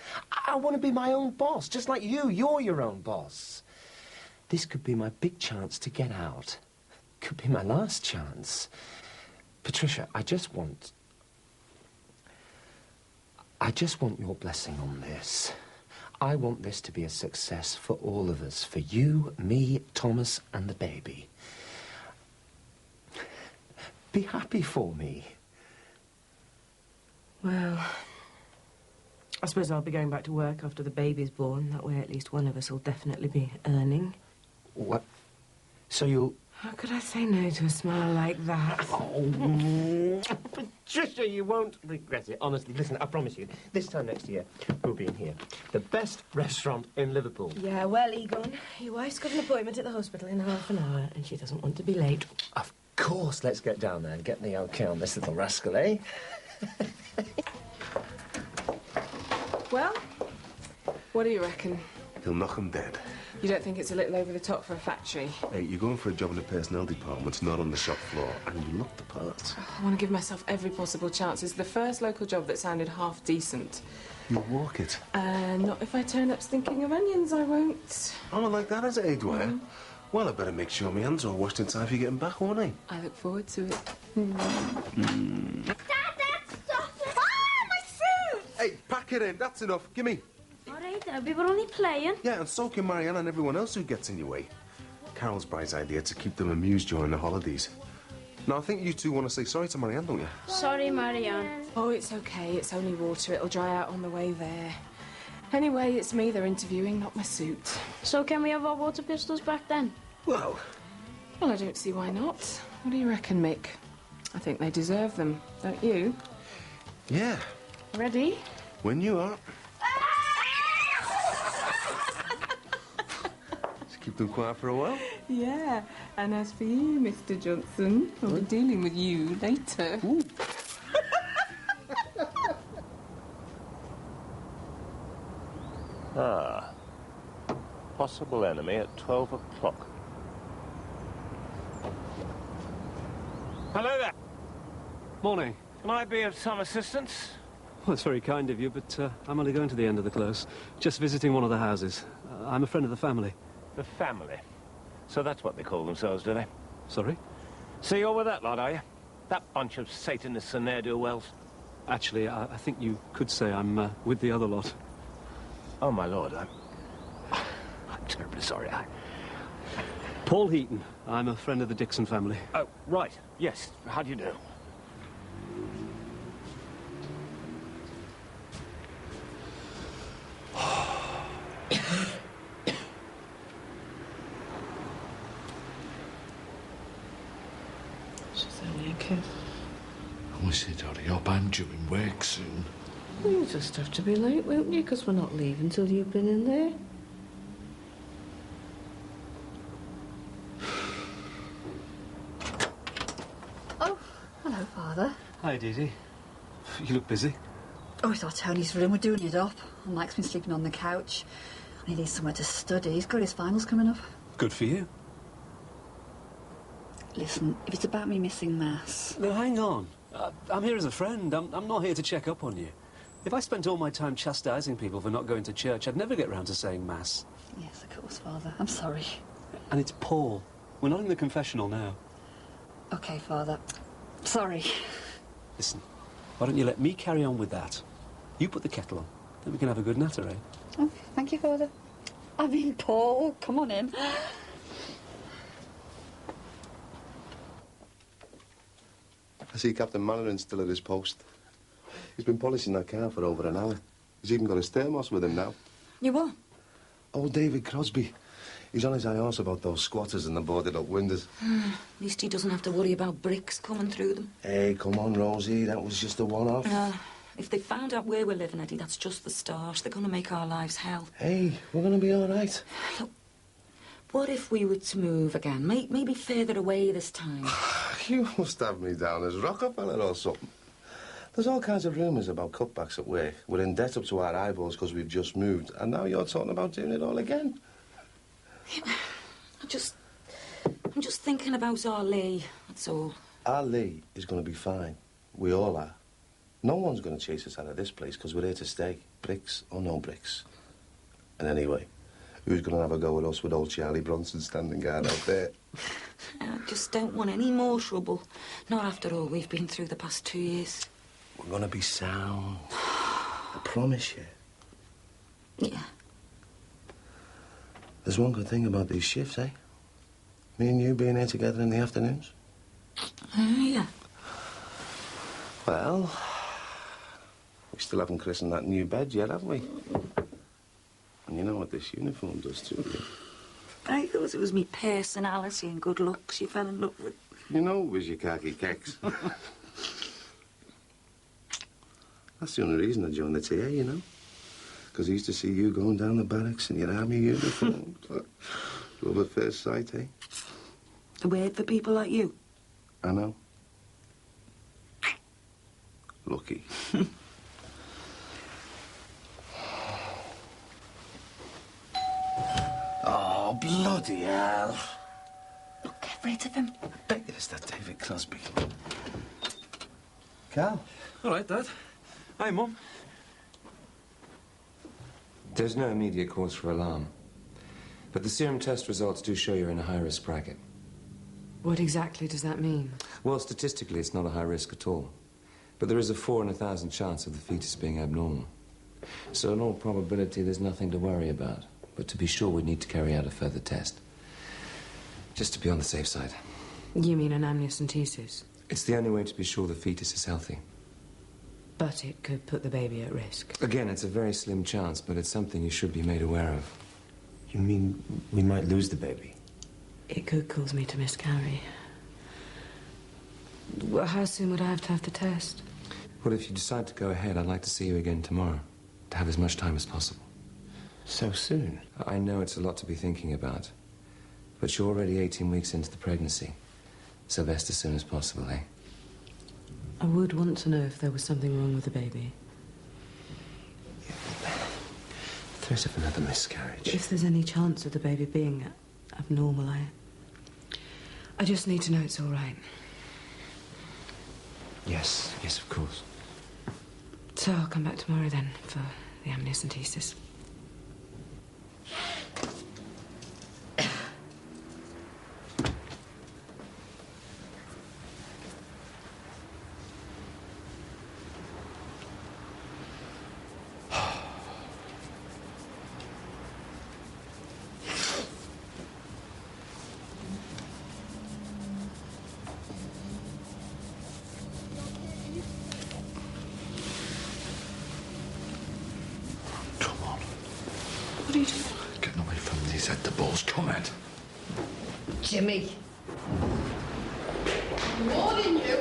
Speaker 13: I want to be my own boss, just like you. You're your own boss. This could be my big chance to get out. Could be my last chance. Patricia, I just want your blessing on this. I want this to be a success for all of us. For you, me, Thomas, and the baby. Be happy for me.
Speaker 1: Well, I suppose I'll be going back to work after the baby's born. That way at least one of us will definitely be earning.
Speaker 13: What? So you'll...
Speaker 1: How could I say no to a smile like that?
Speaker 13: Oh, Patricia, you won't regret it. Honestly, listen, I promise you, this time next year, we'll be in here. The best restaurant in Liverpool.
Speaker 1: Yeah, well, Egon, your wife's got an appointment at the hospital in half an hour, and she doesn't want to be late.
Speaker 13: Of course, let's get down there and get the okay on this little rascal, eh?
Speaker 5: Well, what do you reckon?
Speaker 14: He'll knock him dead.
Speaker 5: You don't think it's a little over the top for a factory?
Speaker 14: Hey, you're going for a job in the personnel department, not on the shop floor, and you look the part.
Speaker 5: Oh, I want to give myself every possible chance. It's the first local job that sounded half decent.
Speaker 14: You'll walk it.
Speaker 5: Not if I turn up stinking of onions, I won't.
Speaker 14: Oh, like that, is it, eh, Dwyer? Well, I better make sure my hands are all washed in time for you getting back, won't I?
Speaker 5: I look forward to it.
Speaker 21: Dad, stop it! Ah, my suit!
Speaker 14: Hey, pack it in. That's enough. Give me.
Speaker 9: All right, Debbie, we're only playing.
Speaker 14: Yeah, and so can Marianne and everyone else who gets in your way. Carol's bright idea to keep them amused during the holidays. Now, I think you two want to say sorry to Marianne, don't you?
Speaker 9: Sorry, Marianne.
Speaker 5: Oh, it's okay. It's only water. It'll dry out on the way there. Anyway, it's me they're interviewing, not my suit.
Speaker 9: So can we have our water pistols back then?
Speaker 5: Well, I don't see why not. What do you reckon, Mick? I think they deserve them, don't you?
Speaker 2: Yeah,
Speaker 5: Ready?
Speaker 2: when you are. Just keep them quiet for a while.
Speaker 5: Yeah, and as for you, Mr. Johnson, I'll be dealing with you later.
Speaker 10: Ah. Possible enemy at 12 o'clock. Hello there.
Speaker 19: Morning.
Speaker 10: Can I be of some assistance?
Speaker 19: Well, it's very kind of you, but I'm only going to the end of the close. Just visiting one of the houses. I'm a friend of the family.
Speaker 10: The family? So that's what they call themselves, do they?
Speaker 19: Sorry?
Speaker 10: So you're with that lot, are you? That bunch of Satanists and ne'er-do-wells?
Speaker 19: Actually, I think you could say I'm with the other lot.
Speaker 10: Oh, my lord, I'm terribly sorry.
Speaker 19: Paul Heaton. I'm a friend of the Dixon family.
Speaker 10: Oh, right. Yes. How do you do?
Speaker 3: She's only a kid.
Speaker 6: I wish they'd hurry up. I'm due in work soon.
Speaker 3: You'll just have to be late, won't you? Because we're not leaving till you've been in there.
Speaker 21: Oh, hello, Father.
Speaker 19: Hi, Dee Dee. You look busy.
Speaker 21: Oh, I thought Tony's room were doing it up. And Mike's been sleeping on the couch. And he needs somewhere to study. He's got his finals coming up.
Speaker 19: Good for you.
Speaker 21: Listen, if it's about me missing Mass...
Speaker 19: No, hang on. I'm here as a friend. I'm not here to check up on you. If I spent all my time chastising people for not going to church, I'd never get round to saying Mass.
Speaker 21: Yes, of course, Father. I'm sorry.
Speaker 19: And it's Paul. We're not in the confessional now.
Speaker 21: OK, Father. Sorry.
Speaker 19: Listen, why don't you let me carry on with that? You put the kettle on, then we can have a good natter, eh?
Speaker 21: Oh, thank you, Father. I mean, Paul, come on in.
Speaker 2: I see Captain Mannerin's still at his post. He's been polishing that car for over an hour. He's even got his thermos with him now.
Speaker 1: You what?
Speaker 2: Old David Crosby. He's on his high horse about those squatters and the boarded-up windows.
Speaker 1: At least he doesn't have to worry about bricks coming through them.
Speaker 2: Hey, come on, Rosie. That was just a one-off.
Speaker 1: If they found out where we're living, Eddie, that's just the start. They're going to make our lives hell.
Speaker 2: Hey, we're going to be all right.
Speaker 1: Look, what if we were to move again? Maybe further away this time.
Speaker 2: You must have me down as Rockefeller or something. There's all kinds of rumours about cutbacks at work. We're in debt up to our eyeballs because we've just moved. And now you're talking about doing it all again.
Speaker 1: I'm just thinking about our Lee, that's all.
Speaker 2: Our Lee is going to be fine. We all are. No one's going to chase us out of this place because we're here to stay. Bricks or no bricks. And anyway, who's going to have a go at us with old Charlie Bronson standing guard out there?
Speaker 1: I just don't want any more trouble. Not after all we've been through the past 2 years.
Speaker 2: We're going to be sound. I promise you.
Speaker 1: Yeah.
Speaker 2: There's one good thing about these shifts, eh? Me and you being here together in the afternoons.
Speaker 1: Yeah.
Speaker 2: Well, we still haven't christened that new bed yet, have we? And you know what this uniform does to you.
Speaker 1: I thought it was me personality and good looks you fell in love with.
Speaker 2: You know it was your khaki kecks. That's the only reason I joined the TA, you know. Because I used to see you going down the barracks in your army uniform. Love at first sight, eh?
Speaker 1: A word for people like you.
Speaker 2: I know. Lucky. Oh, bloody hell.
Speaker 21: Look, get rid of him.
Speaker 2: I bet you it's that David Crosby. Carl.
Speaker 19: All right, Dad. Hi, Mum.
Speaker 22: There's no immediate cause for alarm. But the serum test results do show you're in a high-risk bracket.
Speaker 1: What exactly does that mean?
Speaker 22: Well, statistically, it's not a high risk at all. But there is a 4 in 1,000 chance of the fetus being abnormal. So in all probability, there's nothing to worry about. But to be sure, we need to carry out a further test. Just to be on the safe side.
Speaker 1: You mean an amniocentesis?
Speaker 22: It's the only way to be sure the fetus is healthy.
Speaker 1: But it could put the baby at risk.
Speaker 22: Again, it's a very slim chance, but it's something you should be made aware of.
Speaker 13: You mean we might lose the baby?
Speaker 1: It could cause me to miscarry. Well, how soon would I have to have the test?
Speaker 22: Well, if you decide to go ahead, I'd like to see you again tomorrow, to have as much time as possible.
Speaker 13: So soon?
Speaker 22: I know it's a lot to be thinking about, but you're already 18 weeks into the pregnancy, so best as soon as possible, eh?
Speaker 1: I would want to know if there was something wrong with the baby.
Speaker 13: Threat of another miscarriage.
Speaker 1: If there's any chance of the baby being abnormal, I just need to know it's all right.
Speaker 13: Yes, yes, of course.
Speaker 1: So I'll come back tomorrow then for the amniocentesis.
Speaker 6: What are you doing? Getting away from these head to balls. Come on.
Speaker 21: Jimmy. Warning you.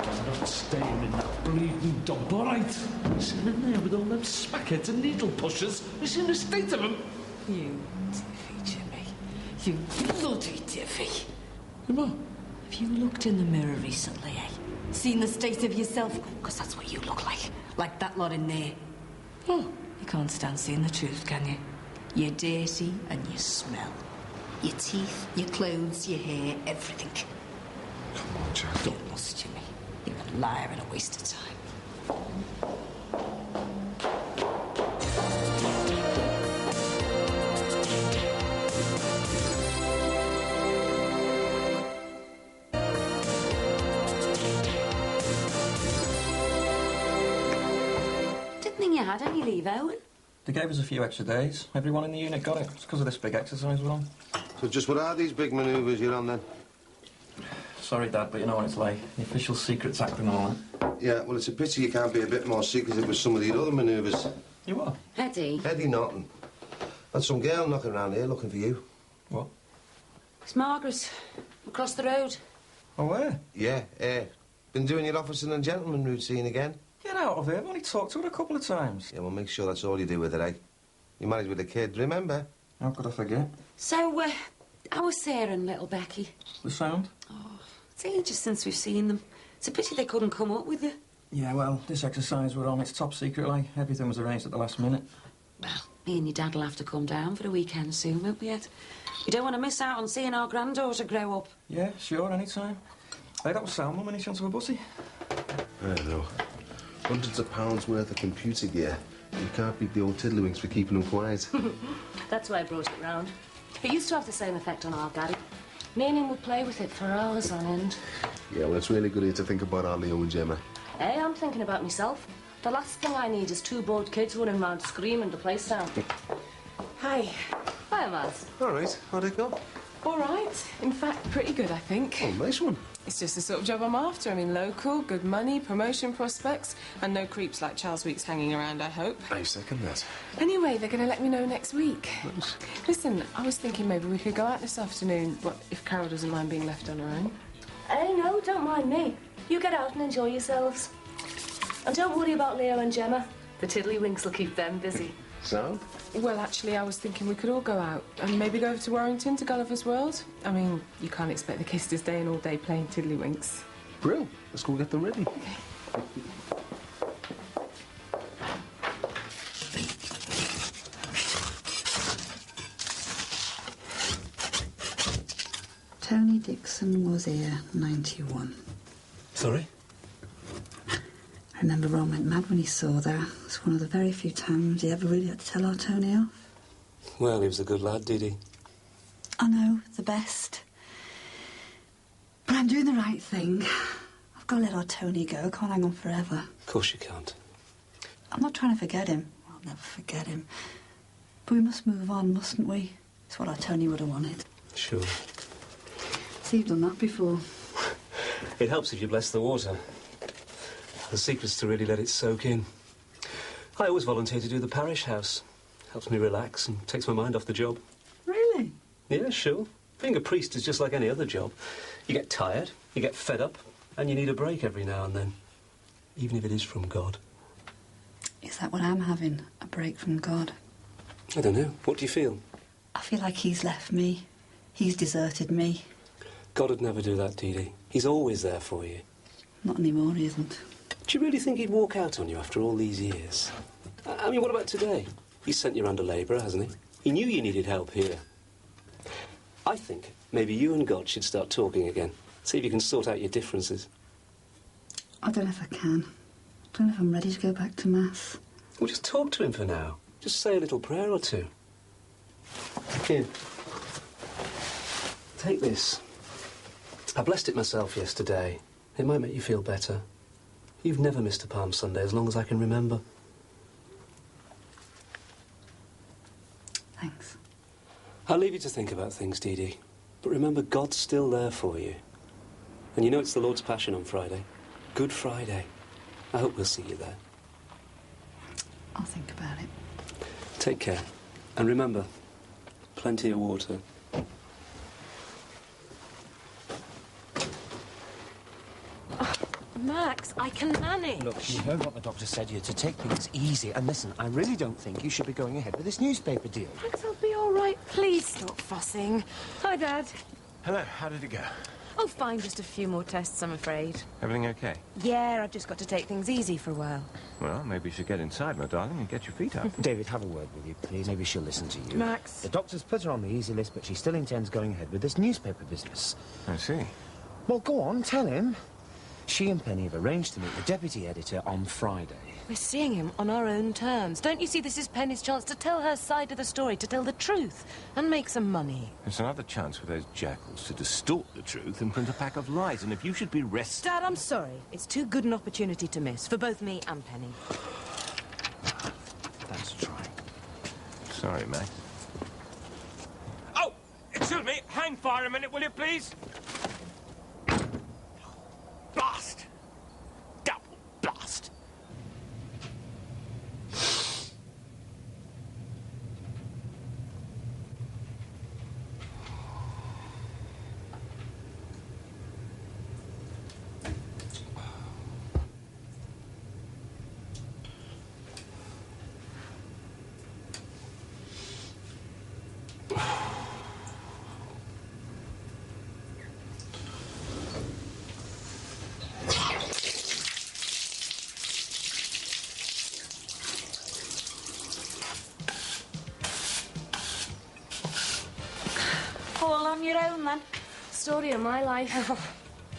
Speaker 6: I'm not staying in that bleeding dump, all right? Sitting in there with all them spackheads and needle pushers. You seen the state of them?
Speaker 21: You divvy, Jimmy. You bloody divvy.
Speaker 6: What?
Speaker 21: Have you looked in the mirror recently, eh? Seen the state of yourself? Because that's what you look like. Like that lot in there.
Speaker 6: Oh.
Speaker 21: You can't stand seeing the truth, can you? You're dirty and you smell. Your teeth, your clothes, your hair, everything.
Speaker 6: Come on, Jack.
Speaker 21: You must, Jimmy. You're a liar and a waste of time.
Speaker 11: Didn't think you had any leave, Owen.
Speaker 17: They gave us a few extra days. Everyone in the unit got it. It's because of this big exercise we're on.
Speaker 2: So just what are these big manoeuvres you're on then?
Speaker 17: Sorry, Dad, but you know what it's like. The Official Secrets Act and all that.
Speaker 2: Yeah, well, it's a pity you can't be a bit more secretive with some of the other manoeuvres.
Speaker 17: You what?
Speaker 11: Eddie.
Speaker 2: Eddie Norton. Had some girl knocking around here looking for you.
Speaker 17: What?
Speaker 11: It's Margaret. Across the road.
Speaker 17: Oh, where?
Speaker 2: Yeah, been doing your officer and gentleman routine again?
Speaker 17: Get out of here. I've only talked to her a couple of times.
Speaker 2: Yeah, well, make sure that's all you do with her, eh? You're married with a kid, remember?
Speaker 17: How could I forget?
Speaker 11: So, how was Sarah and little Becky?
Speaker 17: The sound?
Speaker 11: Oh, it's ages since we've seen them. It's a pity they couldn't come up with you.
Speaker 17: Yeah, well, this exercise we're on, it's top secret, like. Everything was arranged at the last minute.
Speaker 11: Well, me and your dad will have to come down for the weekend soon, won't we, Ed? We don't want to miss out on seeing our granddaughter grow up.
Speaker 17: Yeah, sure, any time. Hey, that was sound, Mum. Any chance of a bussy?
Speaker 2: I don't know. Hundreds of pounds worth of computer gear. You can't beat the old tiddlywinks for keeping them quiet.
Speaker 20: That's why I brought it round. It used to have the same effect on our daddy. Me and him would play with it for hours on end.
Speaker 2: Yeah, well, it's really good of you to think about our Leo and Gemma.
Speaker 20: Hey, I'm thinking about myself. The last thing I need is two bored kids running around screaming the place down.
Speaker 5: Hi.
Speaker 20: Hi, Maz.
Speaker 2: All right, how'd it go?
Speaker 5: All right. In fact, pretty good, I think.
Speaker 2: Oh, nice one.
Speaker 5: It's just the sort of job I'm after. I mean, local, good money, promotion prospects, and no creeps like Charles Weeks hanging around, I hope.
Speaker 2: I second that.
Speaker 5: Anyway, they're going to let me know next week. Nice. Listen, I was thinking maybe we could go out this afternoon, what, if Carol doesn't mind being left on her own.
Speaker 20: Hey, no, don't mind me. You get out and enjoy yourselves. And don't worry about Leo and Gemma. The tiddlywinks will keep them busy.
Speaker 2: So?
Speaker 5: Well, actually, I was thinking we could all go out and maybe go over to Warrington to Gulliver's World. I mean, you can't expect the kids to stay in all day playing tiddlywinks.
Speaker 2: Brill. Let's go get them ready.
Speaker 5: Okay.
Speaker 23: Tony Dixon was here, 91.
Speaker 19: Sorry?
Speaker 23: I remember Ron went mad when he saw that. It's one of the very few times he ever really had to tell our Tony off.
Speaker 19: Well, he was a good lad, did he?
Speaker 23: I know, the best. But I'm doing the right thing. I've got to let our Tony go. I can't hang on forever.
Speaker 19: Of course you can't.
Speaker 23: I'm not trying to forget him. I'll never forget him. But we must move on, mustn't we? It's what our Tony would have wanted.
Speaker 19: Sure.
Speaker 23: See, you've done that before.
Speaker 19: It helps if you bless the water. The secret's to really let it soak in. I always volunteer to do the parish house. Helps me relax and takes my mind off the job.
Speaker 23: Really?
Speaker 19: Yeah, sure. Being a priest is just like any other job. You get tired, you get fed up, and you need a break every now and then. Even if it is from God.
Speaker 23: Is that what I'm having? A break from God?
Speaker 19: I don't know. What do you feel?
Speaker 23: I feel like he's left me. He's deserted me.
Speaker 19: God would never do that, Dee Dee. He's always there for you.
Speaker 23: Not anymore, he isn't.
Speaker 19: Do you really think he'd walk out on you after all these years? I mean, what about today? He's sent you round a labourer, hasn't he? He knew you needed help here. I think maybe you and God should start talking again. See if you can sort out your differences.
Speaker 23: I don't know if I can. I don't know if I'm ready to go back to Mass.
Speaker 19: Well, just talk to him for now. Just say a little prayer or two. Here. Take this. I blessed it myself yesterday. It might make you feel better. You've never missed a Palm Sunday as long as I can remember.
Speaker 23: Thanks.
Speaker 19: I'll leave you to think about things, Dee Dee. But remember, God's still there for you. And you know it's the Lord's Passion on Friday. Good Friday. I hope we'll see you there.
Speaker 23: I'll think about it.
Speaker 19: Take care. And remember, plenty of water.
Speaker 1: Max, I can manage.
Speaker 7: Look, you heard what the doctor said you to take things easy. And listen, I really don't think you should be going ahead with this newspaper deal.
Speaker 1: Max, I'll be all right. Please stop fussing. Hi, Dad.
Speaker 10: Hello, how did it go?
Speaker 1: Oh, fine. Just a few more tests, I'm afraid.
Speaker 10: Everything okay?
Speaker 1: Yeah, I've just got to take things easy for a while.
Speaker 10: Well, maybe you should get inside, my darling, and get your feet up.
Speaker 7: David, have a word with you, please. Maybe she'll listen to you.
Speaker 1: Max.
Speaker 7: The doctor's put her on the easy list, but she still intends going ahead with this newspaper business.
Speaker 10: I see.
Speaker 7: Well, go on, tell him. She and Penny have arranged to meet the deputy editor on Friday.
Speaker 1: We're seeing him on our own terms. Don't you see this is Penny's chance to tell her side of the story, to tell the truth, and make some money?
Speaker 10: It's another chance for those jackals to distort the truth and print a pack of lies, and if you should be rested...
Speaker 1: Dad, I'm sorry. It's too good an opportunity to miss, for both me and Penny.
Speaker 7: That's trying.
Speaker 10: Sorry, Max.
Speaker 4: Oh, excuse me. Hang fire a minute, will you, please? Blast! Double blast!
Speaker 11: All on your own, then?
Speaker 20: Story of my life.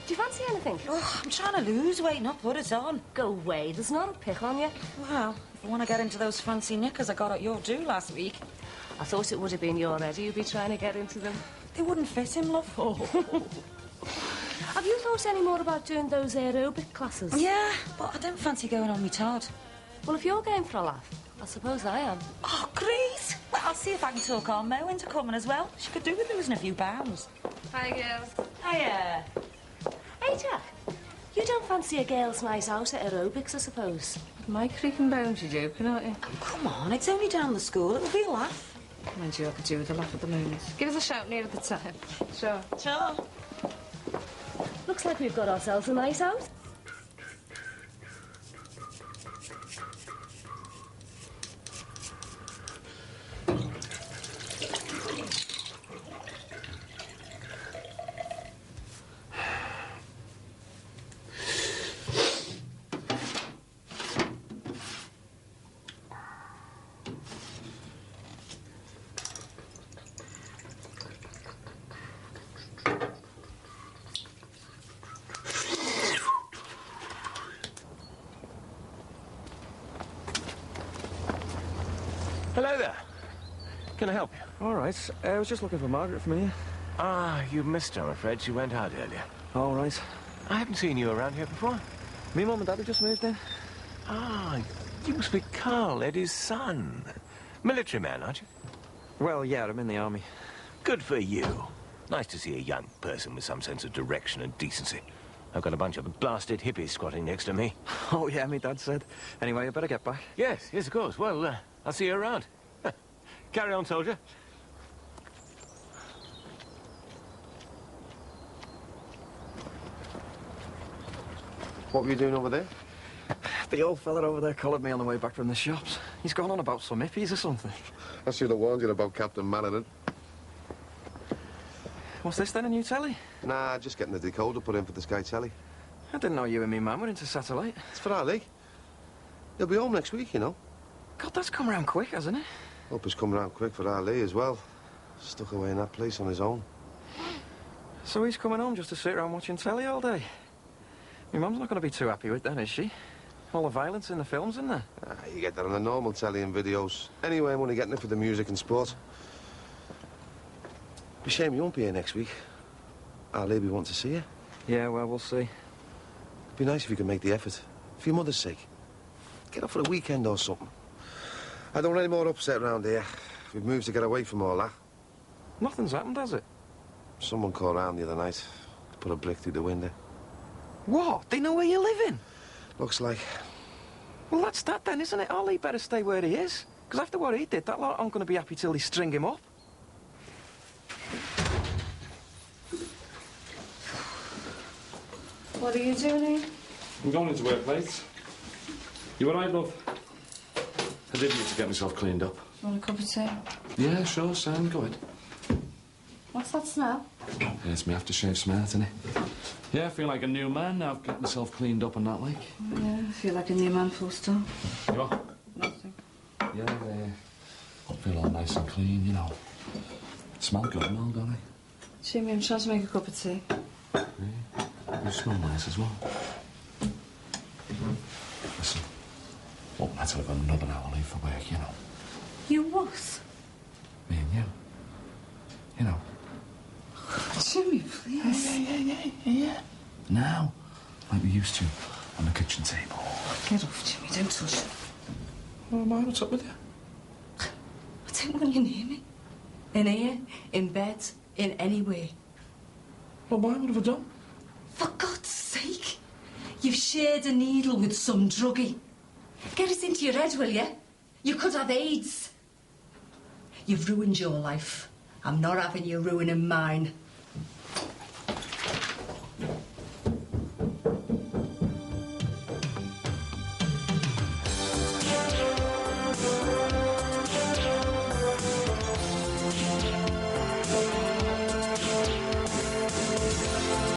Speaker 20: Do you fancy anything?
Speaker 11: Oh, I'm trying to lose weight, not put it on.
Speaker 20: Go away. There's not a pick on you.
Speaker 11: Well, if I want to get into those fancy knickers I got at your do last week.
Speaker 20: I thought it would have been your Eddie you'd be trying to get into them.
Speaker 11: They wouldn't fit him, love.
Speaker 20: Oh. Have you thought any more about doing those aerobic classes?
Speaker 11: Yeah, but I don't fancy going on me Todd.
Speaker 20: Well, if you're game for a laugh, I suppose I am.
Speaker 11: Oh, great! Well, I'll see if I can talk our Mo into coming as well. She could do with losing a few pounds.
Speaker 20: Hi, girls.
Speaker 11: Hiya.
Speaker 20: Hey, Jack. You don't fancy a girls' night out at aerobics, I suppose? My creak and bones, you're joking, aren't you?
Speaker 11: Oh, come on, it's only down the school. It'll be a laugh.
Speaker 20: Mind you, I could do with a laugh at the moment. Give us a shout near at the time. Sure.
Speaker 11: Sure.
Speaker 20: Looks like we've got ourselves a night out.
Speaker 10: Hello there. Can I help you?
Speaker 7: All right. I was just looking for Margaret from here.
Speaker 10: Ah, you missed her, I'm afraid. She went out earlier.
Speaker 7: All right.
Speaker 10: I haven't seen you around here before.
Speaker 7: Me mum and dad have just moved in.
Speaker 10: Ah, you must be Carl, Eddie's son. Military man, aren't you?
Speaker 7: Well, yeah, I'm in the army.
Speaker 10: Good for you. Nice to see a young person with some sense of direction and decency. I've got a bunch of blasted hippies squatting next to me.
Speaker 17: Oh, yeah, me dad said. Anyway, I better get back.
Speaker 10: Yes, of course. Well, I'll see you around. Carry on, soldier.
Speaker 2: What were you doing over there?
Speaker 17: The old fella over there collared me on the way back from the shops. He's gone on about some hippies or something.
Speaker 2: I should have warned you about Captain Mananan.
Speaker 17: What's this then, a new telly?
Speaker 2: Nah, just getting the decoder put in for the Sky telly.
Speaker 17: I didn't know you and me man were into satellite.
Speaker 2: It's for Ali. He'll be home next week, you know.
Speaker 17: God, that's come round quick, hasn't it?
Speaker 2: Hope it's come round quick for Ali as well. Stuck away in that place on his own.
Speaker 17: So he's coming home just to sit around watching telly all day? My mum's not going to be too happy with that, is she? All the violence in the films, isn't there?
Speaker 2: You get that on the normal telly and videos. Anyway, I'm only getting it for the music and sport. Be a shame you won't be here next week. Ali be wanting to see you.
Speaker 17: Yeah, well, we'll see.
Speaker 2: It'd be nice if you could make the effort. For your mother's sake. Get up for a weekend or something. I don't want any more upset around here. We've moved to get away from all that.
Speaker 17: Nothing's happened, has it?
Speaker 2: Someone called round the other night. Put a brick through the window.
Speaker 17: What? They know where you're living?
Speaker 2: Looks like.
Speaker 17: Well, that's that then, isn't it? Ali better stay where he is. Because after what he did, that lot aren't going to be happy till they string him up.
Speaker 3: What are you doing?
Speaker 6: I'm going into work late. You all right, love? I did need to get myself cleaned up.
Speaker 3: Want a cup of tea?
Speaker 6: Yeah, sure, Sam, go ahead.
Speaker 3: What's that smell?
Speaker 6: Yeah, it's my aftershave smell, isn't it? Yeah, I feel like a new man now. I've got myself cleaned up and that, like.
Speaker 3: Yeah, I feel like a new man full stop.
Speaker 6: You are?
Speaker 3: Nothing.
Speaker 6: Yeah, I feel all nice and clean, you know. Smell good and all, don't I?
Speaker 3: Jimmy, I'm trying to make a cup of tea.
Speaker 6: Yeah. You smell nice as well. Listen, won't matter if another hour leave for work, you know.
Speaker 3: You what?
Speaker 6: Me and you. You know.
Speaker 3: Jimmy, please.
Speaker 6: Yeah. Now, like we used to, on the kitchen table.
Speaker 3: Get off, Jimmy. Don't touch it.
Speaker 6: Oh, my, what's up with you?
Speaker 3: I don't want you near me. In here, in bed, in any way.
Speaker 6: Well, why? What have I done?
Speaker 3: For God's sake. You've shared a needle with some druggie. Get it into your head, will you? You could have AIDS. You've ruined your life. I'm not having you ruining mine.